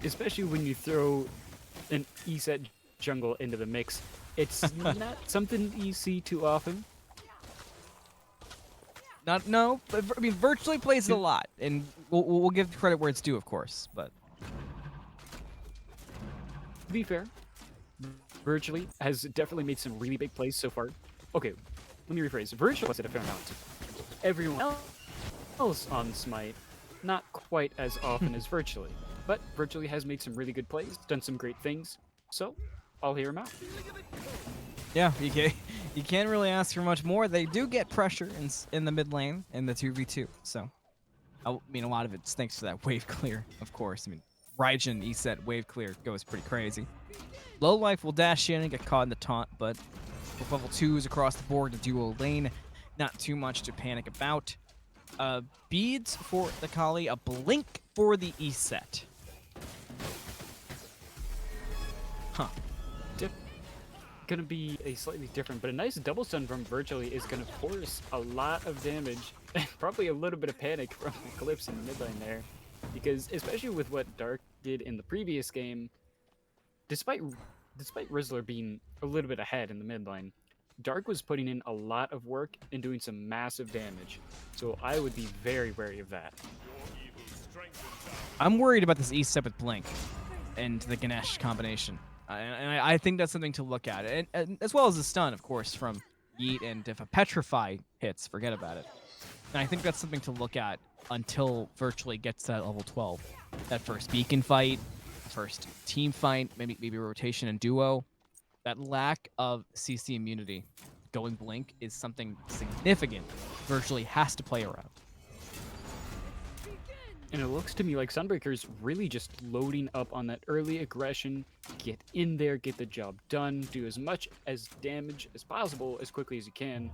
Especially when you throw an ESET jungle into the mix. It's not something you see too often. But I mean, virtually plays it a lot, and we'll give credit where it's due, of course. But To be fair, virtually has definitely made some really big plays so far. Okay, let me rephrase. Virtually has it a fair amount. Everyone else on Smite, not quite as often as virtually, but virtually has made some really good plays, done some great things. So I'll hear him out. yeah, you can't really ask for much more. They do get pressure in the mid lane in the 2v2, so I mean a lot of it's thanks to that wave clear, of course. I mean, Raijin ESET wave clear goes pretty crazy. Low Life will dash in and get caught in the taunt, but with level 2s across the board, the duo lane, not too much to panic about. Beads for the Kali, a blink for the ESET. Huh. Gonna be a slightly different, but a nice double stun from virtually is gonna force a lot of damage and probably a little bit of panic from Eclipse in the mid lane there, because especially with what Dark did in the previous game, despite Rizzler being a little bit ahead in the mid lane, Dark was putting in a lot of work and doing some massive damage, so I would be very wary of that. I'm worried about this ESET with Blink and the Ganesh combination. And I think that's something to look at. And as well as the stun, of course, from Yeet, and if a Petrify hits, forget about it. And I think that's something to look at until virtually gets to that level 12. That first beacon fight, first team fight, maybe rotation and duo. That lack of CC immunity going Blink is something significant virtually has to play around. And it looks to me like Sunbreakers really just loading up on that early aggression, get in there, get the job done, do as much as damage as possible as quickly as you can.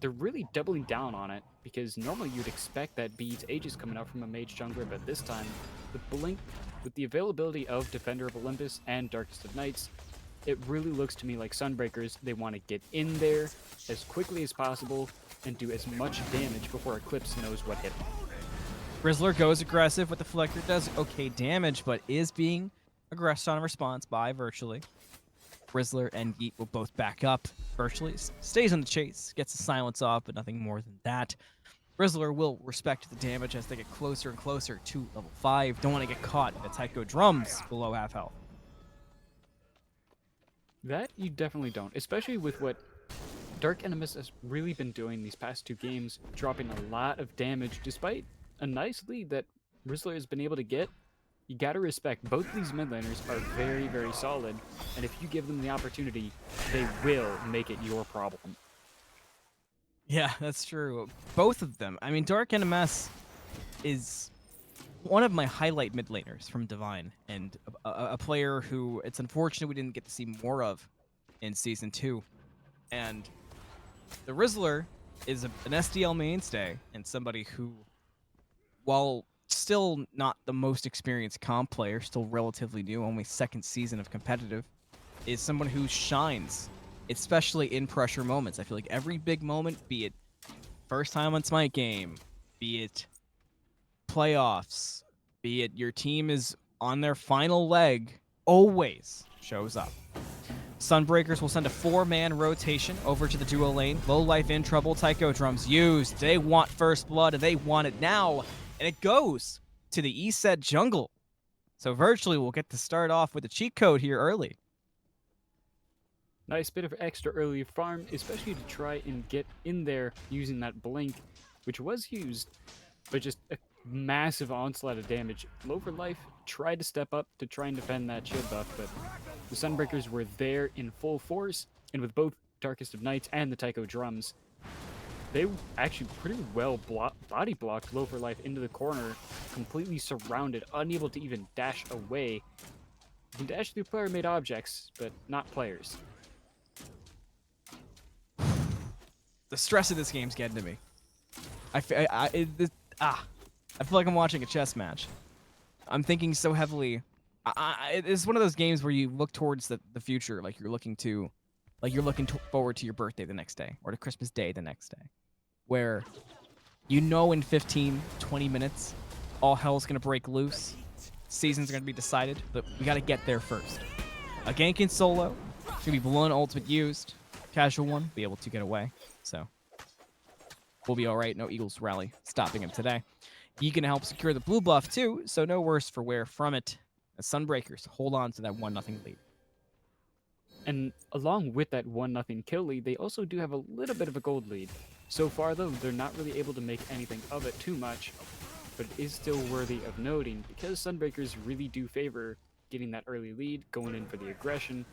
they're really doubling down on it, because normally you'd expect that Beads Aegis coming out from a mage jungler, but this time, the Blink, with the availability of Defender of Olympus and Darkest of Nights, it really looks to me like Sunbreakers, they want to get in there as quickly as possible and do as much damage before Eclipse knows what hit him. Rizzler goes aggressive with the Flicker, does okay damage, but is being aggressed on response by Virtually. Rizzler and Yeet will both back up. Virtually stays on the chase, gets the silence off, but nothing more than that. Rizzler will respect the damage as they get closer and closer to level 5. Don't want to get caught in the Tycho drums below half health. That you definitely don't, especially with what Darknms has really been doing these past 2 games, dropping a lot of damage despite a nice lead that Rizzler has been able to get. You gotta respect, both of these mid laners are very, very solid, and if you give them the opportunity, they will make it your problem. Yeah, that's true. Both of them. I mean, Darknms is one of my highlight mid laners from Divine, and a player who it's unfortunate we didn't get to see more of in Season 2. And the Rizzler is an SDL mainstay, and somebody who, while still not the most experienced comp player, still relatively new, only 2nd season of competitive, is someone who shines, especially in pressure moments. I feel like every big moment, be it first time on Smite game, be it playoffs, be it your team is on their final leg, always shows up. Sunbreakers will send a 4-man rotation over to the duo lane. Low life in trouble, Tycho drums used. They want first blood, and they want it now. And it goes to the ESET jungle. So Virtually we'll get to start off with a cheat code here early. Nice bit of extra early farm, especially to try and get in there using that Blink, which was used, but just a massive onslaught of damage. Low for Life tried to step up to try and defend that shield buff, but the Sunbreakers were there in full force, and with both Darkest of Nights and the Tycho drums, they actually pretty well body blocked Low for Life into the corner, completely surrounded, unable to even dash away. You can dash through player-made objects, but not players. The stress of this game's getting to me. I feel like I'm watching a chess match. I'm thinking so heavily. It's one of those games where you look towards the future, like you're looking forward to your birthday the next day, or to Christmas Day the next day, where you know in 15, 20 minutes, all hell's gonna break loose, season's gonna be decided, but we gotta get there first. A gank in solo, it's gonna be Blown ultimate used, TheCasualOne, be able to get away, so we'll be alright, no Eagles rally stopping him today. He can help secure the blue buff too, so no worse for wear from it. The Sunbreakers hold on to that 1-0 lead. And along with that 1-0 kill lead, they also do have a little bit of a gold lead. So far though, they're not really able to make anything of it too much, but it is still worthy of noting because Sunbreakers really do favor getting that early lead, going in for the aggression.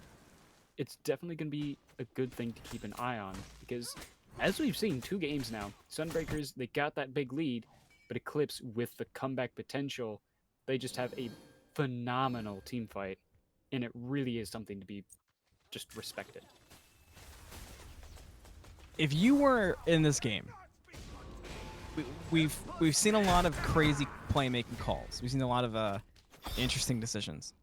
It's definitely going to be a good thing to keep an eye on, because as we've seen 2 games now, Sunbreakers, they got that big lead, but Eclipse, with the comeback potential, they just have a phenomenal team fight, and it really is something to be just respected. If you were in this game, we've seen a lot of crazy playmaking calls. We've seen a lot of interesting decisions.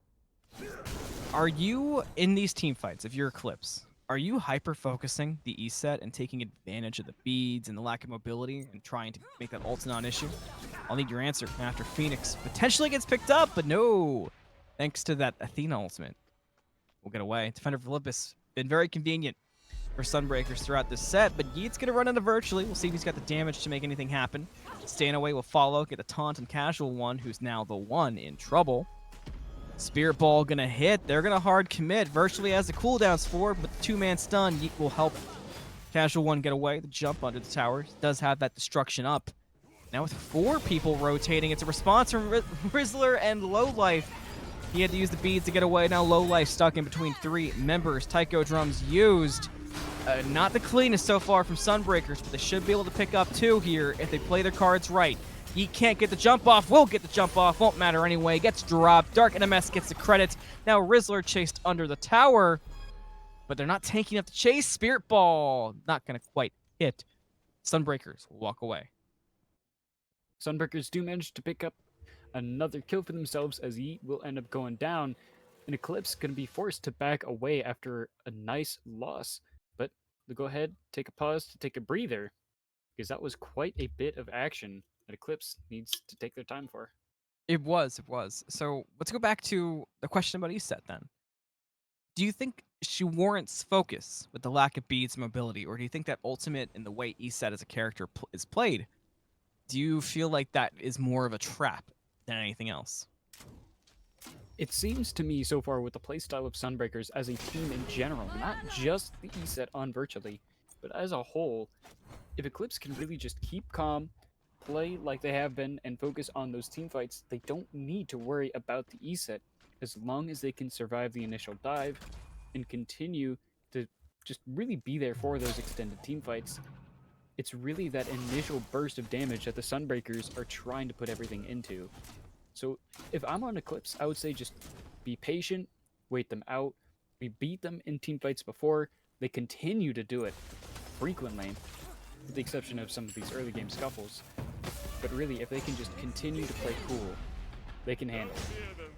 Are you in these team fights? If you're Eclipse, are you hyper-focusing the ESET and taking advantage of the beads and the lack of mobility and trying to make that ult a non-issue? I'll need your answer after Phoenix potentially gets picked up, but no. Thanks to that Athena ultimate, we'll get away. Defender of Olympus, been very convenient for Sunbreakers throughout this set, but Yeet's going to run into Virtually. We'll see if he's got the damage to make anything happen. Stanaway will follow, get the taunt on TheCasualOne, who's now the one in trouble. Spirit Ball gonna hit. They're gonna hard commit. Virtually has the cooldowns for, but the 2-man stun Yeet will help TheCasualOne get away. The jump under the tower does have that destruction up. Now with 4 people rotating, it's a response from Rizzler and Low Life. He had to use the beads to get away. Now Low Life stuck in between 3 members. Tycho drums used. Not the cleanest so far from Sunbreakers, but they should be able to pick up 2 here if they play their cards right. He can't get the jump off, will get the jump off, won't matter anyway, gets dropped. Darknms gets the credit. Now Rizzler chased under the tower, but they're not tanking up the chase. Spirit Ball, not gonna quite hit Sunbreakers will walk away. Sunbreakers do manage to pick up another kill for themselves as Yeet will end up going down. And Eclipse going to be forced to back away after a nice loss. But they'll go ahead, take a pause to take a breather, because that was quite a bit of action that Eclipse needs to take their time for. It was. So let's go back to the question about ESET then. Do you think she warrants focus with the lack of beads mobility, or do you think that ultimate in the way ESET as a character is played, do you feel like that is more of a trap than anything else? It seems to me so far with the playstyle of Sunbreakers as a team in general, not just the ESET on virtually, but as a whole, if Eclipse can really just keep calm, play like they have been, and focus on those team fights, they don't need to worry about the ESET as long as they can survive the initial dive and continue to just really be there for those extended team fights. It's really that initial burst of damage that the Sunbreakers are trying to put everything into. So if I'm on Eclipse, I would say just be patient, wait them out. We beat them in team fights before. They continue to do it frequently, with the exception of some of these early game scuffles. But really, if they can just continue to play cool, they can handle it.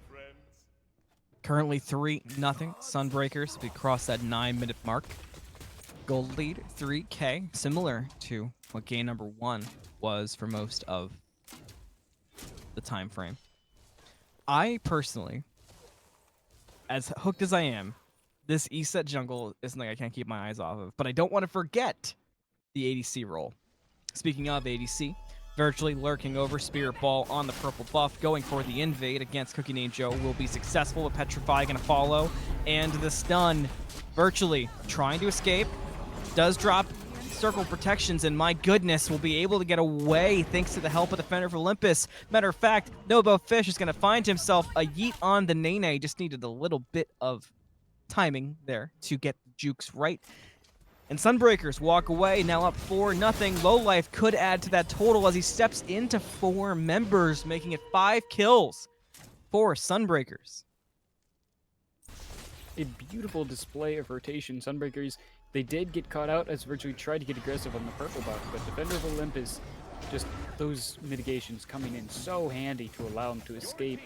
Currently 3-0 Sunbreakers. We crossed that 9-minute mark. Gold lead 3K, similar to what game number 1 was for most of the time frame. I personally, as hooked as I am, this ESET jungle is something I can't keep my eyes off of, but I don't want to forget the ADC role. Speaking of ADC, virtually lurking over Spirit Ball on the purple buff, going for the invade against ACookieNamedJoe will be successful with Petrify gonna follow, and the stun virtually trying to escape, does drop circle protections, and my goodness, will be able to get away thanks to the help of Defender of Olympus. Matter of fact, NoboFish is going to find himself a YeetOnDaNaeNae. Just needed a little bit of timing there to get the jukes right. And Sunbreakers walk away, now up 4-0. Lowlife could add to that total as he steps into 4 members, making it 5 kills for Sunbreakers. A beautiful display of rotation. Sunbreakers, they did get caught out as Virtually tried to get aggressive on the purple buff, but Defender of Olympus, just those mitigations coming in so handy to allow him to escape.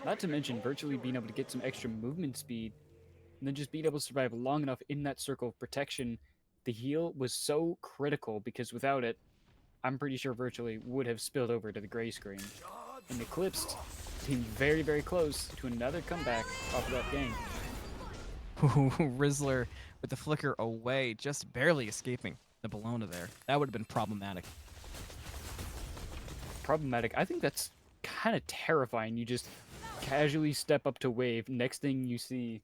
Not to mention Virtually being able to get some extra movement speed, and then just being able to survive long enough in that circle of protection. The heal was so critical because without it, I'm pretty sure Virtually would have spilled over to the gray screen. And Eclipse being very, very close to another comeback off of that game. Rizzler with the flicker away, just barely escaping the Bellona there. That would have been problematic. Problematic. I think that's kind of terrifying. You just casually step up to wave. Next thing you see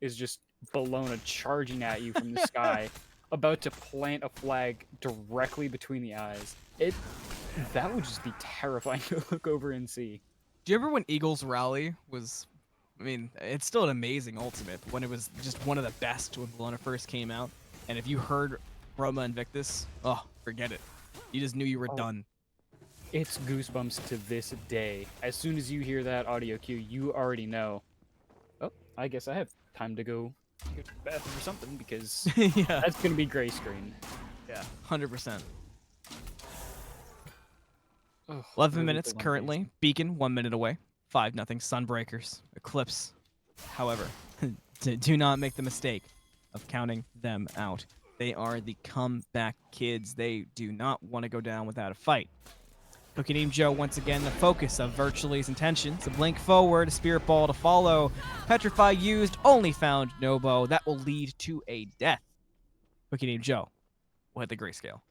is just Bellona charging at you from the sky, about to plant a flag directly between the eyes. That would just be terrifying to look over and see. Do you remember when Eagles Rally was... I mean, it's still an amazing ultimate, but when it was just one of the best when Bellona first came out, and if you heard Roma Invictus, oh, forget it. You just knew you were done. It's goosebumps to this day. As soon as you hear that audio cue, you already know. Oh, I guess I have time to go to the bathroom or something, because Yeah, that's going to be gray screen. yeah, 100%. Oh, 11 really minutes big one, currently. Beacon 1 minute away. 5-0 Sunbreakers. Eclipse, however, do not make the mistake of counting them out. They are the comeback kids. They do not want to go down without a fight. ACookieNamedJoe, once again, the focus of Virtually's intentions. A blink forward, a Spirit Ball to follow. Petrify used, only found Nobo. That will lead to a death. ACookieNamedJoe will hit the grayscale.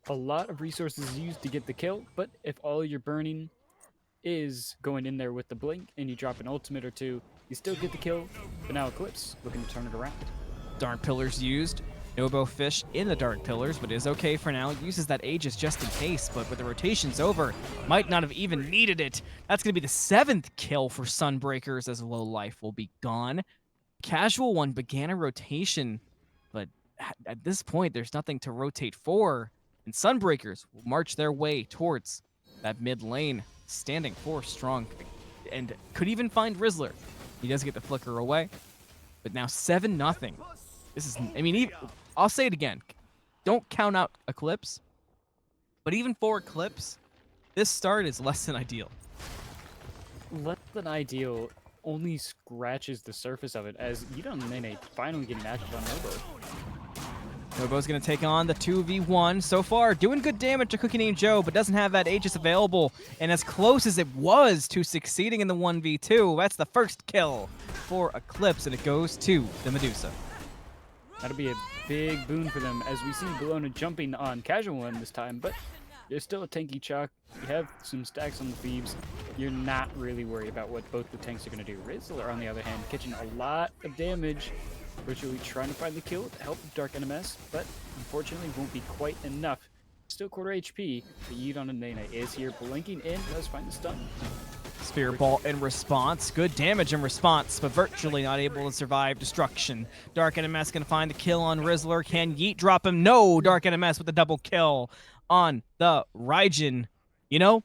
A lot of resources used to get the kill, but if all you're burning is going in there with the blink and you drop an ultimate or two, you still get the kill, but now Eclipse looking to turn it around. Dark Pillars used. NoboFish in the Dark Pillars, but is okay for now. Uses that Aegis just in case, but with the rotations over, might not have even needed it. That's going to be the 7th kill for Sunbreakers as Low Life will be gone. TheCasualOne began a rotation, but at this point, there's nothing to rotate for, and Sunbreakers will march their way towards that mid lane, standing 4 strong, and could even find Rizzler. He does get the flicker away, but now 7-0. This is, I mean, I'll say it again. Don't count out Eclipse. But even for Eclipse, this start is less than ideal. Less than ideal only scratches the surface of it as YeetOnDaNaeNae finally getting active on Nobo. Nobo's going to take on the 2v1. So far, doing good damage to ACookieNamedJoe, but doesn't have that Aegis available. And as close as it was to succeeding in the 1v2, that's the first kill for Eclipse, and it goes to the Medusa. That'll be a big boon for them as we see Bologna jumping on TheCasualOne this time, but there's still a tanky chalk. You have some stacks on the Thebes. You're not really worried about what both the tanks are going to do. Rizzler, on the other hand, catching a lot of damage. Virtually trying to find the kill with the help of Darknms, but unfortunately won't be quite enough. Still quarter HP, but YeetOnDaNaeNae is here blinking in, does find the stun. Spear Ball in response. Good damage in response, but virtually not able to survive destruction. Darknms going to find the kill on Rizzler. Can Yeet drop him? No! Darknms with the double kill on the Raijin. You know,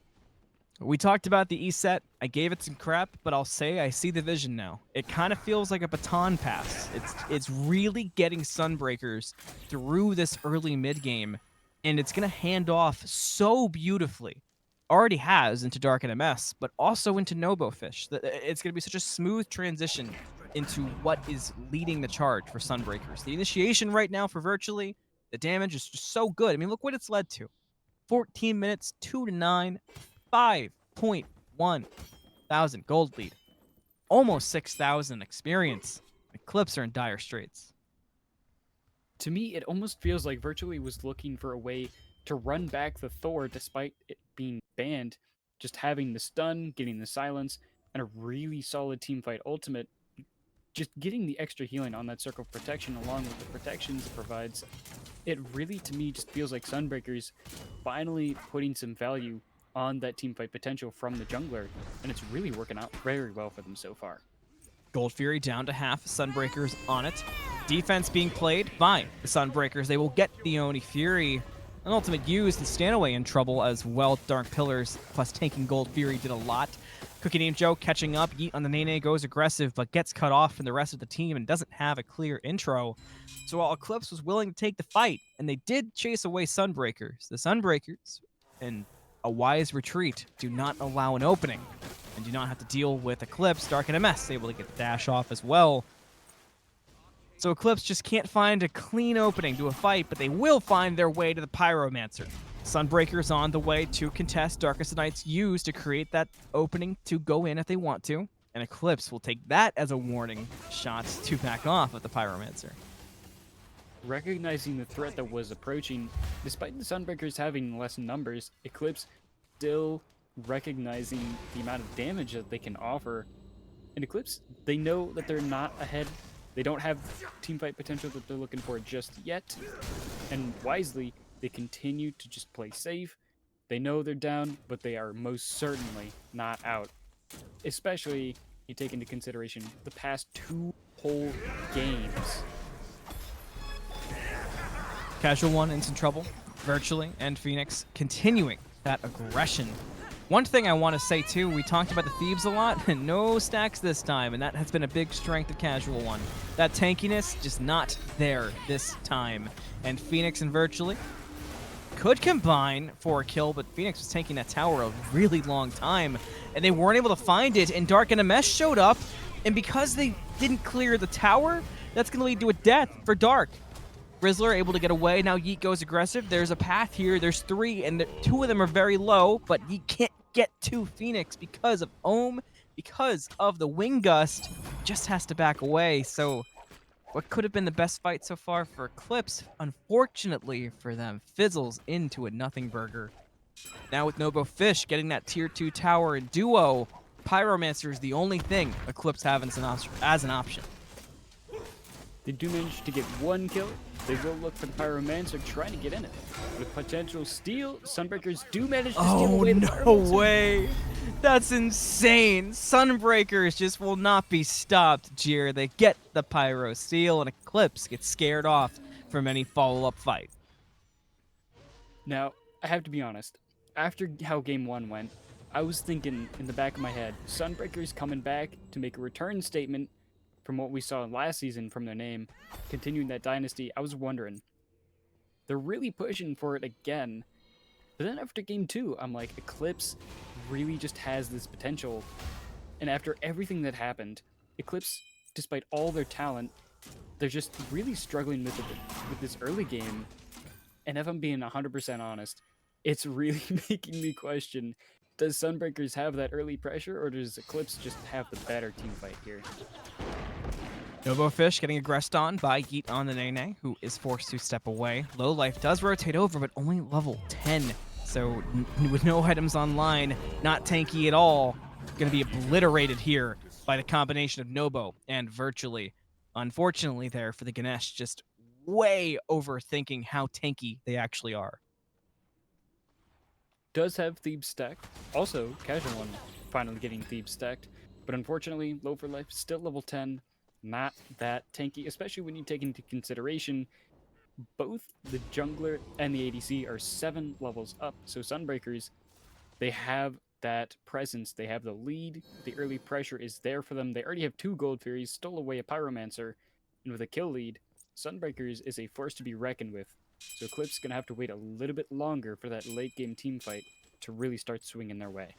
we talked about the E-set. I gave it some crap, but I'll say I see the vision now. It kind of feels like a baton pass. It's really getting Sunbreakers through this early mid-game, and it's going to hand off so beautifully. Already has into Darknms, but also into NoboFish. It's going to be such a smooth transition into what is leading the charge for Sunbreakers. The initiation right now for Virtually, the damage is just so good. I mean, look what it's led to. 14 minutes, 2-9, 5.1 thousand gold lead. Almost 6,000 experience. Eclipse are in dire straits. To me, it almost feels like Virtually was looking for a way to run back the Thor despite it being banned. Just having the stun, getting the silence, and a really solid teamfight ultimate. Just getting the extra healing on that circle of protection along with the protections it provides. It really, to me, just feels like Sunbreakers finally putting some value on that teamfight potential from the jungler, and it's really working out very well for them so far. Gold Fury down to half, Sunbreakers on it. Defense being played by the Sunbreakers. They will get the Oni Fury. An ultimate used, and Stanaway in trouble as well. Dark Pillars plus tanking Gold Fury did a lot. ACookieNamedJoe catching up. YeetOnDaNaeNae goes aggressive, but gets cut off from the rest of the team and doesn't have a clear intro. So while Eclipse was willing to take the fight, and they did chase away Sunbreakers, the Sunbreakers, in a wise retreat, do not allow an opening, and do not have to deal with Eclipse. Darknms able to get the dash off as well. So Eclipse just can't find a clean opening to a fight, but they will find their way to the Pyromancer. Sunbreakers on the way to contest. Darkest Nights used to create that opening to go in if they want to, and Eclipse will take that as a warning shot to back off of the Pyromancer. Recognizing the threat that was approaching, despite the Sunbreakers having less numbers, Eclipse still recognizing the amount of damage that they can offer. And Eclipse, they know that they're not ahead. They don't have teamfight potential that they're looking for just yet. And wisely, they continue to just play safe. They know they're down, but they are most certainly not out. Especially, you take into consideration the past 2 whole games. TheCasualOne in some trouble, Virtually, and Phoenix continuing that aggression. One thing I want to say too, we talked about the Thebes a lot, and no stacks this time, and that has been a big strength of TheCasualOne. That tankiness just not there this time. And Phoenix and Virtually could combine for a kill, but Phoenix was taking that tower a really long time, and they weren't able to find it, and Darknms showed up, and because they didn't clear the tower, that's going to lead to a death for Dark. Rizzler able to get away. Now Yeet goes aggressive. There's a path here. There's 3, and 2 of them are very low, but Yeet can't get to Phoenix because of Ohm, because of the Wing Gust. Just has to back away. So what could have been the best fight so far for Eclipse, unfortunately for them, fizzles into a nothing burger. Now with NoboFish getting that tier 2 tower in duo, Pyromancer is the only thing Eclipse have as an option. They do manage to get 1 kill. They will look for the Pyromancer trying to get in it. With potential steal, Sunbreakers do manage to steal away the no Pyromancer. way! That's insane! Sunbreakers just will not be stopped, Jeer. They get the Pyro steal, and Eclipse gets scared off from any follow-up fight. Now, I have to be honest. After how Game 1 went, I was thinking in the back of my head, Sunbreakers coming back to make a return statement from what we saw last season from their name, continuing that dynasty. I was wondering, They're really pushing for it again. But then after game 2, I'm like, Eclipse really just has this potential. And after everything that happened, Eclipse, despite all their talent, they're just really struggling with this early game. And if I'm being 100% honest, it's really making me question, does Sunbreakers have that early pressure, or does Eclipse just have the better team fight here? NoboFish getting aggressed on by YeetOnDaNaeNae, who is forced to step away. Low Life does rotate over, but only level 10. So with no items online, not tanky at all. Going to be obliterated here by the combination of Nobo and Virtually. Unfortunately there for the Ganesh, just way overthinking how tanky they actually are. Does have Thebes stacked. Also, TheCasualOne finally getting Thebes stacked. But unfortunately, Low for Life still level 10. Not that tanky, especially when you take into consideration both the jungler and the ADC are 7 levels up. So Sunbreakers, they have that presence. They have the lead. The early pressure is there for them. They already have 2 Gold Furies, stole away a Pyromancer, and with a kill lead, Sunbreakers is a force to be reckoned with. So Eclipse going to have to wait a little bit longer for that late game team fight to really start swinging their way.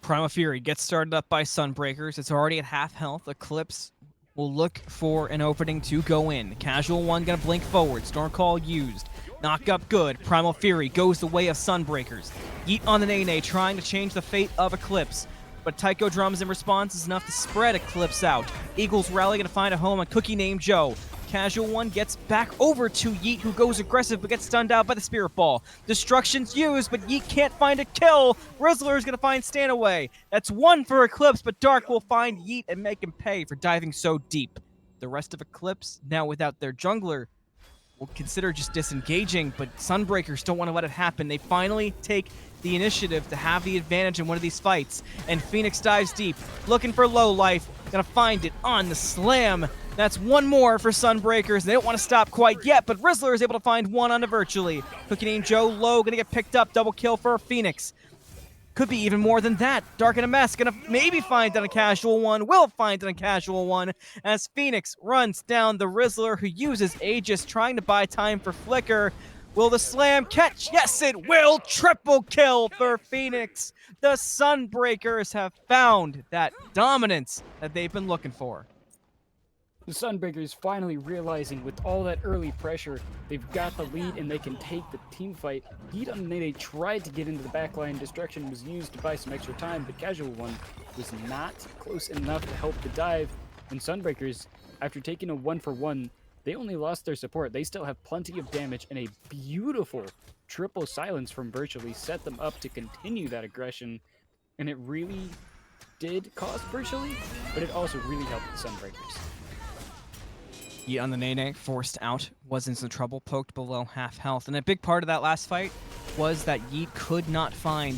Primal Fury gets started up by Sunbreakers. It's already at half health. Eclipse will look for an opening to go in. TheCasualOne gonna blink forward. Stormcall used. Knock up good. Primal Fury goes the way of Sunbreakers. YeetOnDaNaeNae trying to change the fate of Eclipse. But Taiko drums in response is enough to spread Eclipse out. Eagles rally gonna find a home on ACookieNamedJoe. TheCasualOne gets back over to Yeet, who goes aggressive but gets stunned out by the Spirit Ball. Destruction's used, but Yeet can't find a kill. Rizzler is going to find Stanaway. That's 1 for Eclipse, but Dark will find Yeet and make him pay for diving so deep. The rest of Eclipse, now without their jungler, will consider just disengaging, but Sunbreakers don't want to let it happen. They finally take the initiative to have the advantage in one of these fights, and Phoenix dives deep, looking for Low Life. Gonna find it on the slam. That's 1 more for Sunbreakers. They don't want to stop quite yet, but Rizzler is able to find 1 onto Virtually. ACookieNamedJoe low, gonna get picked up. Double kill for Phoenix. Could be even more than that. Darknms gonna maybe find on TheCasualOne. Will find on TheCasualOne as Phoenix runs down the Rizzler, who uses Aegis, trying to buy time for Flicker. Will the slam catch? Yes, it will. Triple kill for Phoenix. The Sunbreakers have found that dominance that they've been looking for. The Sunbreakers finally realizing with all that early pressure, they've got the lead and they can take the team fight. YeetOnDaNaeNae tried to get into the backline. Destruction was used to buy some extra time, but TheCasualOne was not close enough to help the dive. And Sunbreakers, after taking a 1-for-1, they only lost their support. They still have plenty of damage, and a beautiful triple silence from Virtually set them up to continue that aggression. And it really did cost Virtually, but it also really helped the Sunbreakers. YeetOnDaNaeNae forced out, was in some trouble, poked below half health. And a big part of that last fight was that Yeet could not find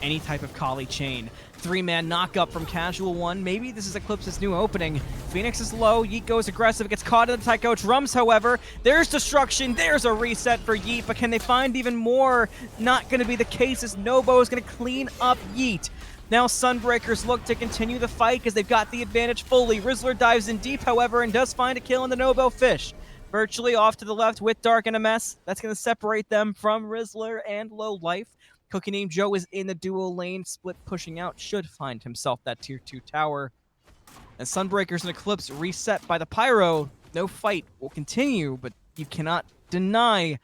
any type of Kali chain. 3-man knock-up from TheCasualOne. Maybe this is Eclipse's new opening. Phoenix is low. Yeet goes aggressive. Gets caught in the Taiko drums, however. There's destruction. There's a reset for Yeet. But can they find even more? Not going to be the case as Nobo is going to clean up Yeet. Now Sunbreakers look to continue the fight because they've got the advantage fully. Rizzler dives in deep, however, and does find a kill on the NoboFish. Virtually off to the left with Darknms. That's going to separate them from Rizzler and Low Life. ACookieNamedJoe is in the duo lane, split pushing out, should find himself that tier 2 tower. And Sunbreakers and Eclipse reset by the Pyro. No fight will continue, but you cannot deny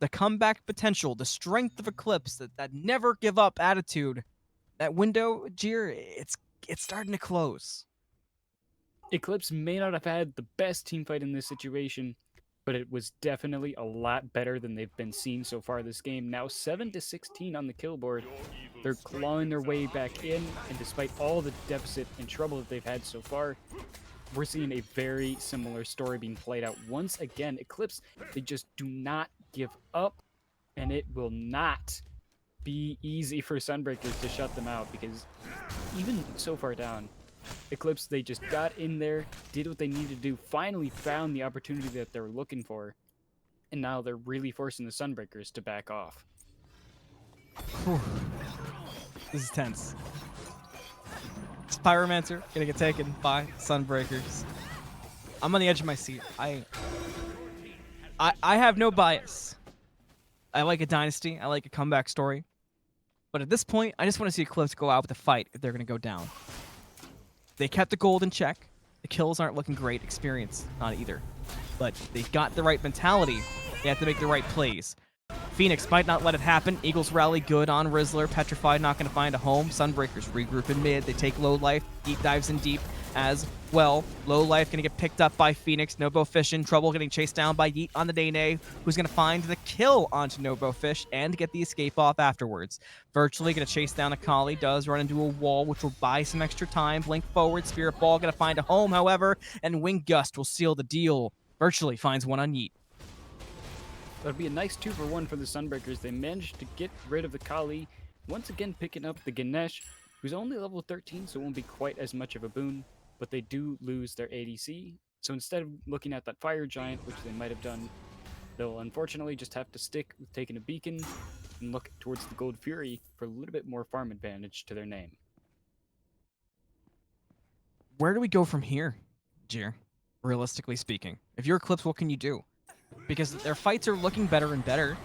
the comeback potential, the strength of Eclipse, that never give up attitude. That window, Jeer, it's starting to close. Eclipse may not have had the best team fight in this situation, but it was definitely a lot better than they've been seeing so far this game. Now 7-16 on the kill board. They're clawing their way back in, and despite all the deficit and trouble that they've had so far, we're seeing a very similar story being played out. Once again, Eclipse, they just do not give up, and it will not be easy for Sunbreakers to shut them out, because even so far down, Eclipse, they just got in there, did what they needed to do, finally found the opportunity that they were looking for, and now they're really forcing the Sunbreakers to back off. Whew. This is tense. This Pyromancer gonna get taken by Sunbreakers. I'm on the edge of my seat. I have no bias. I like a dynasty. I like a comeback story. But at this point, I just want to see Eclipse go out with a fight if they're going to go down. They kept the gold in check. The kills aren't looking great. Experience, not either. But they've got the right mentality. They have to make the right plays. Phoenix might not let it happen. Eagles rally good on Rizzler. Petrified not going to find a home. Sunbreakers regroup in mid. They take low life. Yeet dives in deep as well. Low life going to get picked up by Phoenix. NoboFish in trouble, getting chased down by YeetOnDaNaeNae, who's going to find the kill onto NoboFish and get the escape off afterwards. Virtually going to chase down Akali. Does run into a wall, which will buy some extra time. Blink forward. Spirit Ball going to find a home, however, and Wing Gust will seal the deal. Virtually finds one on Yeet. That would be a nice 2-for-1 for the Sunbreakers. They managed to get rid of the Kali, once again picking up the Ganesh, who's only level 13, so it won't be quite as much of a boon, but they do lose their ADC. So instead of looking at that Fire Giant, which they might have done, they'll unfortunately just have to stick with taking a beacon and look towards the Gold Fury for a little bit more farm advantage to their name. Where do we go from here, Jeer? Realistically speaking, if you're Eclipse, what can you do? Because their fights are looking better and better,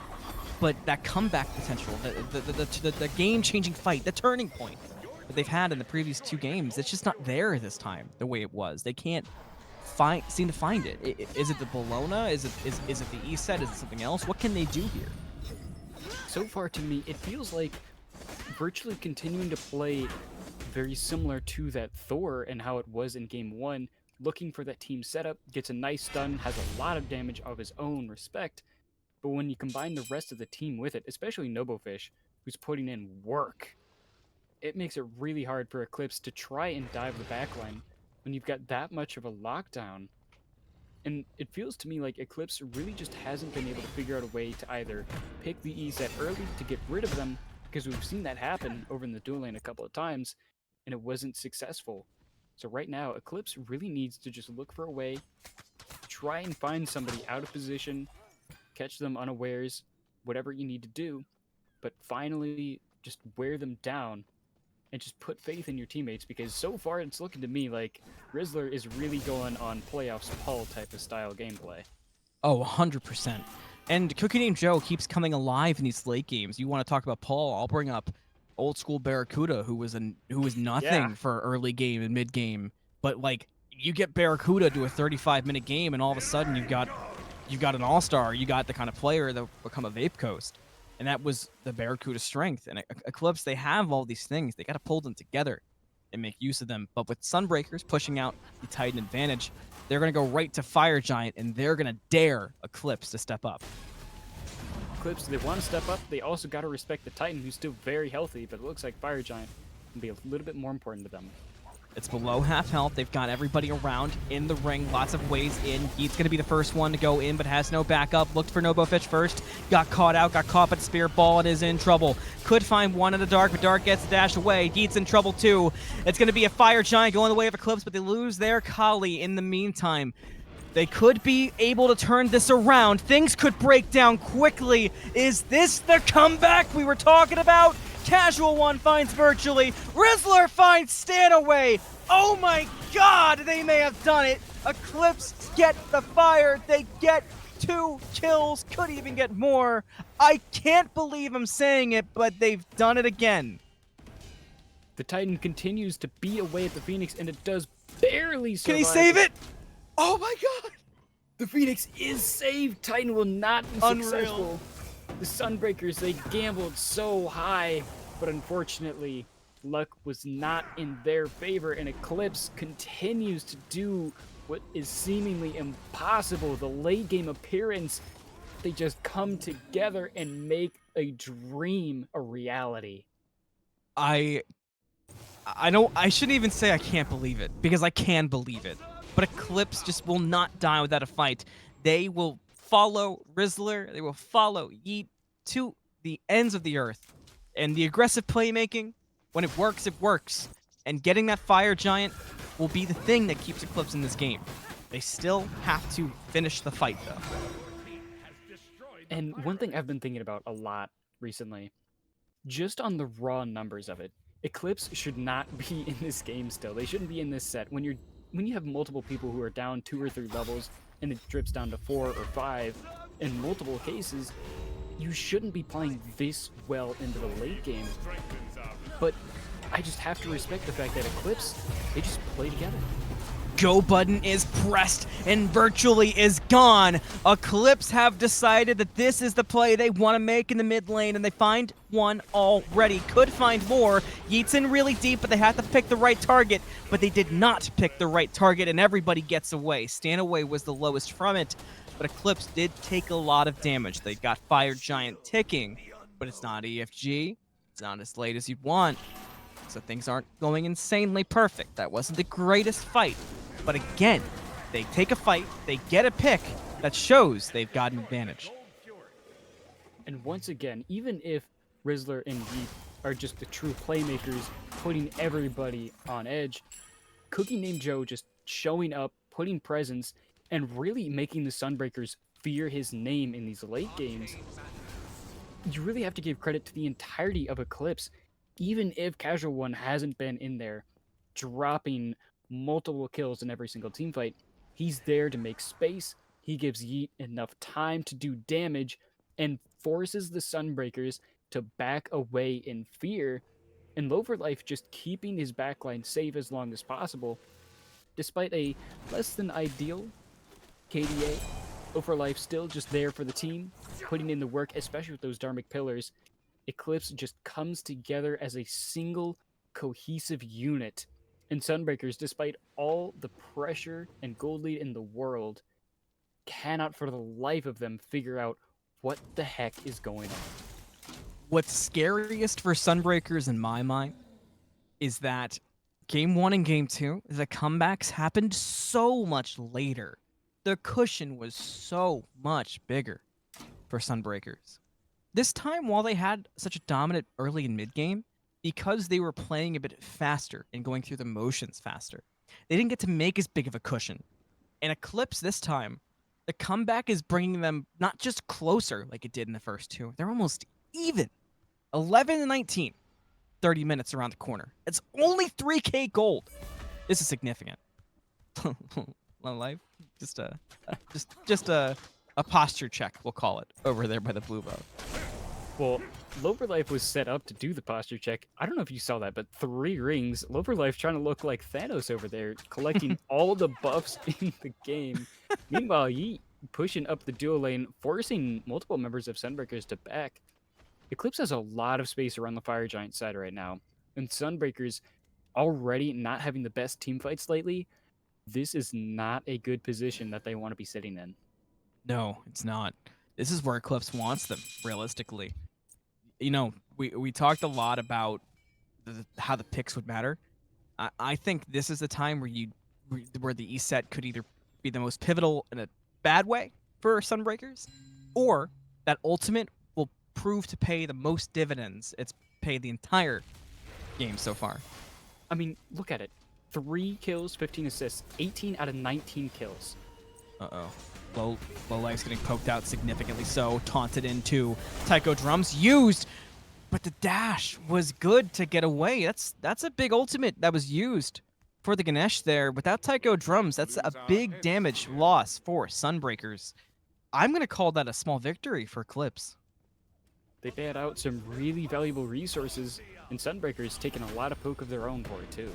but that comeback potential, the game-changing fight, the turning point that they've had in the previous 2 games, it's just not there this time the way it was. They can't seem to find it. Is it the Bologna? Is it the E set? Is it something else? What can they do here? So far to me, it feels like virtually continuing to play very similar to that Thor and how it was in game 1, looking for that team setup, gets a nice stun, has a lot of damage of his own respect, but when you combine the rest of the team with it, especially NoboFish, who's putting in work, it makes it really hard for Eclipse to try and dive the backline when you've got that much of a lockdown. And it feels to me like Eclipse really just hasn't been able to figure out a way to either pick the E set early to get rid of them, because we've seen that happen over in the dual lane a couple of times, and it wasn't successful. So right now, Eclipse really needs to just look for a way, try and find somebody out of position, catch them unawares, whatever you need to do, but finally just wear them down and just put faith in your teammates, because so far it's looking to me like Rizzler is really going on playoffs Paul type of style gameplay. Oh, 100%. And ACookieNamedJoe keeps coming alive in these late games. You want to talk about Paul? I'll bring up old school Barracuda, who was nothing for early game and mid game, but like you get Barracuda to a 35-minute game, and all of a sudden you've got an all-star. You got the kind of player that will become a Vape Coast, and that was the Barracuda strength. And Eclipse, they have all these things. They got to pull them together and make use of them. But with Sunbreakers pushing out the Titan advantage, they're going to go right to Fire Giant, and they're going to dare Eclipse to step up. Eclipse, they want to step up. They also got to respect the Titan, who's still very healthy, but it looks like Fire Giant can be a little bit more important to them. It's below half health. They've got everybody around in the ring. Lots of ways in. Yeet's going to be the first one to go in, but has no backup. Looked for NoboFish first. Got caught out. Got caught by the Spirit Ball and is in trouble. Could find one in the dark, but Dark gets the dash away. Yeet's in trouble too. It's going to be a Fire Giant going the way of Eclipse, but they lose their Kali in the meantime. They could be able to turn this around. Things could break down quickly. Is this the comeback we were talking about? TheCasualOne finds Virtually. Rizzler finds Stanaway. Oh my god, they may have done it. Eclipse get the fire. They get 2 kills. Could even get more. I can't believe I'm saying it, but they've done it again. The Titan continues to beat away at the Phoenix, and it does barely survive. Can he save it? Oh my god! The Phoenix is saved. Titan will not be successful. The Sunbreakers, they gambled so high, but unfortunately, luck was not in their favor, and Eclipse continues to do what is seemingly impossible. The late game appearance, they just come together and make a dream a reality. I shouldn't even say I can't believe it, because I can believe it. But Eclipse just will not die without a fight. They will follow Rizzler. They will follow Yeet to the ends of the earth. And the aggressive playmaking, when it works. And getting that Fire Giant will be the thing that keeps Eclipse in this game. They still have to finish the fight, though. And one thing I've been thinking about a lot recently, just on the raw numbers of it, Eclipse should not be in this game still. They shouldn't be in this set. When you have multiple people who are down 2 or 3 levels and it drips down to 4 or 5, in multiple cases, you shouldn't be playing this well into the late game. But I just have to respect the fact that Eclipse, they just play together. Go button is pressed and virtually is gone. Eclipse have decided that this is the play they want to make in the mid lane, and they find one already. Could find more. Yeet's in really deep, but they have to pick the right target, but they did not pick the right target, and everybody gets away. Stanaway was the lowest from it, but Eclipse did take a lot of damage. They got Fire Giant ticking, but it's not EFG. It's not as late as you'd want, so things aren't going insanely perfect. That wasn't the greatest fight. But again, they take a fight, they get a pick that shows they've got an advantage. And once again, even if Rizzler and Yeet are just the true playmakers, putting everybody on edge, ACookieNamedJoe just showing up, putting presence, and really making the Sunbreakers fear his name in these late games, you really have to give credit to the entirety of Eclipse, even if TheCasualOne hasn't been in there, dropping multiple kills in every single team fight. He's there to make space. He gives Yeet enough time to do damage and forces the Sunbreakers to back away in fear, and Loverlife just keeping his backline safe as long as possible. Despite a less than ideal KDA, Loverlife still just there for the team, putting in the work, especially with those Dharmic Pillars. Eclipse just comes together as a single cohesive unit. And Sunbreakers, despite all the pressure and gold lead in the world, cannot for the life of them figure out what the heck is going on. What's scariest for Sunbreakers in my mind is that Game 1 and Game 2, the comebacks happened so much later. The cushion was so much bigger for Sunbreakers. This time, while they had such a dominant early and mid game, because they were playing a bit faster and going through the motions faster, they didn't get to make as big of a cushion. And Eclipse this time, the comeback is bringing them not just closer like it did in the first two, they're almost even. 11-19, 30 minutes around the corner. It's only 3K gold. This is significant. Life, just a posture check, we'll call it, over there by the blue boat. Well, Loverlife was set up to do the posture check. I don't know if you saw that, but 3 rings. Loverlife trying to look like Thanos over there, collecting all the buffs in the game. Meanwhile, Yeet pushing up the duo lane, forcing multiple members of Sunbreakers to back. Eclipse has a lot of space around the Fire Giant side right now, and Sunbreakers already not having the best team fights lately. This is not a good position that they want to be sitting in. No, it's not. This is where Eclipse wants them, realistically. You know, we talked a lot about how the picks would matter. I think this is the time where the E set could either be the most pivotal in a bad way for Sunbreakers, or that ultimate will prove to pay the most dividends it's paid the entire game so far. I mean, look at it. 3 kills, 15 assists, 18 out of 19 kills. Uh-oh. Low Life's getting poked out significantly so. Taunted into Taiko Drums used, but the dash was good to get away. That's a big ultimate that was used for the Ganesh there. Without Taiko Drums, that's a big damage loss for Sunbreakers. I'm going to call that a small victory for Eclipse. They bailed out some really valuable resources, and Sunbreakers taking a lot of poke of their own for it too.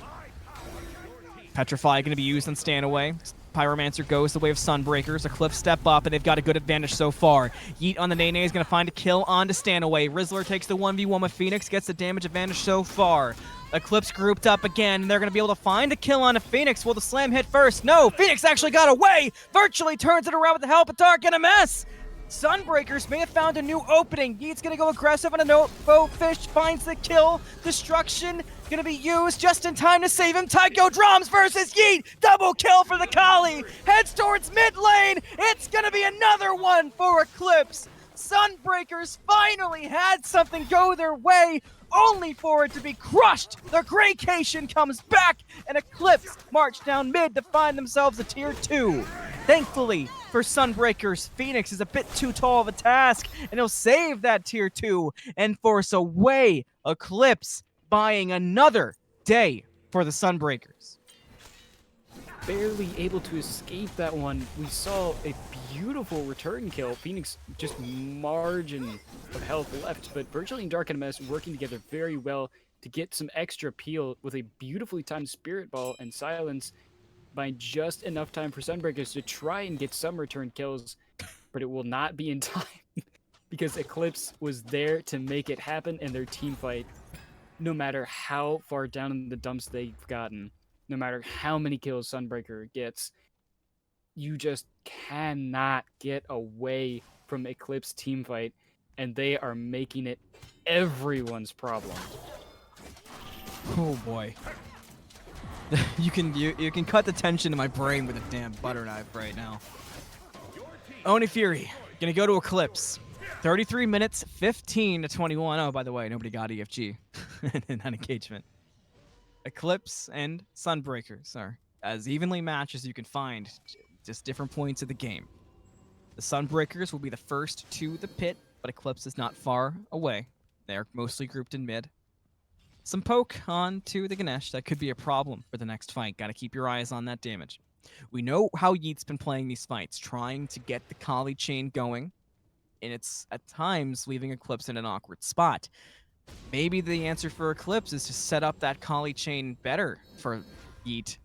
Petrify going to be used on Stanaway. Pyromancer goes the way of Sunbreakers. Eclipse step up, and they've got a good advantage so far. YeetOnDaNaeNae is going to find a kill onto Stanaway. Rizzler takes the 1v1 with Phoenix, gets the damage advantage so far. Eclipse grouped up again, and they're going to be able to find a kill on a Phoenix. Will the slam hit first? No, Phoenix actually got away! Virtually turns it around with the help of Darknms! Sunbreakers may have found a new opening. Yeet's going to go aggressive on a NoboFish, finds the kill. Destruction going to be used just in time to save him. Taiko Drums versus Yeet. Double kill for the Kali. Heads towards mid lane. It's going to be another one for Eclipse. Sunbreakers finally had something go their way, only for it to be crushed. The Greycation comes back, and Eclipse march down mid to find themselves a tier 2. Thankfully for Sunbreakers, Phoenix is a bit too tall of a task, and he'll save that tier 2 and force away Eclipse, buying another day for the Sunbreakers. Barely able to escape that one. We saw a beautiful return kill. Phoenix just margin of health left, but Virtually and Darknms working together very well to get some extra peel with a beautifully timed Spirit Ball and Silence, buying just enough time for Sunbreakers to try and get some return kills, but it will not be in time because Eclipse was there to make it happen in their team fight. No matter how far down in the dumps they've gotten, no matter how many kills Sunbreaker gets, you just cannot get away from Eclipse team fight, and they are making it everyone's problem. Oh boy. You can cut the tension in my brain with a damn butter knife right now. Oni Fury gonna go to Eclipse. 33 minutes, 15 to 21. Oh, by the way, nobody got EFG in that engagement. Eclipse and Sunbreakers are as evenly matched as you can find, just different points of the game. The Sunbreakers will be the first to the pit, but Eclipse is not far away. They're mostly grouped in mid. Some poke on to the Ganesh. That could be a problem for the next fight. Got to keep your eyes on that damage. We know how Yeet's been playing these fights, trying to get the Kali chain going, and it's at times leaving Eclipse in an awkward spot. Maybe the answer for Eclipse is to set up that Kali chain better for Yeet.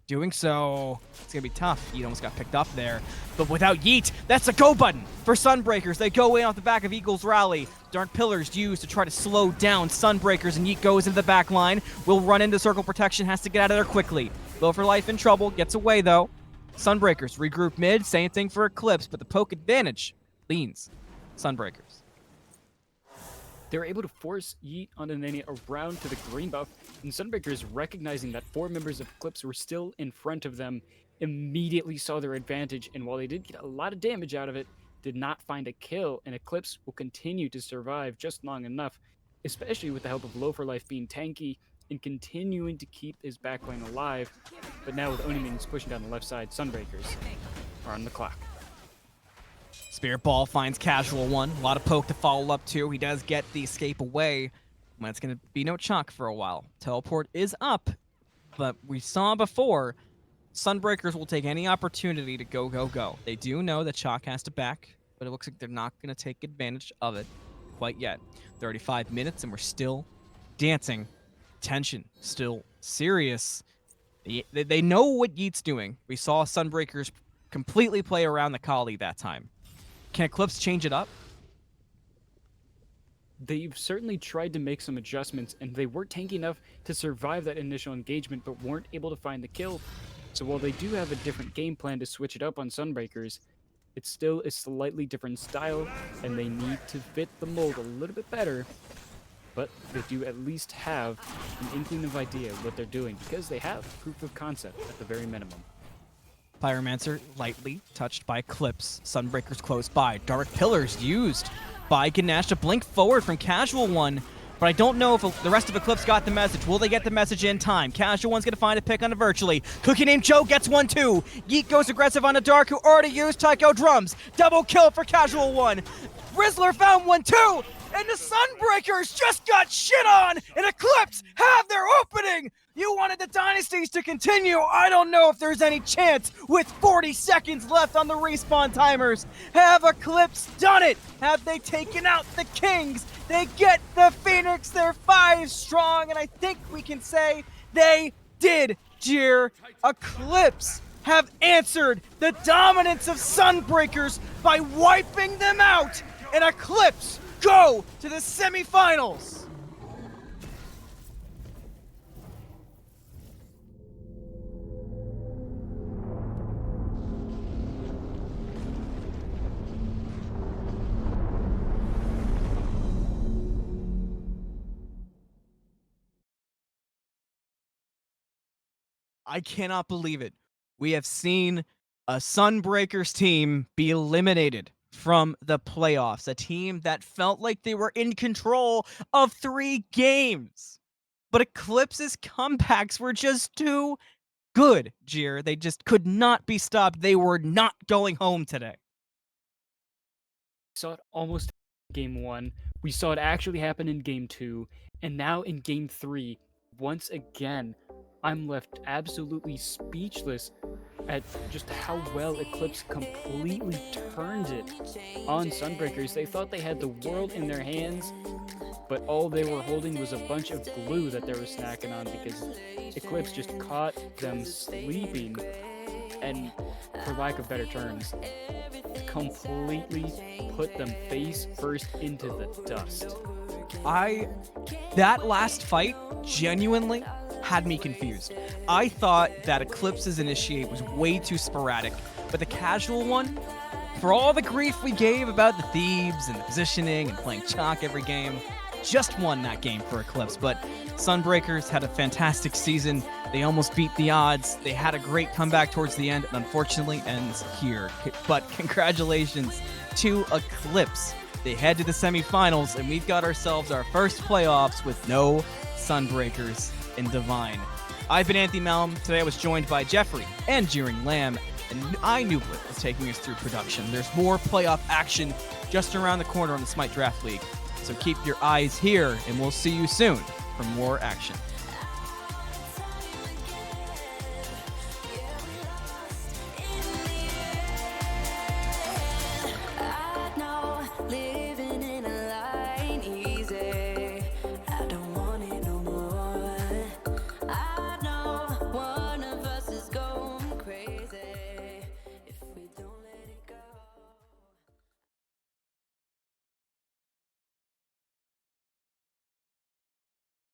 Doing so, it's going to be tough. Yeet almost got picked up there. But without Yeet, that's a go button for Sunbreakers. They go in off the back of Eagle's rally. Dark Pillars used to try to slow down Sunbreakers, and Yeet goes into the back line. Will run into circle protection, has to get out of there quickly. Low for life in trouble, gets away though. Sunbreakers regroup mid, same thing for Eclipse, but the poke advantage leans Sunbreakers. They're able to force YeetOnDaNaeNae around to the green buff, and Sunbreakers, recognizing that 4 members of Eclipse were still in front of them, immediately saw their advantage, and while they did get a lot of damage out of it, did not find a kill, and Eclipse will continue to survive just long enough, especially with the help of Low for Life being tanky and continuing to keep his backline alive. But now with Onimins pushing down the left side, Sunbreakers are on the clock. Spirit Ball finds TheCasualOne. A lot of poke to follow up to. He does get the escape away. But it's going to be no chalk for a while. Teleport is up, but we saw before, Sunbreakers will take any opportunity to go, go, go. They do know that chalk has to back, but it looks like they're not going to take advantage of it quite yet. 35 minutes, and we're still dancing. Tension still serious. They know what Yeet's doing. We saw Sunbreakers completely play around the Kali that time. Can Eclipse change it up? They've certainly tried to make some adjustments, and they were tanky enough to survive that initial engagement, but weren't able to find the kill. So while they do have a different game plan to switch it up on Sunbreakers, it's still a slightly different style, and they need to fit the mold a little bit better. But they do at least have an inkling of idea of what they're doing, because they have proof of concept at the very minimum. Pyromancer lightly touched by Eclipse. Sunbreakers close by. Dark Pillars used by Ganesh to blink forward from TheCasualOne. But I don't know if the rest of Eclipse got the message. Will they get the message in time? TheCasualOne's going to find a pick on it virtually. ACookieNamedJoe gets one too. Yeet goes aggressive on the Dark, who already used Tycho Drums. Double kill for TheCasualOne. Rizzler found one too. And the Sunbreakers just got shit on. And Eclipse have their opening. You wanted the dynasties to continue. I don't know if there's any chance with 40 seconds left on the respawn timers. Have Eclipse done it? Have they taken out the Kings? They get the Phoenix. They're 5 strong, and I think we can say they did, Jeer. Eclipse have answered the dominance of Sunbreakers by wiping them out, and Eclipse go to the semifinals. I cannot believe it. We have seen a Sunbreakers team be eliminated from the playoffs. A team that felt like they were in control of 3 games. But Eclipse's comebacks were just too good, Jeer. They just could not be stopped. They were not going home today. We saw it almost in Game 1. We saw it actually happen in Game 2. And now in Game 3, once again, I'm left absolutely speechless at just how well Eclipse completely turned it on Sunbreakers. They thought they had the world in their hands, but all they were holding was a bunch of glue that they were snacking on because Eclipse just caught them sleeping and, for lack of better terms, completely put them face first into the dust. That last fight genuinely had me confused. I thought that Eclipse's initiate was way too sporadic, but the casual one, for all the grief we gave about the Thebes and the positioning and playing chalk every game, just won that game for Eclipse. But Sunbreakers had a fantastic season. They almost beat the odds. They had a great comeback towards the end, and unfortunately ends here. But congratulations to Eclipse. They head to the semifinals, and we've got ourselves our first playoffs with no Sunbreakers in Divine. I've been AnthonyMalum. Today I was joined by Jeffrey and JeeringLamb, and iNooblet is taking us through production. There's more playoff action just around the corner on the Smite Draft League. So keep your eyes here, and we'll see you soon for more action.